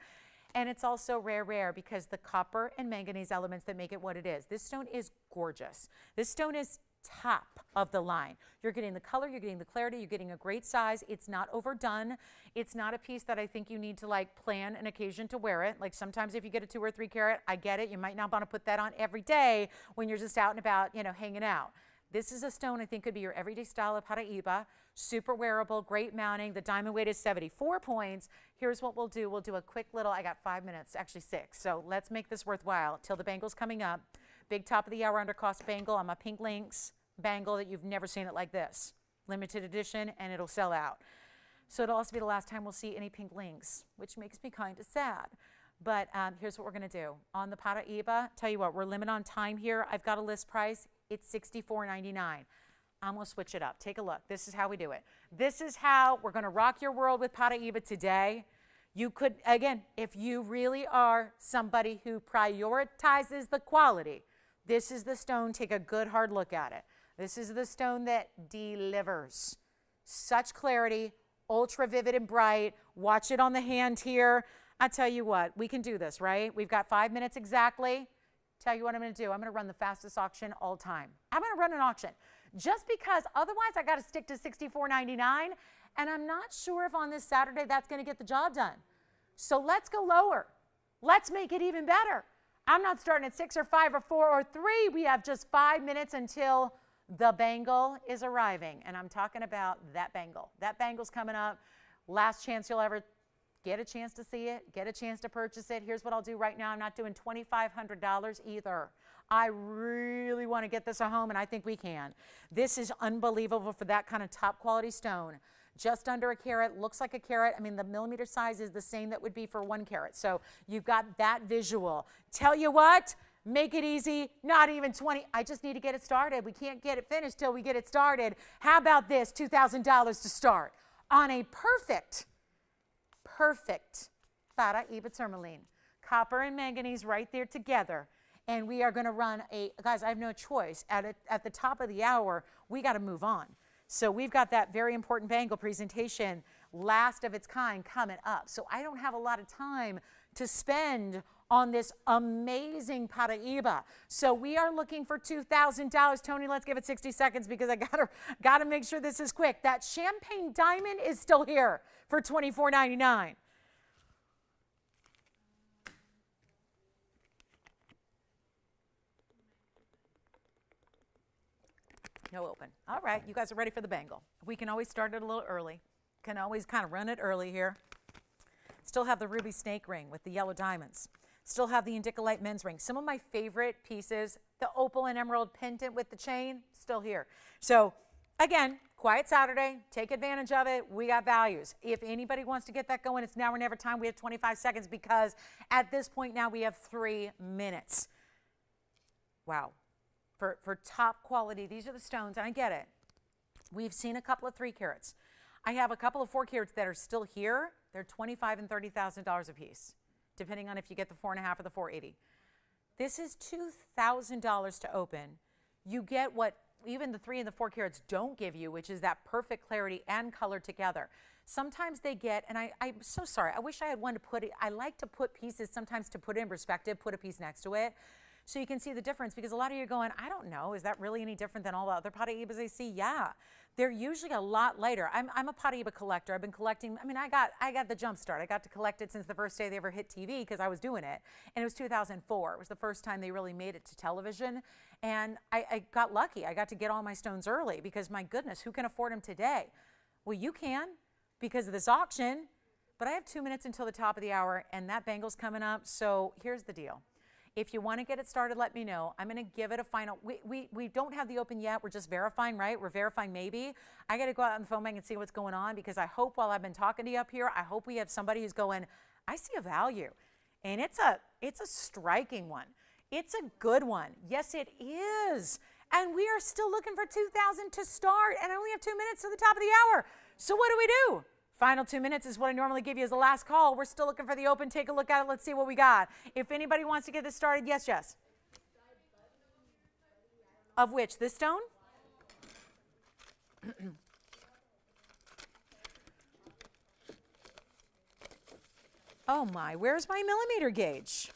And it's also rare because the copper and manganese elements that make it what it is. This stone is gorgeous. This stone is top of the line. You're getting the color, you're getting the clarity, you're getting a great size. It's not overdone. It's not a piece that I think you need to like plan an occasion to wear it. Like sometimes if you get a 2 or 3 carat, I get it. You might not want to put that on every day when you're just out and about, you know, hanging out. This is a stone I think could be your everyday style of Paraíba. Super wearable, great mounting. The diamond weight is 74 points. Here's what we'll do. We'll do a quick little, I got 5 minutes, actually 6. So let's make this worthwhile till the bangle's coming up. Big top of the hour under cost bangle on my pink links bangle that you've never seen it like this. Limited edition and it'll sell out. So it'll also be the last time we'll see any pink links, which makes me kind of sad. But here's what we're going to do. On the Paraíba, tell you what, we're limited on time here. I've got a list price. It's $64.99. I'm going to switch it up. Take a look. This is how we do it. This is how we're going to rock your world with Paraíba today. You could, again, if you really are somebody who prioritizes the quality, this is the stone. Take a good hard look at it. This is the stone that delivers. Such clarity, ultra vivid and bright. Watch it on the hand here. I tell you what, we can do this, right? We've got 5 minutes exactly. Tell you what I'm going to do. I'm going to run the fastest auction all time. I'm going to run an auction just because otherwise I got to stick to $64.99, and I'm not sure if on this Saturday that's going to get the job done. So let's go lower. Let's make it even better. I'm not starting at 6 or 5 or 4 or 3. We have just 5 minutes until the bangle is arriving, and I'm talking about that bangle. That bangle's coming up. Last chance you'll ever get a chance to see it, get a chance to purchase it. Here's what I'll do right now. I'm not doing $2,500 either. I really want to get this a home, and I think we can. This is unbelievable for that kind of top quality stone. Just under a carat, looks like a carat. I mean, the millimeter size is the same that would be for 1 carat. So you've got that visual. Tell you what, make it easy, not even 20. I just need to get it started. We can't get it finished till we get it started. How about this, $2,000 to start on a perfect Paraíba Tourmaline. Copper and manganese right there together. And we are going to run a, guys, I have no choice. At the top of the hour, we got to move on. So we've got that very important bangle presentation, last of its kind, coming up. So I don't have a lot of time to spend on this amazing Paraíba. So we are looking for $2,000. Tony, let's give it 60 seconds because I gotta make sure this is quick. That champagne diamond is still here for $24.99. No open. All right, you guys are ready for the bangle. We can always start it a little early. Can always kind of run it early here. Still have the ruby snake ring with the yellow diamonds. Still have the Indicolite men's ring. Some of my favorite pieces, the opal and emerald pendant with the chain, still here. So again, quiet Saturday, take advantage of it. We got values. If anybody wants to get that going, it's now or never time. We have 25 seconds because at this point now we have 3 minutes. Wow. For top quality, these are the stones, and I get it. We've seen a couple of 3 carats. I have a couple of 4 carats that are still here. They're $25,000 and $30,000 a piece, depending on if you get the 4.5 or the 480. This is $2,000 to open. You get what even the 3 and the 4 carats don't give you, which is that perfect clarity and color together. Sometimes they get, and I'm so sorry, I wish I had one to put it. I like to put pieces sometimes to put it in perspective, put a piece next to it, so you can see the difference, because a lot of you are going, I don't know, is that really any different than all the other Paraibas I see? Yeah, they're usually a lot lighter. I'm a Paraiba collector. I've been collecting, I mean, I got the jump start. I got to collect it since the first day they ever hit TV, because I was doing it, and it was 2004. It was the first time they really made it to television, and I got lucky. I got to get all my stones early, because my goodness, who can afford them today? Well, you can, because of this auction, but I have 2 minutes until the top of the hour, and that bangle's coming up, so here's the deal. If you want to get it started, let me know. I'm going to give it a final. We don't have the open yet. We're just verifying, right? We're verifying maybe. I got to go out on the phone bank and see what's going on, because I hope while I've been talking to you up here, I hope we have somebody who's going, I see a value. And it's a striking one. It's a good one. Yes, it is. And we are still looking for 2,000 to start, and I only have 2 minutes to the top of the hour. So what do? Final 2 minutes is what I normally give you as the last call. We're still looking for the open. Take a look at it. Let's see what we got. If anybody wants to get this started, yes, Jess. Of which? This stone? Oh my, where's my millimeter gauge?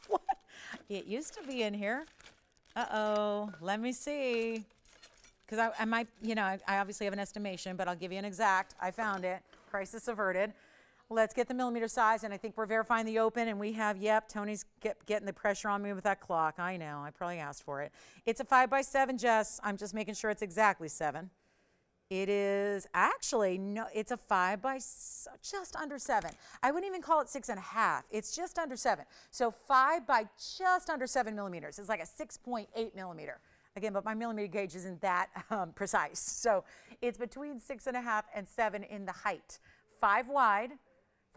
What? It used to be in here. Uh-oh, let me see. Because I might, you know, I obviously have an estimation, but I'll give you an exact. I found it. Crisis averted. Let's get the millimeter size, and I think we're verifying the open, and we have, yep, Tony's getting the pressure on me with that clock. I know. I probably asked for it. It's a 5x7, Jess. I'm just making sure it's exactly 7. It is actually, no, it's a 5 by just under 7. I wouldn't even call it 6.5. It's just under 7. So 5 by just under 7 millimeters. It's like a 6.8 millimeter. Again, but my millimeter gauge isn't that precise. So it's between 6.5 and 7 in the height. 5 wide.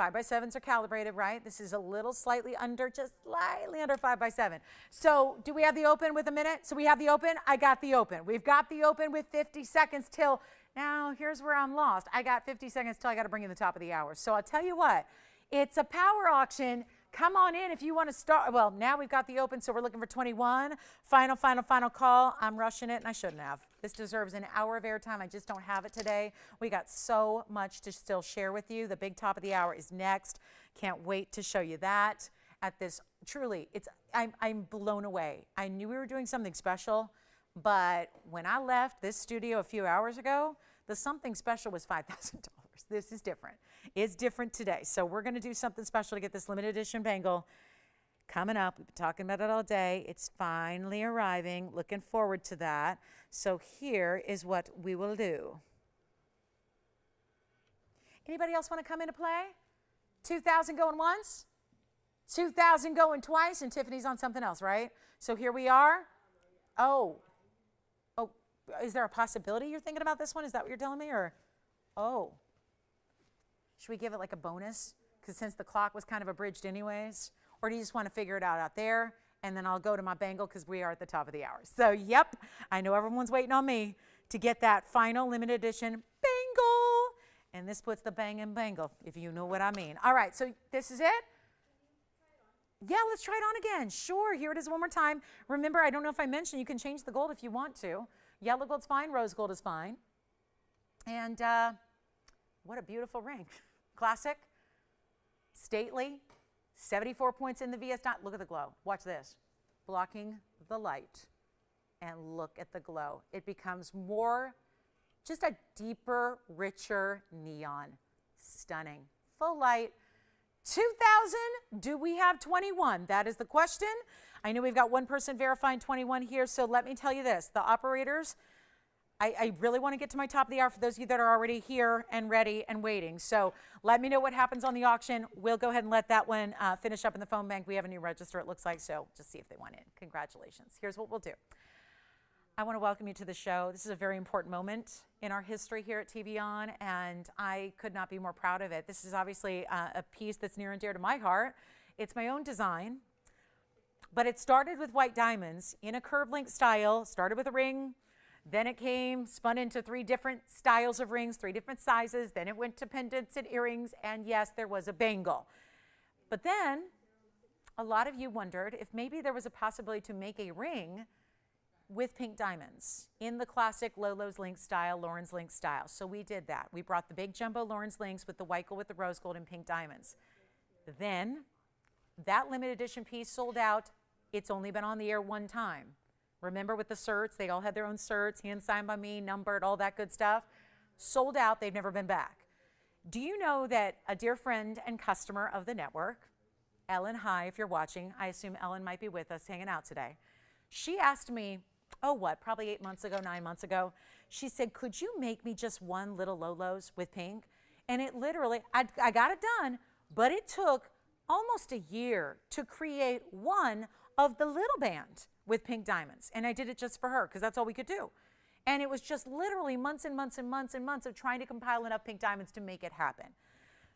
5x7s are calibrated, right? This is a little slightly under, just slightly under 5x7. So do we have the open with a minute? So we have the open. I got the open. We've got the open with 50 seconds till, now here's where I'm lost. I got 50 seconds till I got to bring in the top of the hour. So I'll tell you what, it's a power auction. Come on in if you want to start. Well, now we've got the open, so we're looking for 21. Final call. I'm rushing it, and I shouldn't have. This deserves an hour of airtime. I just don't have it today. We got so much to still share with you. The big top of the hour is next. Can't wait to show you that. At this, truly, I'm blown away. I knew we were doing something special, but when I left this studio a few hours ago, the something special was $5,000. This is different. It's different today. So we're going to do something special to get this limited edition bangle coming up. We've been talking about it all day. It's finally arriving. Looking forward to that. So here is what we will do. Anybody else want to come into play? 2,000 going once, 2,000 going twice, and Tiffany's on something else, right? So here we are. Oh, is there a possibility you're thinking about this one? Is that what you're telling me? Or, oh. Should we give it like a bonus? Because since the clock was kind of abridged anyways. Or do you just want to figure it out there? And then I'll go to my bangle because we are at the top of the hour. So, yep, I know everyone's waiting on me to get that final limited edition bangle. And this puts the bang in bangle, if you know what I mean. All right, so this is it? Yeah, let's try it on again. Sure, here it is one more time. Remember, I don't know if I mentioned, you can change the gold if you want to. Yellow gold's fine, rose gold is fine. And what a beautiful ring. Classic, stately, 74 points in the VS dot. Look at the glow. Watch this. Blocking the light. And look at the glow. It becomes more, just a deeper, richer neon. Stunning. Full light. 2,000. Do we have 21? That is the question. I know we've got one person verifying 21 here, so let me tell you this. The operators, I really want to get to my top of the hour for those of you that are already here and ready and waiting. So let me know what happens on the auction. We'll go ahead and let that one finish up in the phone bank. We have a new register, it looks like, so just see if they want in. Congratulations. Here's what we'll do. I want to welcome you to the show. This is a very important moment in our history here at TVON, and I could not be more proud of it. This is obviously a piece that's near and dear to my heart. It's my own design, but it started with white diamonds in a curved link style, started with a ring, then it spun into 3 different styles of rings, 3 different sizes, then it went to pendants and earrings, and yes, there was a bangle. But then, a lot of you wondered if maybe there was a possibility to make a ring with pink diamonds in the classic Lolo's link style, Lauren's link style. So we did that. We brought the big jumbo Lauren's links with the white gold, with the rose gold, and pink diamonds. Then, that limited edition piece sold out. It's only been on the air 1 time. Remember with the certs, they all had their own certs, hand signed by me, numbered, all that good stuff. Sold out, they've never been back. Do you know that a dear friend and customer of the network, Ellen, hi, if you're watching, I assume Ellen might be with us hanging out today. She asked me, probably 8 months ago, 9 months ago, she said, could you make me just 1 little Lolo's with pink? And it literally, I got it done, but it took almost a year to create 1 of the little band with pink diamonds. And I did it just for her because that's all we could do. And it was just literally months and months and months and months of trying to compile enough pink diamonds to make it happen.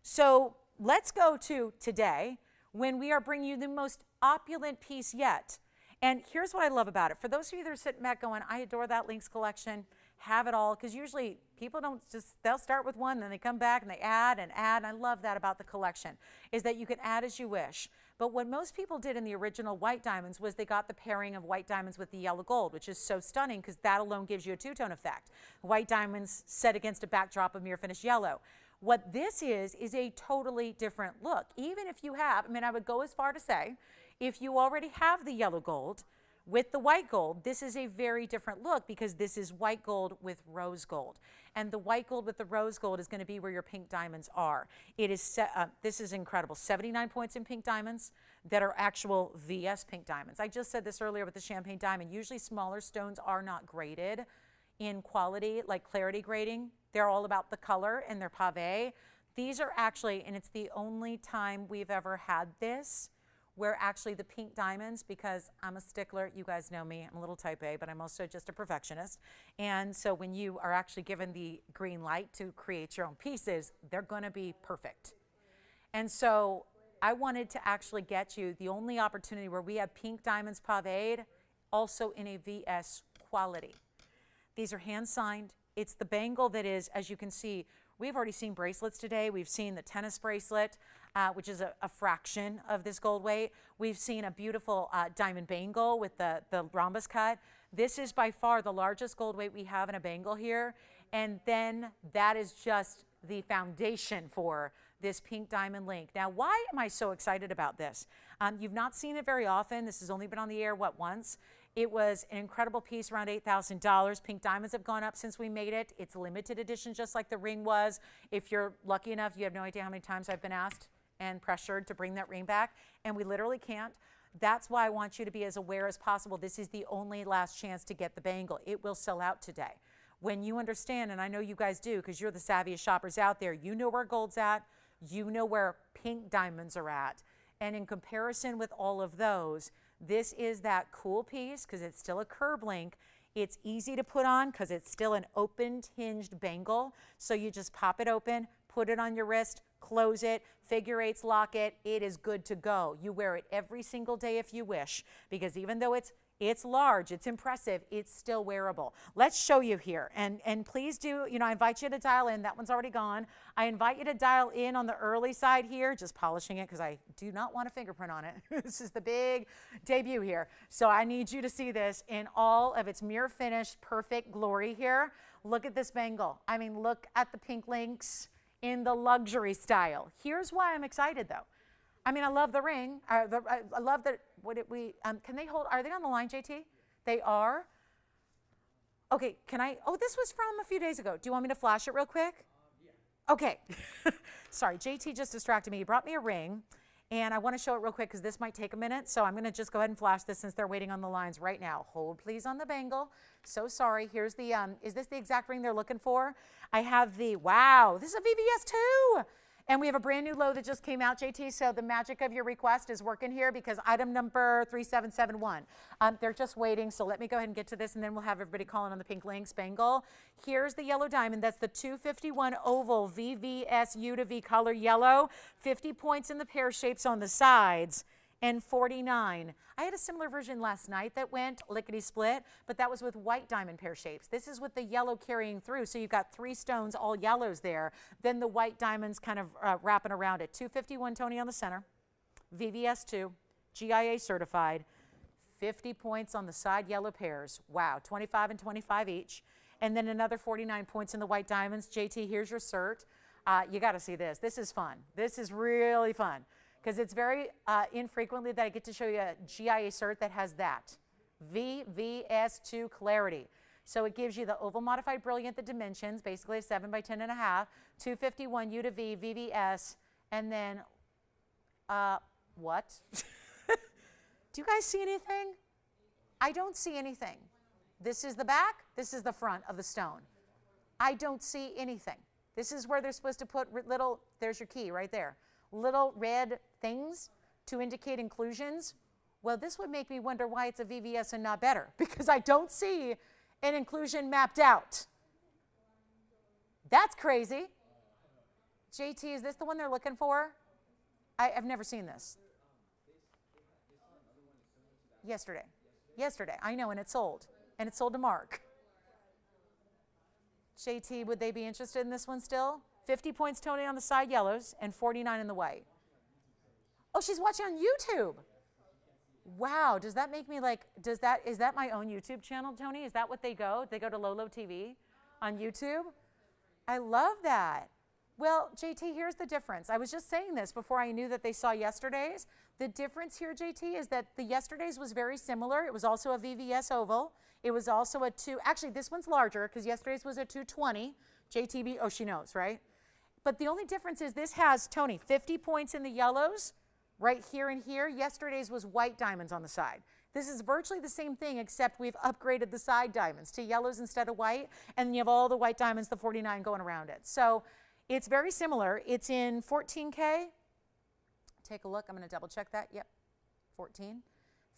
So let's go to today when we are bringing you the most opulent piece yet. And here's what I love about it. For those of you that are sitting back going, I adore that links collection, have it all, because usually people don't just, they'll start with one, then they come back and they add and add. And I love that about the collection, is that you can add as you wish. But what most people did in the original white diamonds was they got the pairing of white diamonds with the yellow gold, which is so stunning because that alone gives you a 2-tone effect. White diamonds set against a backdrop of mirror finish yellow. What this is a totally different look. Even if you have, I would go as far to say, if you already have the yellow gold with the white gold, this is a very different look because this is white gold with rose gold. And the white gold with the rose gold is going to be where your pink diamonds are. It is, this is incredible. 79 points in pink diamonds that are actual VS pink diamonds. I just said this earlier with the champagne diamond. Usually smaller stones are not graded in quality, like clarity grading. They're all about the color and they're pave. These are actually, and it's the only time we've ever had this, where actually the pink diamonds, because I'm a stickler, you guys know me, I'm a little type A, but I'm also just a perfectionist. And so when you are actually given the green light to create your own pieces, they're gonna be perfect. And so I wanted to actually get you the only opportunity where we have pink diamonds paved, also in a VS quality. These are hand signed. It's the bangle that is, as you can see, we've already seen bracelets today. We've seen the tennis bracelet, which is a fraction of this gold weight. We've seen a beautiful diamond bangle with the rhombus cut. This is by far the largest gold weight we have in a bangle here. And then that is just the foundation for this pink diamond link. Now, why am I so excited about this? You've not seen it very often. This has only been on the air, once? It was an incredible piece, around $8,000. Pink diamonds have gone up since we made it. It's limited edition, just like the ring was. If you're lucky enough, you have no idea how many times I've been asked and pressured to bring that ring back, and we literally can't. That's why I want you to be as aware as possible. This is the only last chance to get the bangle. It will sell out today. When you understand, and I know you guys do because you're the savviest shoppers out there, you know where gold's at, you know where pink diamonds are at. And in comparison with all of those, this is that cool piece because it's still a curb link. It's easy to put on because it's still an opened, hinged bangle. So you just pop it open, put it on your wrist, close it, figure eights, lock it. It is good to go. You wear it every single day if you wish, because even though it's large, it's impressive, it's still wearable. Let's show you here. And please do, I invite you to dial in. That one's already gone. I invite you to dial in on the early side here, just polishing it because I do not want a fingerprint on it. This is the big debut here. So I need you to see this in all of its mirror finished, perfect glory here. Look at this bangle. Look at the pink links in the luxury style. Here's why I'm excited though. I love the ring. I love that. Can they hold, are they on the line, JT? They are? Okay, this was from a few days ago. Do you want me to flash it real quick? Yeah. Okay. Sorry, JT just distracted me. He brought me a ring, And I want to show it real quick because this might take a minute. So I'm going to just go ahead and flash this since they're waiting on the lines right now. Hold please on the bangle. So sorry. Here's the, is this the exact ring they're looking for? I have the, wow, this is a VVS too. And we have a brand new low that just came out, JT, so the magic of your request is working here because item number 3771. They're just waiting, so let me go ahead and get to this, and then we'll have everybody calling on the pink link spangle. Here's the yellow diamond. That's the 251 oval VVS U to V color yellow. 50 points in the pear shapes on the sides, and 49. I had a similar version last night that went lickety-split, but that was with white diamond pear shapes. This is with the yellow carrying through, so you've got 3 stones, all yellows there, then the white diamonds kind of wrapping around it. 251 Tony on the center, VVS2, GIA certified, 50 points on the side yellow pairs. Wow, 25 and 25 each. And then another 49 points in the white diamonds. JT, here's your cert. You got to see this. This is fun. This is really fun. Because it's very infrequently that I get to show you a GIA cert that has that. VVS2 clarity. So it gives you the oval modified brilliant, the dimensions, basically a 7 by 10 and a half, 251 U to V, VVS, and then, what? Do you guys see anything? I don't see anything. This is the back, this is the front of the stone. I don't see anything. This is where they're supposed to put little, there's your key right there. Little red things to indicate inclusions. Well, this would make me wonder why it's a VVS and not better, because I don't see an inclusion mapped out. That's crazy. JT, is this the one they're looking for? I've never seen this. Yesterday, I know, and it sold. And it sold to Mark. JT, would they be interested in this one still? 50 points, Tony, on the side yellows, and 49 in the white. Oh, she's watching on YouTube. Wow, does that make me like, is that my own YouTube channel, Tony? Is that what they go? They go to Lolo TV on YouTube? I love that. Well, JT, here's the difference. I was just saying this before I knew that they saw yesterday's. The difference here, JT, is that the yesterday's was very similar. It was also a VVS oval. It was also a actually this one's larger because yesterday's was a 220. JTB, oh, she knows, right? But the only difference is this has, Tony, 50 points in the yellows right here and here. Yesterday's was white diamonds on the side. This is virtually the same thing, except we've upgraded the side diamonds to yellows instead of white, and you have all the white diamonds, the 49 going around it. So it's very similar. It's in 14K. Take a look. I'm going to double check that. Yep, 14.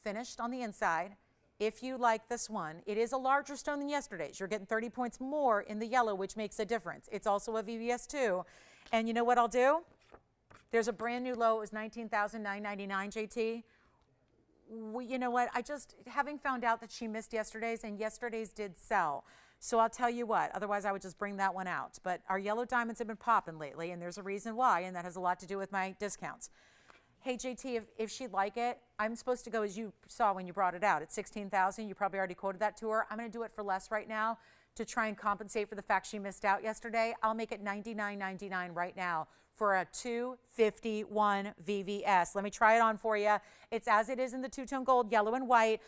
Finished on the inside. If you like this one, it is a larger stone than yesterday's. You're getting 30 points more in the yellow, which makes a difference. It's also a VVS too. And you know what I'll do? There's a brand new low. It was $19,999, JT. You know what? I just, having found out that she missed yesterday's, and yesterday's did sell. So I'll tell you what, otherwise I would just bring that one out. But our yellow diamonds have been popping lately, and there's a reason why, and that has a lot to do with my discounts. Hey, JT, if she'd like it, I'm supposed to go, as you saw when you brought it out, at $16,000. You probably already quoted that to her. I'm going to do it for less right now to try and compensate for the fact she missed out yesterday. I'll make it $99.99 right now for a 251 VVS. Let me try it on for you. It's as it is in the two-tone gold, yellow and white.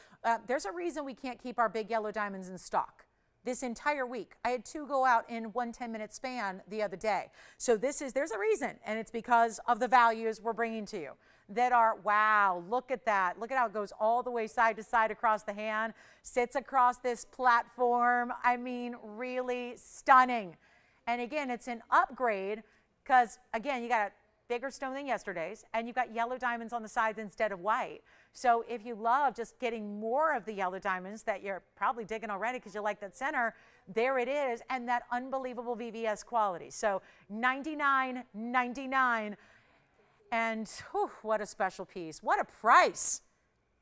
There's a reason we can't keep our big yellow diamonds in stock. This entire week, I had 2 go out in one 10-minute span the other day. So there's a reason, and it's because of the values we're bringing to you that are, wow, look at that. Look at how it goes all the way side to side across the hand, sits across this platform. I mean, really stunning. And again, it's an upgrade because, again, you got a bigger stone than yesterday's, and you've got yellow diamonds on the sides instead of white. So if you love just getting more of the yellow diamonds that you're probably digging already because you like that center, there it is, and that unbelievable VVS quality. So $99.99, and whew, what a special piece. What a price.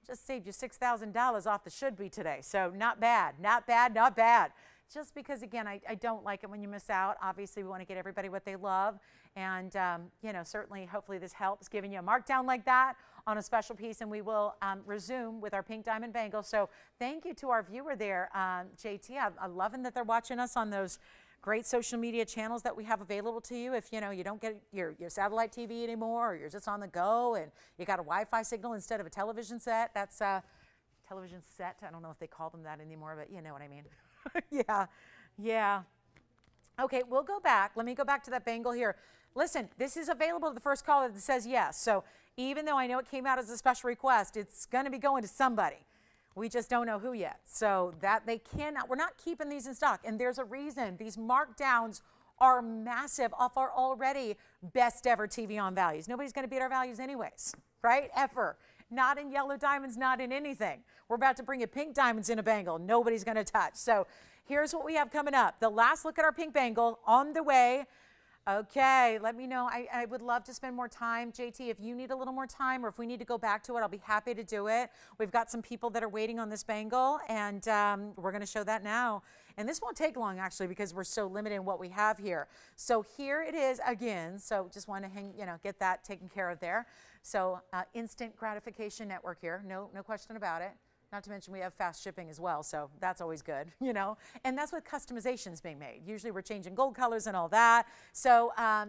Just saved you $6,000 off the should be today. So not bad, not bad, not bad. Just because, again, I don't like it when you miss out. Obviously, we want to get everybody what they love. And, you know, certainly, hopefully this helps giving you a markdown like that on a special piece. And we will resume with our pink diamond bangle. So thank you to our viewer there, JT. I'm loving that they're watching us on those great social media channels that we have available to you. If, you know, you don't get your satellite TV anymore, or you're just on the go and you got a Wi-Fi signal instead of a television set, that's television set. I don't know if they call them that anymore, but you know what I mean. Yeah. Okay, we'll go back. Let me go back to that bangle here. Listen, this is available to the first caller that says yes. So Even though I know it came out as a special request, it's going to be going to somebody. We just don't know who yet. So that they cannot, we're not keeping these in stock. And there's a reason. These markdowns are massive off our already best ever TVON values. Nobody's going to beat our values anyways, right? Ever. Not in yellow diamonds, not in anything. We're about to bring you pink diamonds in a bangle. Nobody's going to touch. So here's what we have coming up. The last look at our pink bangle on the way. Okay, let me know. I would love to spend more time. JT, if you need a little more time or if we need to go back to it, I'll be happy to do it. We've got some people that are waiting on this bangle, and we're going to show that now. And this won't take long, actually, because we're so limited in what we have here. So here it is again. So just want to get that taken care of there. So instant gratification network here. No question about it. Not to mention we have fast shipping as well, so that's always good, And that's with customizations being made. Usually we're changing gold colors and all that. So I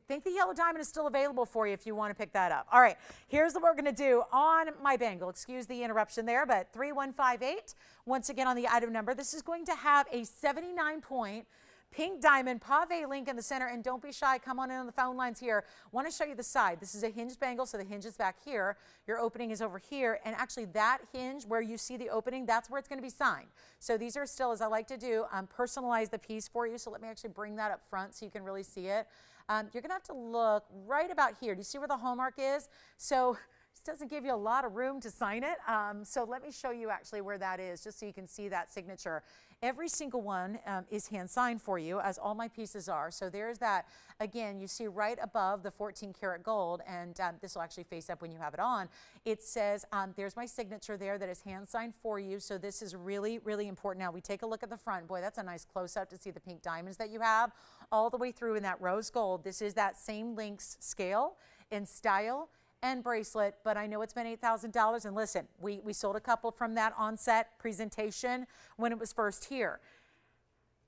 think the yellow diamond is still available for you if you want to pick that up. All right, here's what we're going to do on my bangle. Excuse the interruption there, but 3158, once again on the item number. This is going to have a 79-point pink diamond pave link in the center, and don't be shy. Come on in on the phone lines here. Want to show you the side. This is a hinged bangle, so the hinge is back here. Your opening is over here, and actually that hinge where you see the opening, that's where it's going to be signed. So these are still, as I like to do, personalize the piece for you. So let me actually bring that up front so you can really see it. You're going to have to look right about here. Do you see where the hallmark is? So this doesn't give you a lot of room to sign it. So let me show you actually where that is, just so you can see that signature. Every single one is hand signed for you, as all my pieces are. So there's that. Again, you see right above the 14 karat gold, and this will actually face up when you have it on. It says, there's my signature there that is hand signed for you. So this is really, really important. Now we take a look at the front. Boy, that's a nice close up to see the pink diamonds that you have all the way through in that rose gold. This is that same links scale in style and bracelet, but I know it's been $8,000. And listen, we sold a couple from that on-set presentation when it was first here.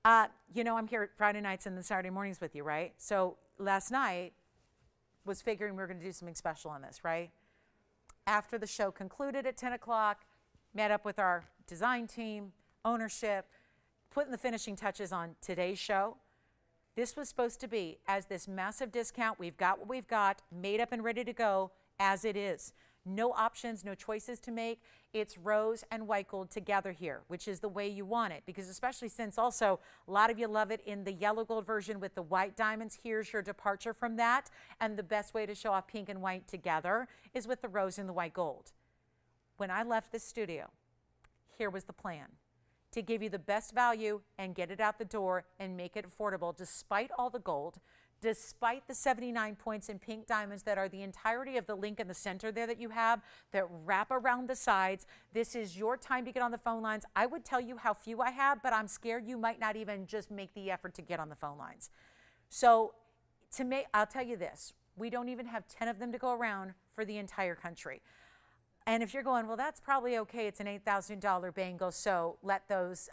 I'm here Friday nights and then Saturday mornings with you, right? So last night was figuring we were going to do something special on this, right? After the show concluded at 10 o'clock, met up with our design team, ownership, putting the finishing touches on today's show. This was supposed to be, as this massive discount, we've got what we've got, made up and ready to go as it is. No options, no choices to make. It's rose and white gold together here, which is the way you want it, because especially since also a lot of you love it in the yellow gold version with the white diamonds. Here's your departure from that. And the best way to show off pink and white together is with the rose and the white gold. When I left the studio, here was the plan. To give you the best value and get it out the door and make it affordable despite all the gold, despite the 79 points in pink diamonds that are the entirety of the link in the center there that you have that wrap around the sides. This is your time to get on the phone lines. I would tell you how few I have, but I'm scared you might not even just make the effort to get on the phone lines. So I'll tell you this, we don't even have 10 of them to go around for the entire country. And if you're going, well, that's probably okay. It's an $8,000 bangle, so let those,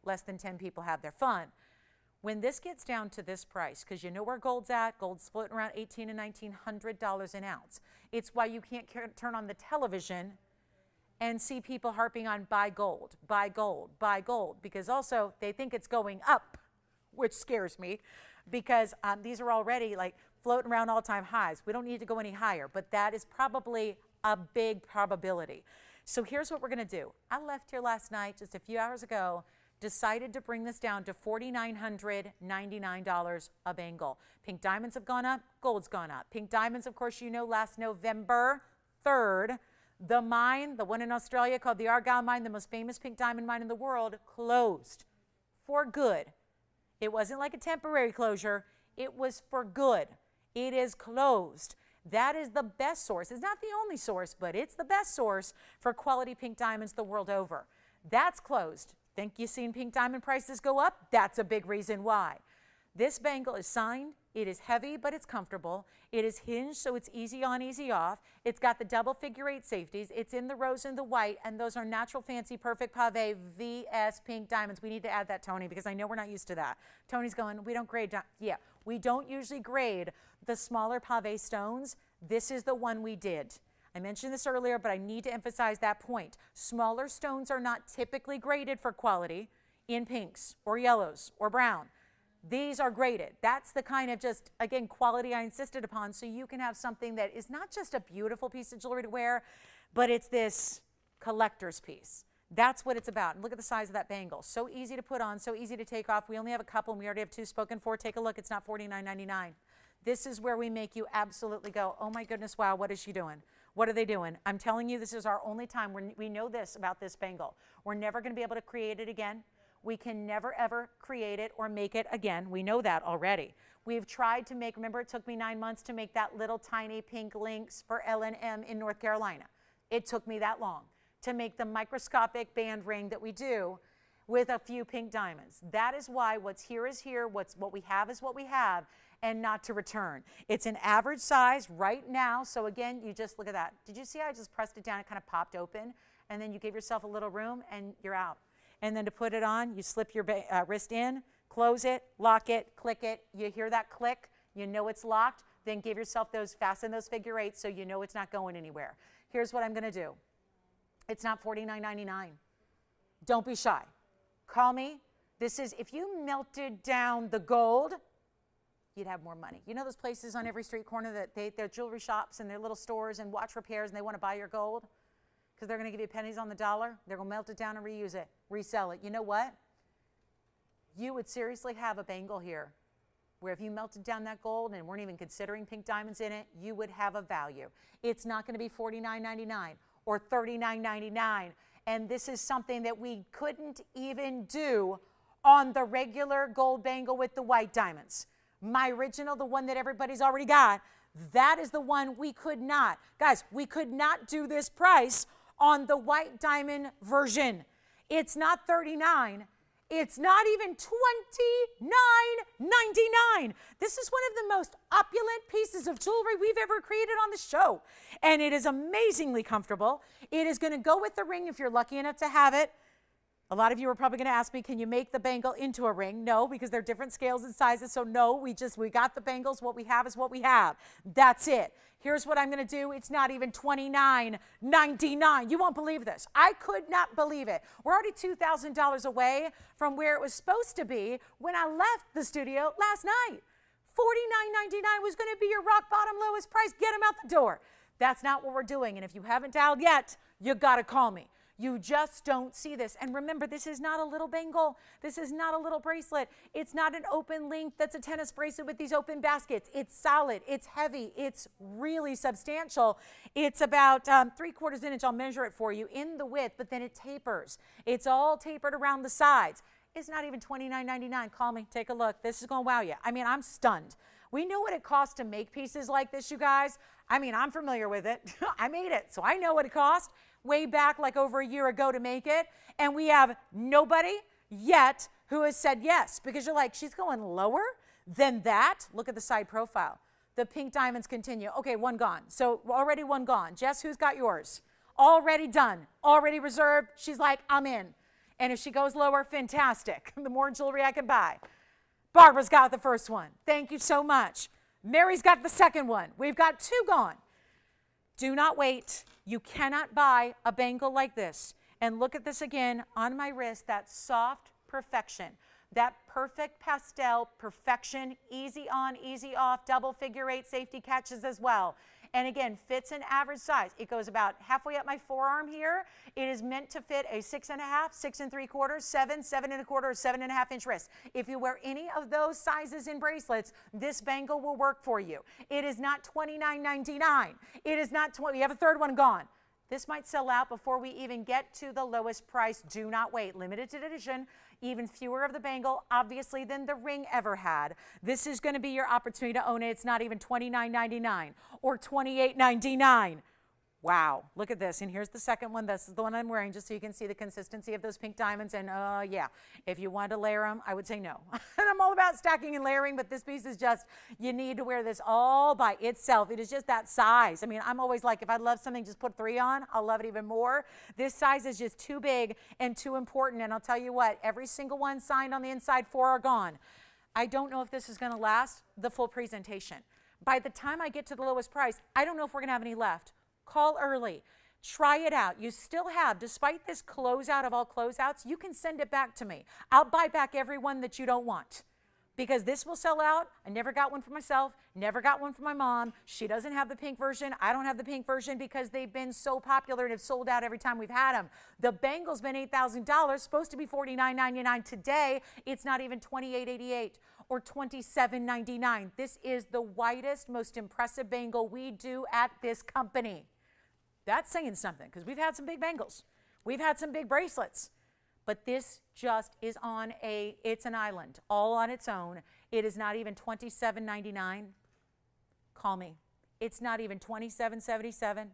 less than 10 people have their fun. When this gets down to this price, because you know where gold's at, gold's floating around $1,800 and $1,900 an ounce. It's why you can't turn on the television and see people harping on buy gold, buy gold, buy gold, because also they think it's going up, which scares me, because these are already like floating around all-time highs. We don't need to go any higher, but that is probably a big probability. So here's what we're going to do. I left here last night, just a few hours ago, decided to bring this down to $4,999 a bangle. Pink diamonds have gone up, gold's gone up. Pink diamonds, of course, last November 3rd, the mine, the one in Australia called the Argyle Mine, the most famous pink diamond mine in the world, closed for good. It wasn't like a temporary closure. It was for good. It is closed. That is the best source. It's not the only source, but it's the best source for quality pink diamonds the world over. That's closed. Think you've seen pink diamond prices go up? That's a big reason why. This bangle is signed. It is heavy, but it's comfortable. It is hinged, so it's easy on, easy off. It's got the double figure-8 safeties. It's in the rose and the white, and those are natural, fancy, perfect pave VS pink diamonds. We need to add that, Tony, because I know we're not used to that. Tony's going, we don't grade. Yeah, we don't usually grade the smaller pave stones. This is the one we did. I mentioned this earlier, but I need to emphasize that point. Smaller stones are not typically graded for quality in pinks or yellows or brown. These are graded. That's the kind of just, again, quality I insisted upon, so you can have something that is not just a beautiful piece of jewelry to wear, but it's this collector's piece. That's what it's about. And look at the size of that bangle. So easy to put on, so easy to take off. We only have a couple, and we already have 2 spoken for. Take a look. It's not $49.99. This is where we make you absolutely go, oh my goodness, wow, what is she doing? What are they doing? I'm telling you, this is our only time. We know this about this bangle. We're never going to be able to create it again. We can never, ever create it or make it again. We know that already. We've tried to make, remember, it took me 9 months to make that little tiny pink links for L&M in North Carolina. It took me that long to make the microscopic band ring that we do with a few pink diamonds. That is why what's here is here, what we have is what we have, and not to return. It's an average size right now. So again, you just look at that. Did you see how I just pressed it down? It kind of popped open, and then you gave yourself a little room, and you're out. And then to put it on, you slip your wrist in, close it, lock it, click it. You hear that click, you know it's locked. Then give yourself those, fasten those figure eights so you know it's not going anywhere. Here's what I'm going to do. It's not $49.99. Don't be shy. Call me. This is, if you melted down the gold, you'd have more money. You know those places on every street corner that they're jewelry shops and their little stores and watch repairs, and they want to buy your gold? Because they're going to give you pennies on the dollar. They're going to melt it down and reuse it, resell it. You know what? You would seriously have a bangle here where if you melted down that gold and weren't even considering pink diamonds in it, you would have a value. It's not going to be $49.99 or $39.99. And this is something that we couldn't even do on the regular gold bangle with the white diamonds. My original, the one that everybody's already got, that is the one we could not. Guys, we could not do this price on the white diamond version. It's not $39. It's not even $29.99. This is one of the most opulent pieces of jewelry we've ever created on the show. And it is amazingly comfortable. It is going to go with the ring if you're lucky enough to have it. A lot of you are probably going to ask me, can you make the bangle into a ring? No, because they're different scales and sizes. So no, we got the bangles. What we have is what we have. That's it. Here's what I'm going to do. It's not even $29.99. You won't believe this. I could not believe it. We're already $2,000 away from where it was supposed to be when I left the studio last night. $49.99 was going to be your rock bottom lowest price. Get them out the door. That's not what we're doing. And if you haven't dialed yet, you got to call me. You just don't see this. And remember, this is not a little bangle. This is not a little bracelet. It's not an open link that's a tennis bracelet with these open baskets. It's solid. It's heavy. It's really substantial. It's about 3/4 inch. I'll measure it for you in the width, but then it tapers. It's all tapered around the sides. It's not even $29.99. Call me. Take a look. This is going to wow you. I mean, I'm stunned. We know what it costs to make pieces like this, you guys. I mean, I'm familiar with it. I made it, so I know what it cost way back like over a year ago to make it. And we have nobody yet who has said yes, because you're like, she's going lower than that. Look at the side profile. The pink diamonds continue. Okay, one gone. So already one gone. Jess, who's got yours? Already done, already reserved. She's like, I'm in. And if she goes lower, fantastic. The more jewelry I can buy. Barbara's got the first one. Thank you so much. Mary's got the second one. We've got 2 gone. Do not wait. You cannot buy a bangle like this. And look at this again on my wrist, that soft perfection, that perfect pastel perfection, easy on, easy off, double figure 8 safety catches as well. And again, fits an average size. It goes about halfway up my forearm here. It is meant to fit a 6.5, 6 3/4, 7, 7 1/4, or 7.5 inch wrist. If you wear any of those sizes in bracelets, this bangle will work for you. It is not $29.99. It is not $20. You have a third one gone. This might sell out before we even get to the lowest price. Do not wait. Limited edition, even fewer of the bangle, obviously, than the ring ever had. This is going to be your opportunity to own it. It's not even $29.99 or $28.99. Wow, look at this. And here's the second one. This is the one I'm wearing, just so you can see the consistency of those pink diamonds. And yeah, if you wanted to layer them, I would say no. And I'm all about stacking and layering, but this piece is just, you need to wear this all by itself. It is just that size. I mean, I'm always like, if I love something, just put 3 on. I'll love it even more. This size is just too big and too important. And I'll tell you what, every single one signed on the inside, 4 are gone. I don't know if this is going to last the full presentation. By the time I get to the lowest price, I don't know if we're going to have any left. Call early. Try it out. You still have, despite this closeout of all closeouts, you can send it back to me. I'll buy back every one that you don't want, because this will sell out. I never got one for myself, never got one for my mom. She doesn't have the pink version. I don't have the pink version because they've been so popular and have sold out every time we've had them. The bangle's been $8,000, supposed to be $49.99 today. It's not even $28.88 or $27.99. This is the whitest, most impressive bangle we do at this company. That's saying something, because we've had some big bangles. We've had some big bracelets. But this just is on it's an island, all on its own. It is not even $27.99. Call me. It's not even $27.77.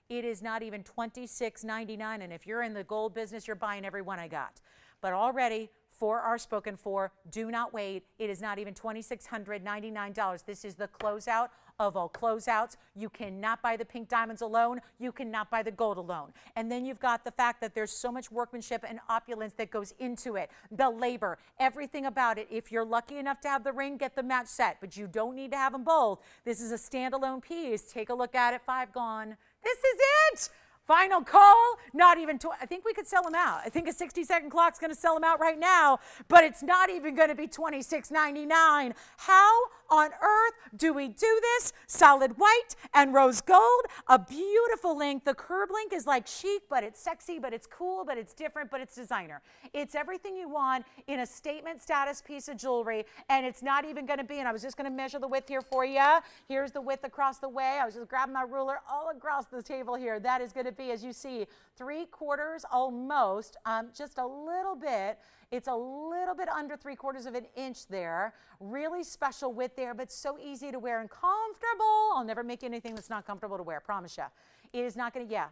It is not even $26.99. And if you're in the gold business, you're buying every one I got. But already, for our spoken for, do not wait. It is not even $2,699. This is the closeout of all closeouts. You cannot buy the pink diamonds alone. You cannot buy the gold alone. And then you've got the fact that there's so much workmanship and opulence that goes into it. The labor, everything about it. If you're lucky enough to have the ring, get the match set, but you don't need to have them both. This is a standalone piece. Take a look at it. 5 gone. This is it. Final call, not even, I think we could sell them out. I think a 60-second clock's going to sell them out right now, but it's not even going to be $26.99. How on earth do we do this? Solid white and rose gold, a beautiful link. The curb link is like chic, but it's sexy, but it's cool, but it's different, but it's designer. It's everything you want in a statement status piece of jewelry, and it's not even going to be, and I was just going to measure the width here for you. Here's the width across the way. I was just grabbing my ruler all across the table here. That is going to be, as you see, 3/4 almost, just a little bit. It's a little bit under 3/4 of an inch there. Really special width there, but so easy to wear and comfortable. I'll never make anything that's not comfortable to wear, I promise you. It is not going to,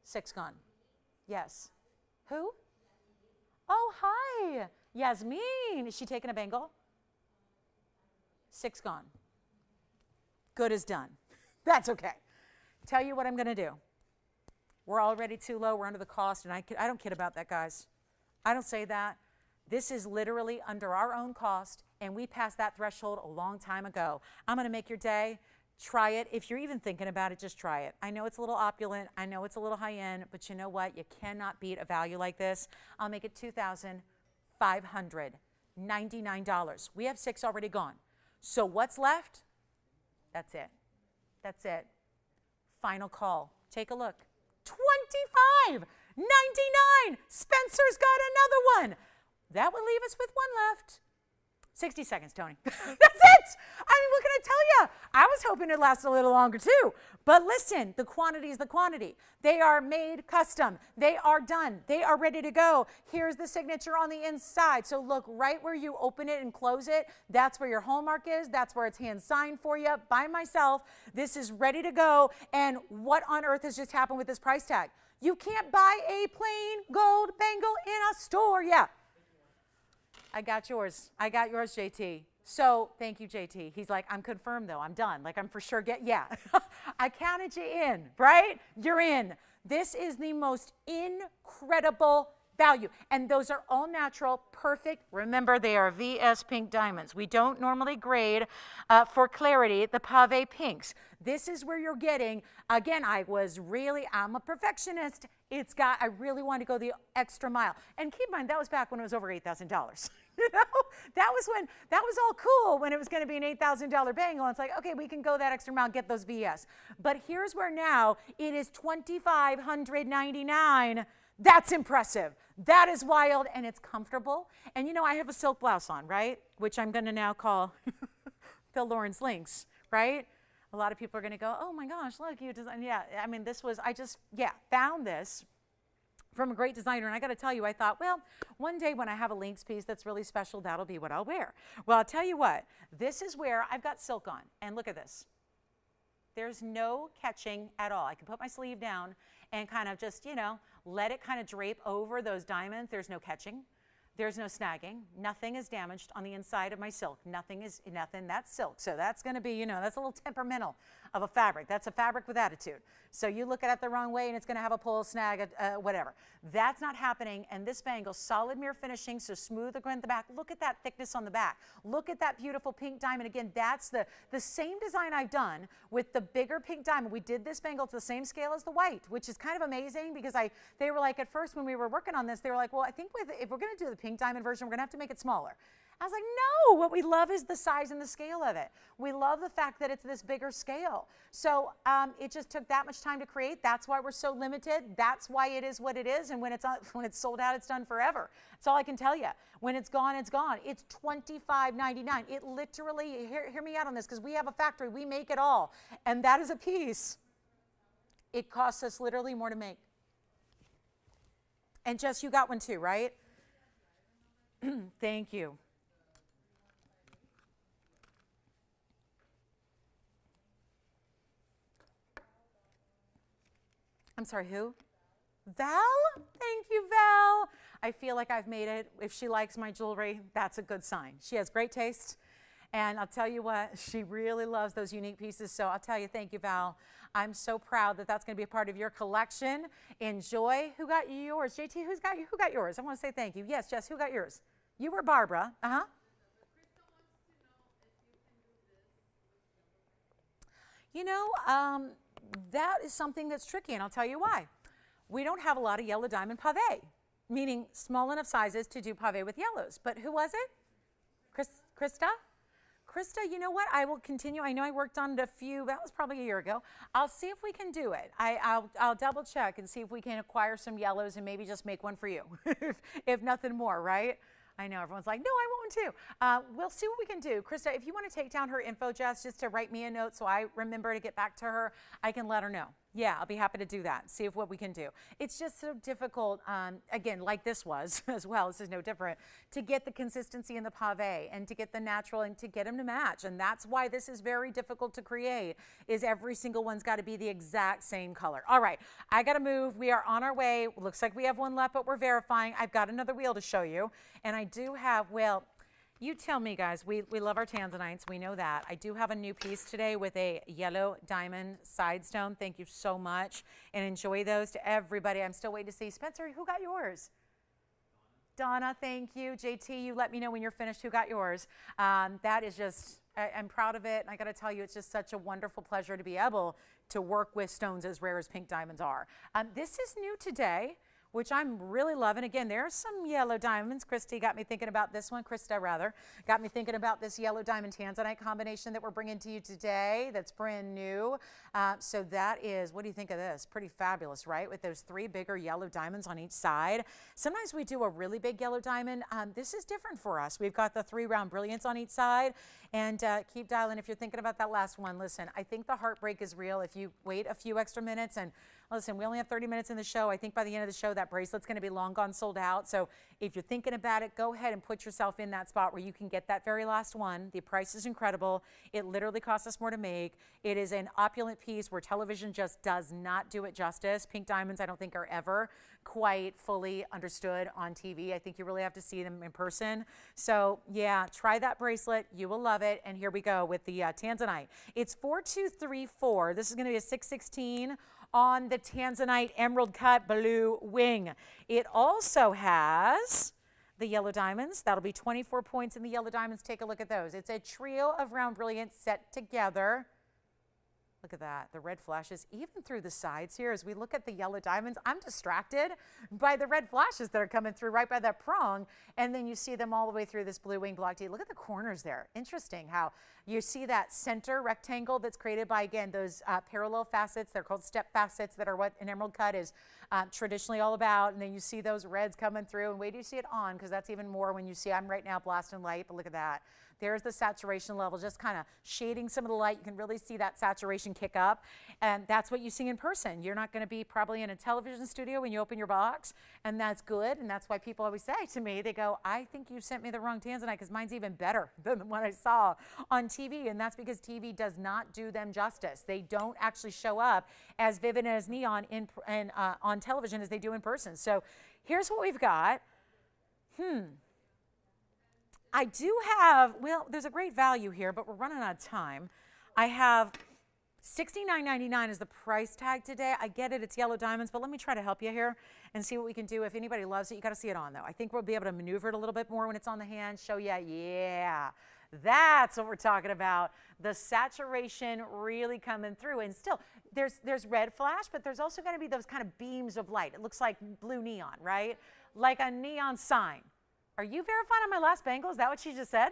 6 gone. Yes. Who? Oh, hi. Yasmin. Is she taking a bangle? 6 gone. Good as done. That's okay. Tell you what I'm going to do. We're already too low. We're under the cost, and I don't kid about that, guys. I don't say that. This is literally under our own cost, and we passed that threshold a long time ago. I'm going to make your day. Try it. If you're even thinking about it, just try it. I know it's a little opulent. I know it's a little high-end, but you know what? You cannot beat a value like this. I'll make it $2,599. We have 6 already gone. So what's left? That's it. That's it. Final call. Take a look. $25.99. Spencer's got another one. That would leave us with 1 left. 60 seconds, Tony. That's it. I mean, what can I tell you? I was hoping it lasted a little longer too. But listen, the quantity is the quantity. They are made custom. They are done. They are ready to go. Here's the signature on the inside. So look right where you open it and close it. That's where your hallmark is. That's where it's hand signed for you by myself. This is ready to go. And what on earth has just happened with this price tag? You can't buy a plain gold bangle in a store. Yeah. I got yours. I got yours, JT. So thank you, JT. He's like, I'm confirmed though. I'm done. Like I'm for sure I counted you in, right? You're in. This is the most incredible value. And those are all natural, perfect. Remember, they are VS pink diamonds. We don't normally grade for clarity the pave pinks. This is where you're getting, again, I'm a perfectionist. I really wanted to go the extra mile. And keep in mind, that was back when it was over $8,000. You know, that was all cool when it was going to be an $8,000 bangle. It's like, okay, we can go that extra mile, get those VS. But here's where now it is $2,599. That's impressive. That is wild, and it's comfortable. And you know, I have a silk blouse on, right? Which I'm going to now call the Lauren's Links, right? A lot of people are going to go, oh my gosh, look, you design. Yeah, I mean, found this from a great designer. And I got to tell you, I thought, well, one day when I have a Links piece that's really special, that'll be what I'll wear. Well, I'll tell you what, this is where I've got silk on. And look at this. There's no catching at all. I can put my sleeve down and kind of just, let it kind of drape over those diamonds. There's no catching. There's no snagging. Nothing is damaged on the inside of my silk. Nothing. That's silk. So that's going to be, that's a little temperamental of a fabric. That's a fabric with attitude. So you look at it the wrong way and it's going to have a pull, snag, whatever. That's not happening. And this bangle, solid mirror finishing, so smooth at the back. Look at that thickness on the back. Look at that beautiful pink diamond. Again, that's the same design I've done with the bigger pink diamond. We did this bangle to the same scale as the white, which is kind of amazing because they were like, at first when we were working on this, they were like, well, I think if we're going to do the pink diamond version, we're going to have to make it smaller. I was like, no, what we love is the size and the scale of it. We love the fact that it's this bigger scale. So it just took that much time to create. That's why we're so limited. That's why it is what it is. And when it's sold out, it's done forever. That's all I can tell you. When it's gone, it's gone. It's $25.99. It literally, hear me out on this, because we have a factory. We make it all. And that is a piece. It costs us literally more to make. And Jess, you got one too, right? Thank you. I'm sorry, who? Val? Thank you, Val. I feel like I've made it. If she likes my jewelry, that's a good sign. She has great taste. And I'll tell you what, she really loves those unique pieces. So I'll tell you, thank you, Val. I'm so proud that that's going to be a part of your collection. Enjoy. Who got yours? JT, who got yours? I want to say thank you. Yes, Jess, who got yours? You were Barbara. You know, that is something that's tricky, and I'll tell you why. We don't have a lot of yellow diamond pave, meaning small enough sizes to do pave with yellows. But who was it? Krista? Krista, you know what? I will continue. I know I worked on it that was probably a year ago. I'll see if we can do it. I'll double check and see if we can acquire some yellows and maybe just make one for you, if nothing more, right? I know everyone's like, no, I want one too. We'll see what we can do. Krista, if you want to take down her info, Jess, just to write me a note so I remember to get back to her, I can let her know. Yeah, I'll be happy to do that. See what we can do. It's just so difficult, again, like this was as well. This is no different, to get the consistency in the pave and to get the natural and to get them to match. And that's why this is very difficult to create, is every single one's got to be the exact same color. All right, I got to move. We are on our way. Looks like we have one left, but we're verifying. I've got another wheel to show you. And I do have, well, you tell me, guys. We love our tanzanites. We know that. I do have a new piece today with a yellow diamond side stone. Thank you so much. And enjoy those to everybody. I'm still waiting to see. Spencer, who got yours? Donna, thank you. JT, you let me know when you're finished who got yours. That is just, I'm proud of it. And I got to tell you, it's just such a wonderful pleasure to be able to work with stones as rare as pink diamonds are. This is new today, which I'm really loving. Again, there's some yellow diamonds. Krista got me thinking about this one. Krista, rather, got me thinking about this yellow diamond tanzanite combination that we're bringing to you today that's brand new. So that is, what do you think of this? Pretty fabulous, right? With those 3 bigger yellow diamonds on each side. Sometimes we do a really big yellow diamond. This is different for us. We've got the 3 round brilliants on each side. And keep dialing if you're thinking about that last one. Listen, I think the heartbreak is real if you wait a few extra minutes. And listen, we only have 30 minutes in the show. I think by the end of the show, that bracelet's going to be long gone sold out. So if you're thinking about it, go ahead and put yourself in that spot where you can get that very last one. The price is incredible. It literally costs us more to make. It is an opulent piece where television just does not do it justice. Pink diamonds, I don't think, are ever quite fully understood on TV. I think you really have to see them in person. So yeah, try that bracelet. You will love it. And here we go with the tanzanite. It's 4234. This is going to be a 616 on the tanzanite emerald cut blue wing. It also has the yellow diamonds. That'll be 24 points in the yellow diamonds. Take a look at those. It's a trio of round brilliants set together. Look at that, the red flashes, even through the sides here. As we look at the yellow diamonds, I'm distracted by the red flashes that are coming through right by that prong. And then you see them all the way through this blue wing block D. Look at the corners there. Interesting how you see that center rectangle that's created by, again, those parallel facets. They're called step facets that are what an emerald cut is traditionally all about. And then you see those reds coming through. And wait till you see it on, because that's even more when you see, I'm right now blasting light, but look at that. There's the saturation level, just kind of shading some of the light. You can really see that saturation kick up. And that's what you see in person. You're not going to be probably in a television studio when you open your box. And that's good. And that's why people always say to me, they go, I think you sent me the wrong tanzanite because mine's even better than the one I saw on TV. And that's because TV does not do them justice. They don't actually show up as vivid as neon on television as they do in person. So here's what we've got. I do have, well, there's a great value here, but we're running out of time. I have $69.99 is the price tag today. I get it, it's yellow diamonds, but let me try to help you here and see what we can do. If anybody loves it, you got to see it on, though. I think we'll be able to maneuver it a little bit more when it's on the hand, show you, yeah, that's what we're talking about. The saturation really coming through. And still, there's red flash, but there's also going to be those kind of beams of light. It looks like blue neon, right? Like a neon sign. Are you verified on my last bangle? Is that what she just said?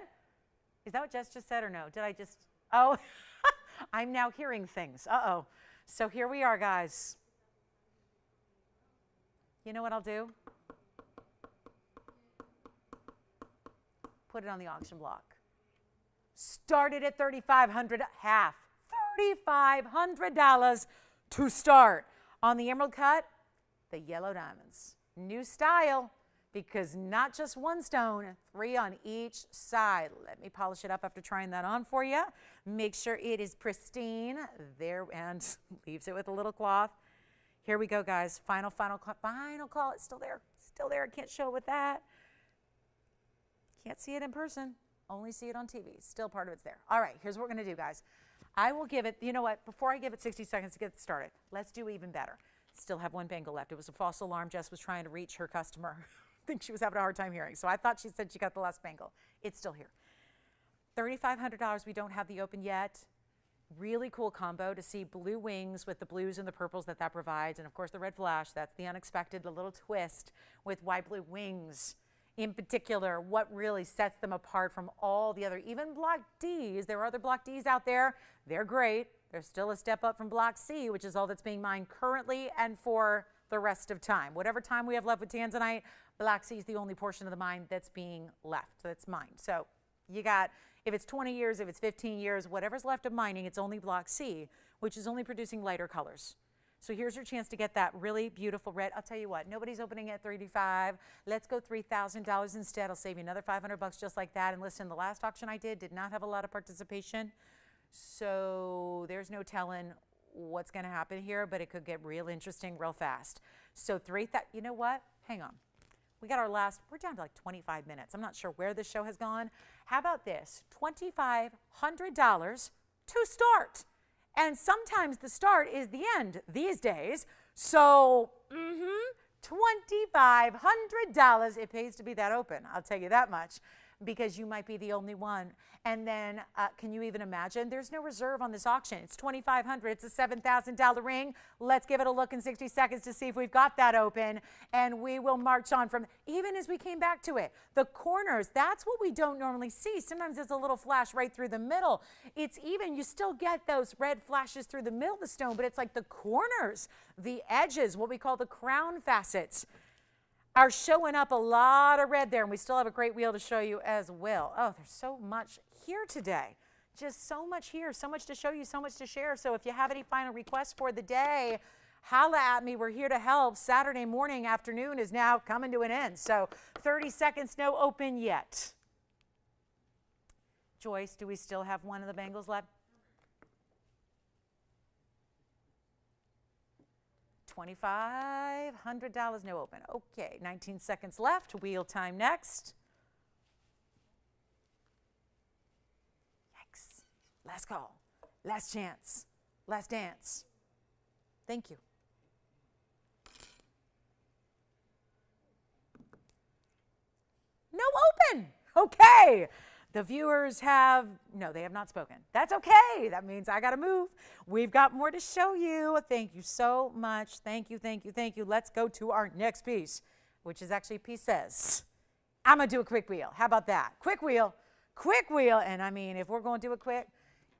Is that what Jess just said or no? Did I just, oh, I'm now hearing things. Uh-oh. So here we are, guys. You know what I'll do? Put it on the auction block. Started at $3,500, half. $3,500 to start. On the emerald cut, the yellow diamonds. New style, because not just one stone, 3 on each side. Let me polish it up after trying that on for you. Make sure it is pristine there, and leaves it with a little cloth. Here we go, guys. Final call. It's still there. Still there. I can't show it with that. Can't see it in person. Only see it on TV. Still part of it's there. All right, here's what we're going to do, guys. I will give it, you know what, before I give it 60 seconds to get started, let's do even better. Still have one bangle left. It was a false alarm. Jess was trying to reach her customer. I think she was having a hard time hearing. So I thought she said she got the last bangle. It's still here. $3,500. We don't have the open yet. Really cool combo to see blue wings with the blues and the purples that provides. And of course the red flash, that's the unexpected, the little twist with white blue wings. In particular, what really sets them apart from all the other, even Block Ds. There are other Block Ds out there. They're great. They're still a step up from Block C, which is all that's being mined currently and for the rest of time. Whatever time we have left with tanzanite, Block C is the only portion of the mine that's being left, that's mined. So you got, if it's 20 years, if it's 15 years, whatever's left of mining, it's only Block C, which is only producing lighter colors. So here's your chance to get that really beautiful red. I'll tell you what, nobody's opening at $3,500. Let's go $3,000 instead. I'll save you another $500 just like that. And listen, the last auction I did not have a lot of participation. So there's no telling what's going to happen here, but it could get real interesting real fast. So you know what? Hang on. We got our last, we're down to like 25 minutes. I'm not sure where this show has gone. How about this? $2,500 to start. And sometimes the start is the end these days. So, $2,500. It pays to be that open, I'll tell you that much, because you might be the only one. And then, can you even imagine? There's no reserve on this auction. It's $2,500. It's a $7,000 ring. Let's give it a look in 60 seconds to see if we've got that open. And we will march on from, even as we came back to it, the corners, that's what we don't normally see. Sometimes there's a little flash right through the middle. It's even, you still get those red flashes through the middle of the stone, but it's like the corners, the edges, what we call the crown facets, are showing up a lot of red there, and we still have a great wheel to show you as well. Oh, there's so much here today. Just so much here, so much to show you, so much to share. So if you have any final requests for the day, holla at me. We're here to help. Saturday morning, afternoon is now coming to an end. So 30 seconds, no open yet. Joyce, do we still have one of the bangles left? $2,500, no open. Okay, 19 seconds left. Wheel time next. Yikes. Last call. Last chance. Last dance. Thank you. No open. Okay. The viewers have, no, they have not spoken. That's okay. That means I got to move. We've got more to show you. Thank you so much. Thank you, thank you, thank you. Let's go to our next piece, which is actually pieces. I'm going to do a quick wheel. How about that? Quick wheel. Quick wheel. And I mean, if we're going to do it quick,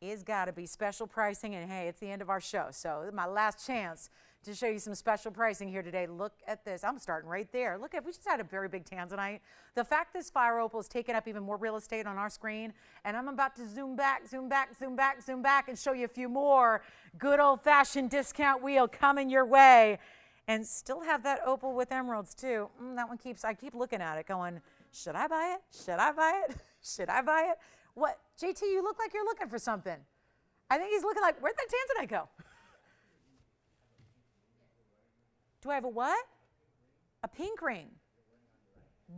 it's got to be special pricing. And hey, it's the end of our show. So this is my last chance to show you some special pricing here today. Look at this. I'm starting right there. Look at, we just had a very big tanzanite. The fact this fire opal has taken up even more real estate on our screen, and I'm about to zoom back, zoom back, zoom back, zoom back, and show you a few more good old-fashioned discount wheel coming your way, and still have that opal with emeralds too. That one keeps, I keep looking at it going, should I buy it? Should I buy it? Should I buy it? What, JT, you look like you're looking for something. I think he's looking like, where'd that tanzanite go? Do I have a what? A pink ring.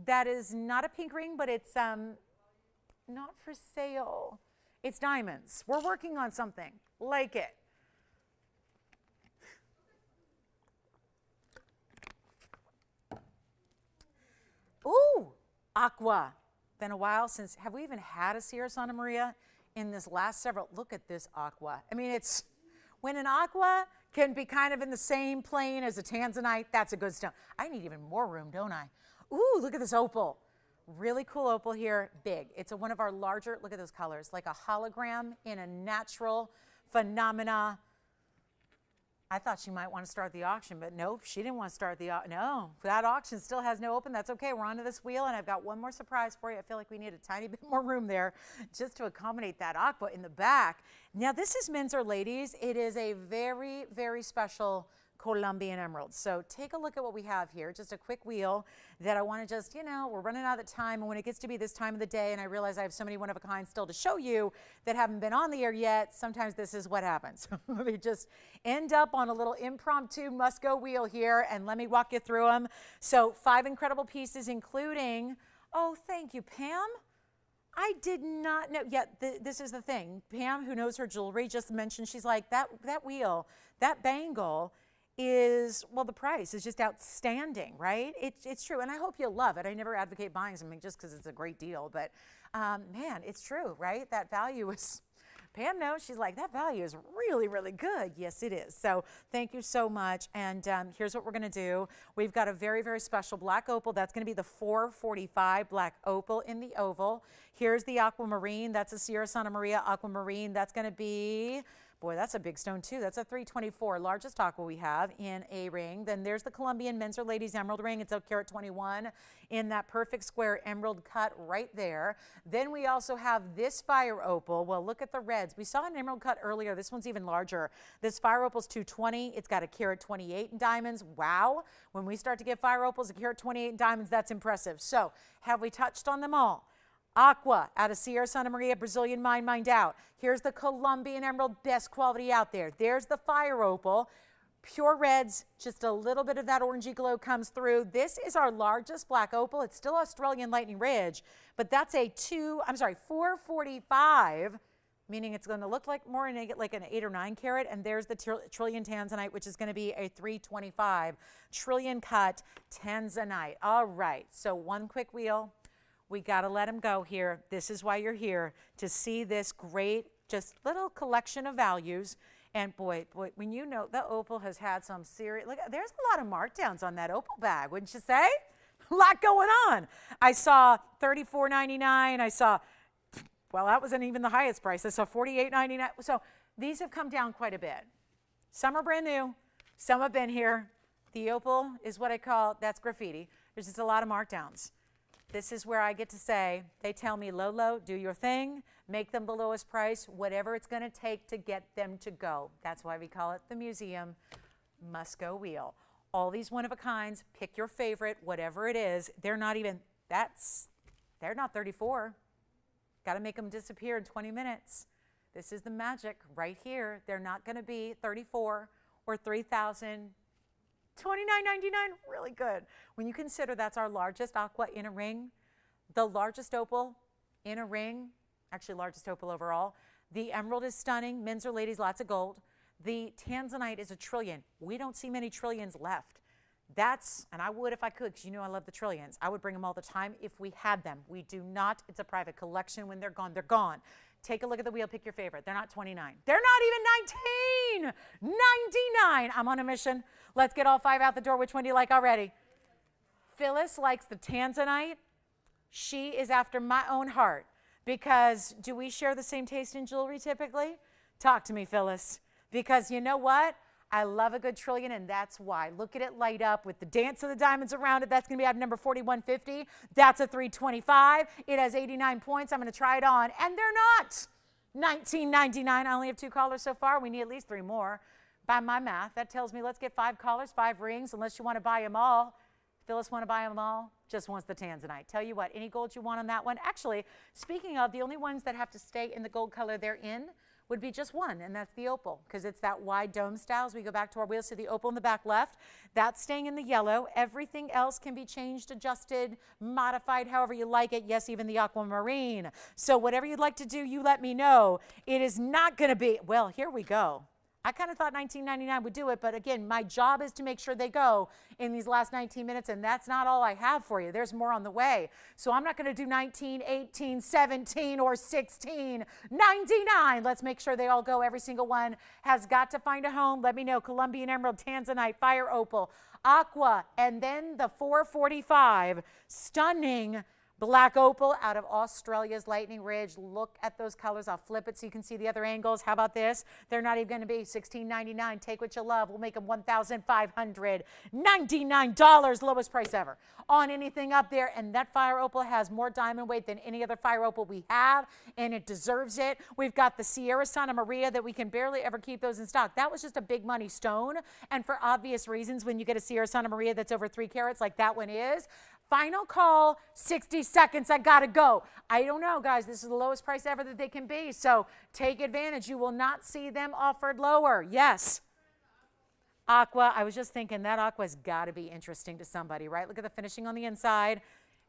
That is not a pink ring, but it's not for sale. It's diamonds. We're working on something like it. Ooh, aqua. Been a while since, have we even had a Sierra Santa Maria in this last several? Look at this aqua. I mean, it's, when an aqua can be kind of in the same plane as a tanzanite, that's a good stone. I need even more room, don't I? Ooh, look at this opal. Really cool opal here, big. It's one of our larger, look at those colors, like a hologram in a natural phenomena. I thought she might want to start the auction, but nope, she didn't want to start the auction. No, that auction still has no open. That's okay. We're onto this wheel, and I've got one more surprise for you. I feel like we need a tiny bit more room there just to accommodate that aqua in the back. Now, this is men's or ladies. It is a very, very special Colombian emerald. So take a look at what we have here. Just a quick wheel that I want to just, we're running out of time. And when it gets to be this time of the day, and I realize I have so many one-of-a-kind still to show you that haven't been on the air yet, sometimes this is what happens. They just end up on a little impromptu must-go wheel here, and let me walk you through them. So 5 incredible pieces, including, oh, thank you, Pam. I did not know yet. This is the thing. Pam, who knows her jewelry, just mentioned, she's like, that wheel, that bangle is, well, the price is just outstanding, right? It's true, and I hope you'll love it. I never advocate buying something just because it's a great deal, but man, it's true, right? That value is, Pam knows, she's like, that value is really, really good. Yes, it is. So thank you so much, and here's what we're going to do. We've got a very, very special black opal. That's going to be the 445 black opal in the oval. Here's the aquamarine. That's a Sierra Santa Maria aquamarine. That's going to be, boy, that's a big stone too. That's a 324, largest aqua we have in a ring. Then there's the Colombian men's or ladies emerald ring. It's a carat 21 in that perfect square emerald cut right there. Then we also have this fire opal. Well, look at the reds. We saw an emerald cut earlier. This one's even larger. This fire opal is 220. It's got a carat 28 in diamonds. Wow. When we start to get fire opals, a carat 28 in diamonds, that's impressive. So have we touched on them all? Aqua out of Sierra Santa Maria, Brazilian mined out. Here's the Colombian emerald, best quality out there. There's the fire opal, pure reds, just a little bit of that orangey glow comes through. This is our largest black opal. It's still Australian Lightning Ridge, but that's a 445, meaning it's going to look like more like an 8 or 9 carat. And there's the trillion tanzanite, which is going to be a 325 trillion cut tanzanite. All right, so one quick wheel. We got to let them go here. This is why you're here, to see this great, just little collection of values. And boy, when you know the opal has had some serious, look, there's a lot of markdowns on that opal bag, wouldn't you say? A lot going on. I saw $34.99. I saw, well, that wasn't even the highest price. I saw $48.99. So these have come down quite a bit. Some are brand new. Some have been here. The opal is what I call, that's graffiti. There's just a lot of markdowns. This is where I get to say, they tell me, Lolo, do your thing, make them the lowest price, whatever it's going to take to get them to go. That's why we call it the museum must-go wheel. All these one-of-a-kinds, pick your favorite, whatever it is. They're not even, they're not 34. Got to make them disappear in 20 minutes. This is the magic right here. They're not going to be 34 or 3,000. $29.99, really good. When you consider that's our largest aqua in a ring, the largest opal in a ring, actually largest opal overall. The emerald is stunning, men's or ladies, lots of gold. The tanzanite is a trillion. We don't see many trillions left. That's, and I would if I could, because you know I love the trillions. I would bring them all the time if we had them. We do not. It's a private collection. When they're gone, they're gone. Take a look at the wheel, pick your favorite. They're not 29. They're not even 19. 99. I'm on a mission. Let's get all 5 out the door. Which one do you like already? Phyllis likes the tanzanite. She is after my own heart, because do we share the same taste in jewelry typically? Talk to me, Phyllis, because you know what? I love a good trillion, and that's why. Look at it light up with the dance of the diamonds around it. That's going to be out of number 4150. That's a 325. It has 89 points. I'm going to try it on, and they're not $19.99. I only have 2 callers so far. We need at least 3 more. By my math, that tells me let's get 5 callers, 5 rings, unless you want to buy them all. Phyllis want to buy them all? Just wants the tanzanite. Tell you what, any gold you want on that one. Actually, speaking of, the only ones that have to stay in the gold color they're in would be just one, and that's the opal, because it's that wide dome style. As we go back to our wheels, so the opal in the back left, that's staying in the yellow. Everything else can be changed, adjusted, modified, however you like it. Yes, even the aquamarine. So whatever you'd like to do, you let me know. It is not going to be, well, here we go. I kind of thought $19.99 would do it, but again, my job is to make sure they go in these last 19 minutes, and that's not all I have for you. There's more on the way. So I'm not going to do 19, 18, 17, or 16, 99. Let's make sure they all go. Every single one has got to find a home. Let me know. Colombian emerald, tanzanite, fire opal, aqua, and then the 445. Stunning Black opal out of Australia's Lightning Ridge. Look at those colors. I'll flip it so you can see the other angles. How about this? They're not even going to be $16.99. Take what you love. We'll make them $1,599. Lowest price ever on anything up there. And that fire opal has more diamond weight than any other fire opal we have, and it deserves it. We've got the Sierra Santa Maria that we can barely ever keep those in stock. That was just a big money stone, and for obvious reasons, when you get a Sierra Santa Maria that's over 3 carats like that one is. Final call, 60 seconds, I gotta go. I don't know, guys, this is the lowest price ever that they can be, so take advantage. You will not see them offered lower. Yes. Aqua, I was just thinking that aqua's gotta be interesting to somebody, right? Look at the finishing on the inside.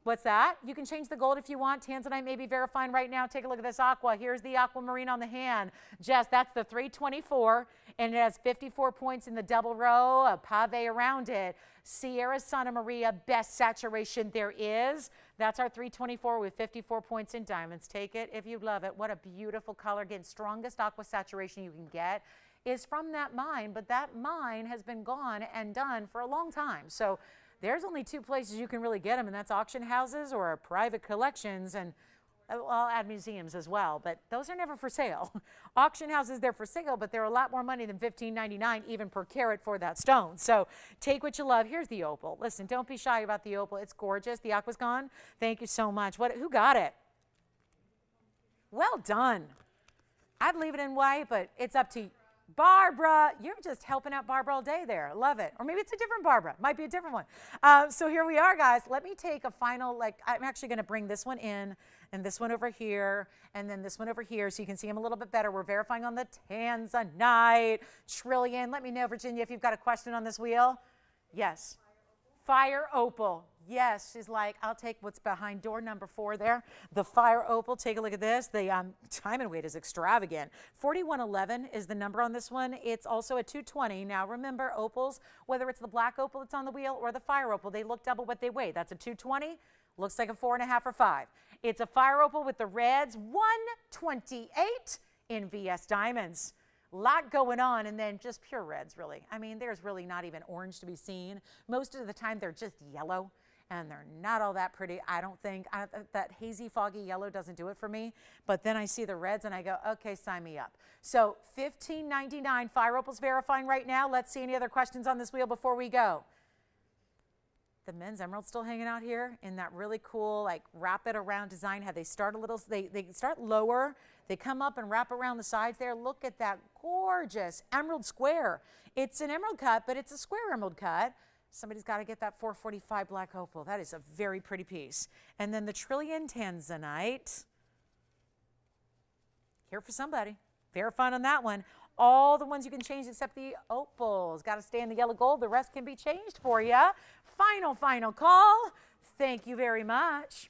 What's that? You can change the gold if you want. Tanzanite may be verifying right now. Take a look at this aqua. Here's the aquamarine on the hand. Jess, that's the 324, and it has 54 points in the double row, a pave around it. Sierra Santa Maria, best saturation there is. That's our 324 with 54 points in diamonds. Take it if you love it. What a beautiful color. Again, strongest aqua saturation you can get is from that mine, but that mine has been gone and done for a long time. So there's only 2 places you can really get them, and that's auction houses or private collections, and I'll add museums as well, but those are never for sale. Auction houses, they're for sale, but they're a lot more money than $15.99 even per carat for that stone. So take what you love. Here's the opal. Listen, don't be shy about the opal. It's gorgeous. The aqua's gone. Thank you so much. Who got it? Well done. I'd leave it in white, but it's up to you. Barbara, you're just helping out Barbara all day there. Love it. Or maybe it's a different Barbara. Might be a different one. So here we are, guys. Let me take a final, I'm actually going to bring this one in and this one over here and then this one over here so you can see them a little bit better. We're verifying on the Tanzanite Trillion. Let me know, Virginia, if you've got a question on this wheel. Yes. Fire opal. Yes, she's like, I'll take what's behind door number 4 there. The fire opal, take a look at this. The diamond weight is extravagant. 4111 is the number on this one. It's also a 220. Now remember, opals, whether it's the black opal that's on the wheel or the fire opal, they look double what they weigh. That's a 220, looks like a 4.5 or 5. It's a fire opal with the reds, 128 in VS diamonds. Lot going on, and then just pure reds, really. I mean, there's really not even orange to be seen. Most of the time, they're just yellow, and they're not all that pretty, I don't think. That hazy, foggy yellow doesn't do it for me, but then I see the reds, and I go, okay, sign me up. So $15.99, fire opals verifying right now. Let's see any other questions on this wheel before we go. The men's emerald's still hanging out here in that really cool, like, wrap it around design. How they start a little, they start lower, they come up and wrap around the sides there. Look at that gorgeous emerald square. It's an emerald cut, but it's a square emerald cut. Somebody's got to get that 445 black opal. That is a very pretty piece. And then the Trillion Tanzanite. Here for somebody. Verifying on that one. All the ones you can change except the opals. Got to stay in the yellow gold. The rest can be changed for you. Final call. Thank you very much.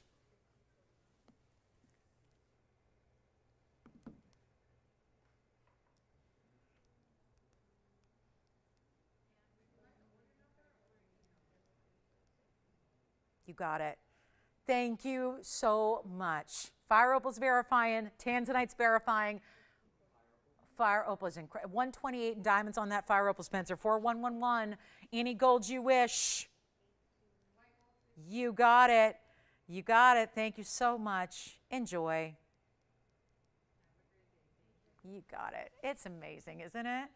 You got it. Thank you so much. Fire opals verifying. Tanzanite's verifying. Fire opal is incredible. 128 in diamonds on that fire opal, Spencer. 4111. Any gold you wish. You got it. You got it. Thank you so much. Enjoy. You got it. It's amazing, isn't it?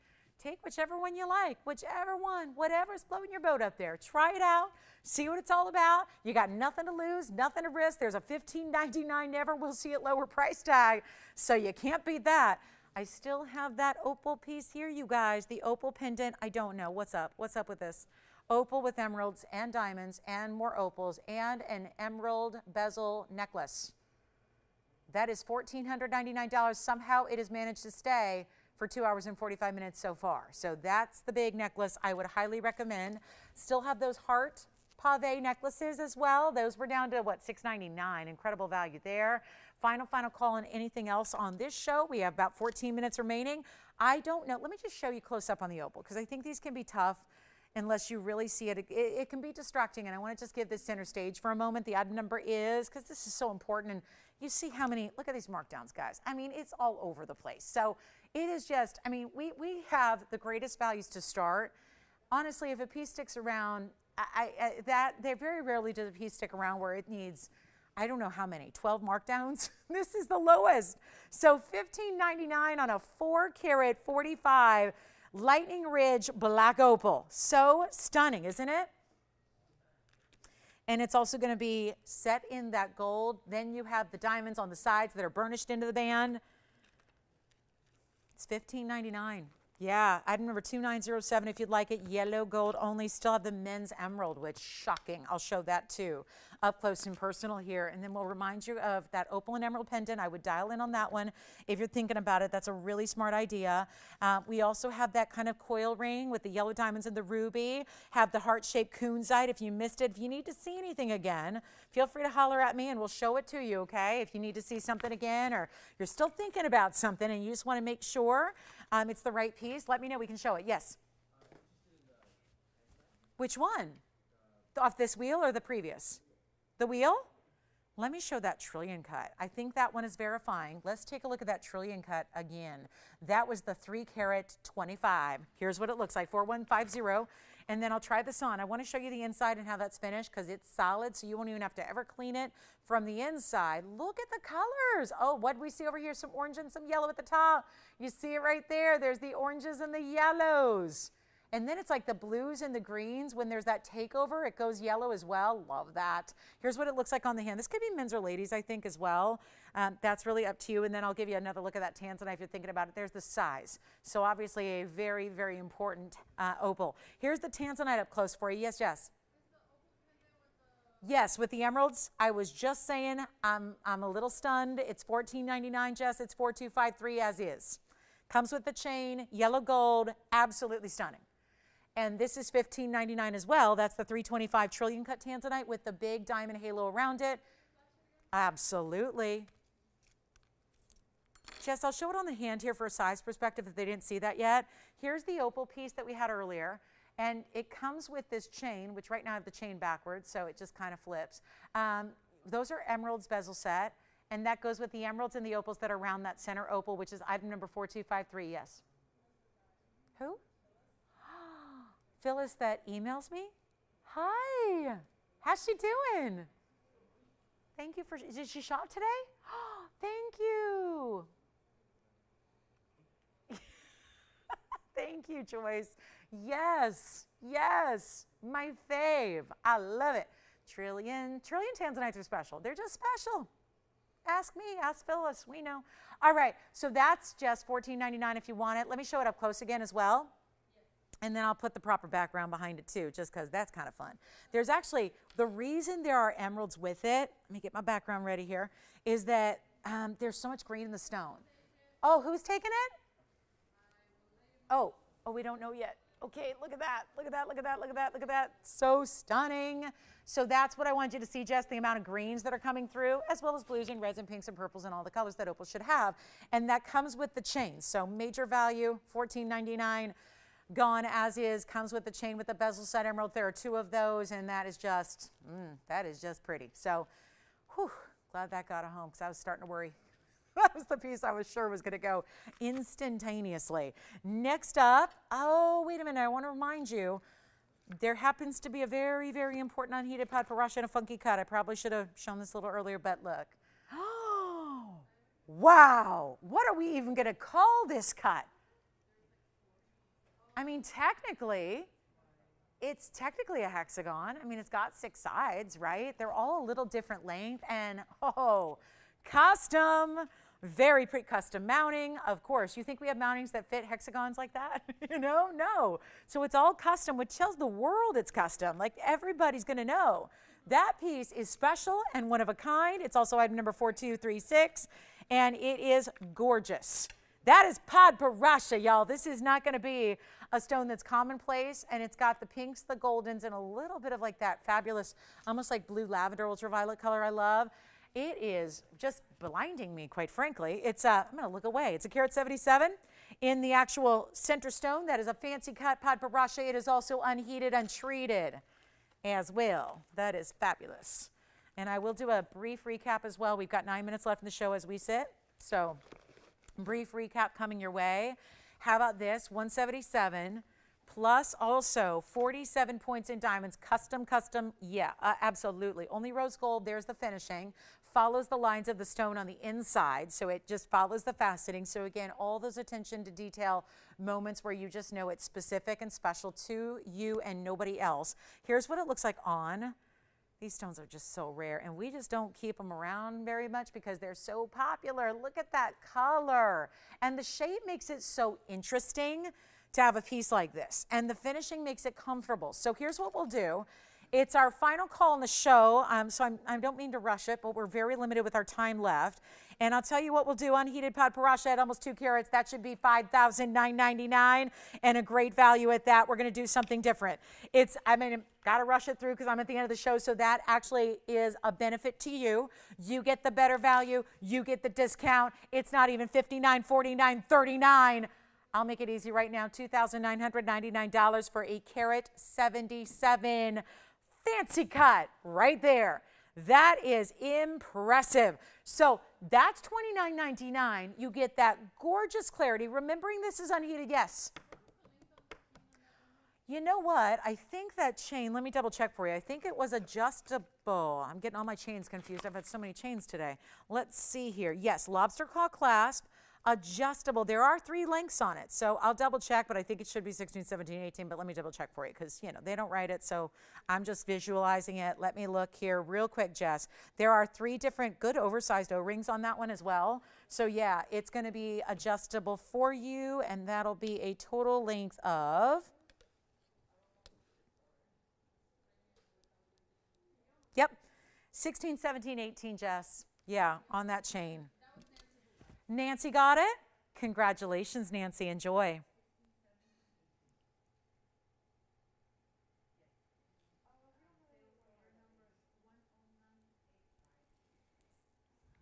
Take whichever one you like, whichever one, whatever's floating your boat up there. Try it out. See what it's all about. You got nothing to lose, nothing to risk. There's a $15.99, never will see it lower price tag, so you can't beat that. I still have that opal piece here, you guys. The opal pendant, I don't know. What's up? What's up with this? Opal with emeralds and diamonds and more opals and an emerald bezel necklace. That is $1,499. Somehow it has managed to stay for 2 hours and 45 minutes so far. So that's the big necklace I would highly recommend. Still have those heart pave necklaces as well. Those were down to, what, $6.99. Incredible value there. Final call on anything else on this show. We have about 14 minutes remaining. I don't know. Let me just show you close up on the opal because I think these can be tough unless you really see it. It can be distracting, and I want to just give this center stage for a moment. The item number is, because this is so important, and you see how many, look at these markdowns, guys. I mean, it's all over the place. So it is just, I mean, we have the greatest values to start. Honestly, if a piece sticks around, they very rarely does a piece stick around where it needs I don't know how many, 12 markdowns. This is the lowest. So $15.99 on a 4-carat 45 Lightning Ridge black opal. So stunning, isn't it? And it's also going to be set in that gold. Then you have the diamonds on the sides that are burnished into the band. It's $15.99. Yeah, item number 2907 if you'd like it. Yellow gold only. Still have the men's emerald, which shocking. I'll show that too up close and personal here. And then we'll remind you of that opal and emerald pendant. I would dial in on that one if you're thinking about it. That's a really smart idea. We also have that kind of coil ring with the yellow diamonds and the ruby. Have the heart-shaped kunzite if you missed it. If you need to see anything again, feel free to holler at me and we'll show it to you, okay? If you need to see something again or you're still thinking about something and you just want to make sure it's the right piece, let me know. We can show it. Yes. Which one? Off this wheel or the previous? The wheel? Let me show that trillion cut. I think that one is verifying. Let's take a look at that trillion cut again. That was the 3-carat 25. Here's what it looks like, 4150. And then I'll try this on. I want to show you the inside and how that's finished because it's solid, so you won't even have to ever clean it from the inside. Look at the colors. Oh, what do we see over here? Some orange and some yellow at the top. You see it right there. There's the oranges and the yellows. And then it's like the blues and the greens. When there's that takeover, it goes yellow as well. Love that. Here's what it looks like on the hand. This could be men's or ladies, I think, as well. That's really up to you. And then I'll give you another look at that tanzanite if you're thinking about it. There's the size. So obviously a very, very important opal. Here's the tanzanite up close for you. Yes, Jess? Yes, with the emeralds. I was just saying I'm a little stunned. It's $14.99, Jess. It's $4253 as is. Comes with the chain, yellow gold, absolutely stunning. And this is $15.99 as well. That's the 325 trillion cut tanzanite with the big diamond halo around it. Absolutely. Jess, I'll show it on the hand here for a size perspective if they didn't see that yet. Here's the opal piece that we had earlier. And it comes with this chain, which right now I have the chain backwards, so it just kind of flips. Those are emeralds bezel set. And that goes with the emeralds and the opals that are around that center opal, which is item number 4253. Yes. Who? Phyllis that emails me. Hi, how's she doing? Thank you for, did she shop today? Thank you. Thank you, Joyce. Yes, yes, my fave. I love it. Trillion tanzanites are special. They're just special. Ask me, ask Phyllis, we know. All right, so that's just $14.99 if you want it. Let me show it up close again as well. And then I'll put the proper background behind it too, just because that's kind of fun. There's actually, the reason there are emeralds with it, let me get my background ready here, is that there's so much green in the stone. Oh, who's taking it? Oh, we don't know yet. Okay, look at that, look at that, look at that, look at that, look at that. So stunning. So that's what I wanted you to see, Jess, the amount of greens that are coming through, as well as blues and reds and pinks and purples and all the colors that opal should have. And that comes with the chain. So major value, $14.99. Gone as is, comes with the chain with the bezel set emerald. There are 2 of those, and that is just pretty. So, whew, glad that got a home because I was starting to worry. That was the piece I was sure was going to go instantaneously. Next up, oh, wait a minute, I want to remind you, there happens to be a very, very important unheated pod paracha and a funky cut. I probably should have shown this a little earlier, but look. Oh, wow, what are we even going to call this cut? I mean, technically, it's technically a hexagon. I mean, it's got 6 sides, right? They're all a little different length and, oh, custom, very pretty custom mounting. Of course, you think we have mountings that fit hexagons like that? You know, no. So it's all custom, which tells the world it's custom. Like everybody's gonna know. That piece is special and one of a kind. It's also item number 4236, and it is gorgeous. That is pod paracha, y'all. This is not going to be a stone that's commonplace, and it's got the pinks, the goldens, and a little bit of like that fabulous, almost like blue lavender, ultraviolet color I love. It is just blinding me, quite frankly. It's I'm going to look away. It's a carat 77 in the actual center stone. That is a fancy cut pod paracha. It is also unheated, untreated as well. That is fabulous. And I will do a brief recap as well. We've got 9 minutes left in the show as we sit. So brief recap coming your way. How about this? 177 plus also 47 points in diamonds, custom, yeah, absolutely. Only rose gold, there's the finishing. Follows the lines of the stone on the inside, so it just follows the faceting. So again, all those attention to detail moments where you just know it's specific and special to you and nobody else. Here's what it looks like on. These stones are just so rare, and we just don't keep them around very much because they're so popular. Look at that color. And the shape makes it so interesting to have a piece like this, and the finishing makes it comfortable. So here's what we'll do. It's our final call on the show, so I don't mean to rush it, but we're very limited with our time left. And I'll tell you what we'll do on heated pod Pear-Shaped at almost 2 carats. That should be $5,999 and a great value at that. We're going to do something different. Got to rush it through because I'm at the end of the show, so that actually is a benefit to you. You get the better value. You get the discount. It's not even $59, $49, $39. I'll make it easy right now, $2,999 for a carat 77 fancy cut right there. That is impressive. So that's $29.99. You get that gorgeous clarity. Remembering this is unheated, yes. You know what? I think that chain, let me double check for you. I think it was adjustable. I'm getting all my chains confused. I've had so many chains today. Let's see here. Yes, lobster claw clasp. Adjustable. There are 3 lengths on it, so I'll double check, but I think it should be 16, 17, 18, but let me double check for you because, they don't write it, so I'm just visualizing it. Let me look here real quick, Jess. There are 3 different good oversized O-rings on that one as well. So yeah, it's going to be adjustable for you, and that'll be a total length of, yep, 16, 17, 18, Jess. Yeah, on that chain. Nancy got it? Congratulations, Nancy. Enjoy.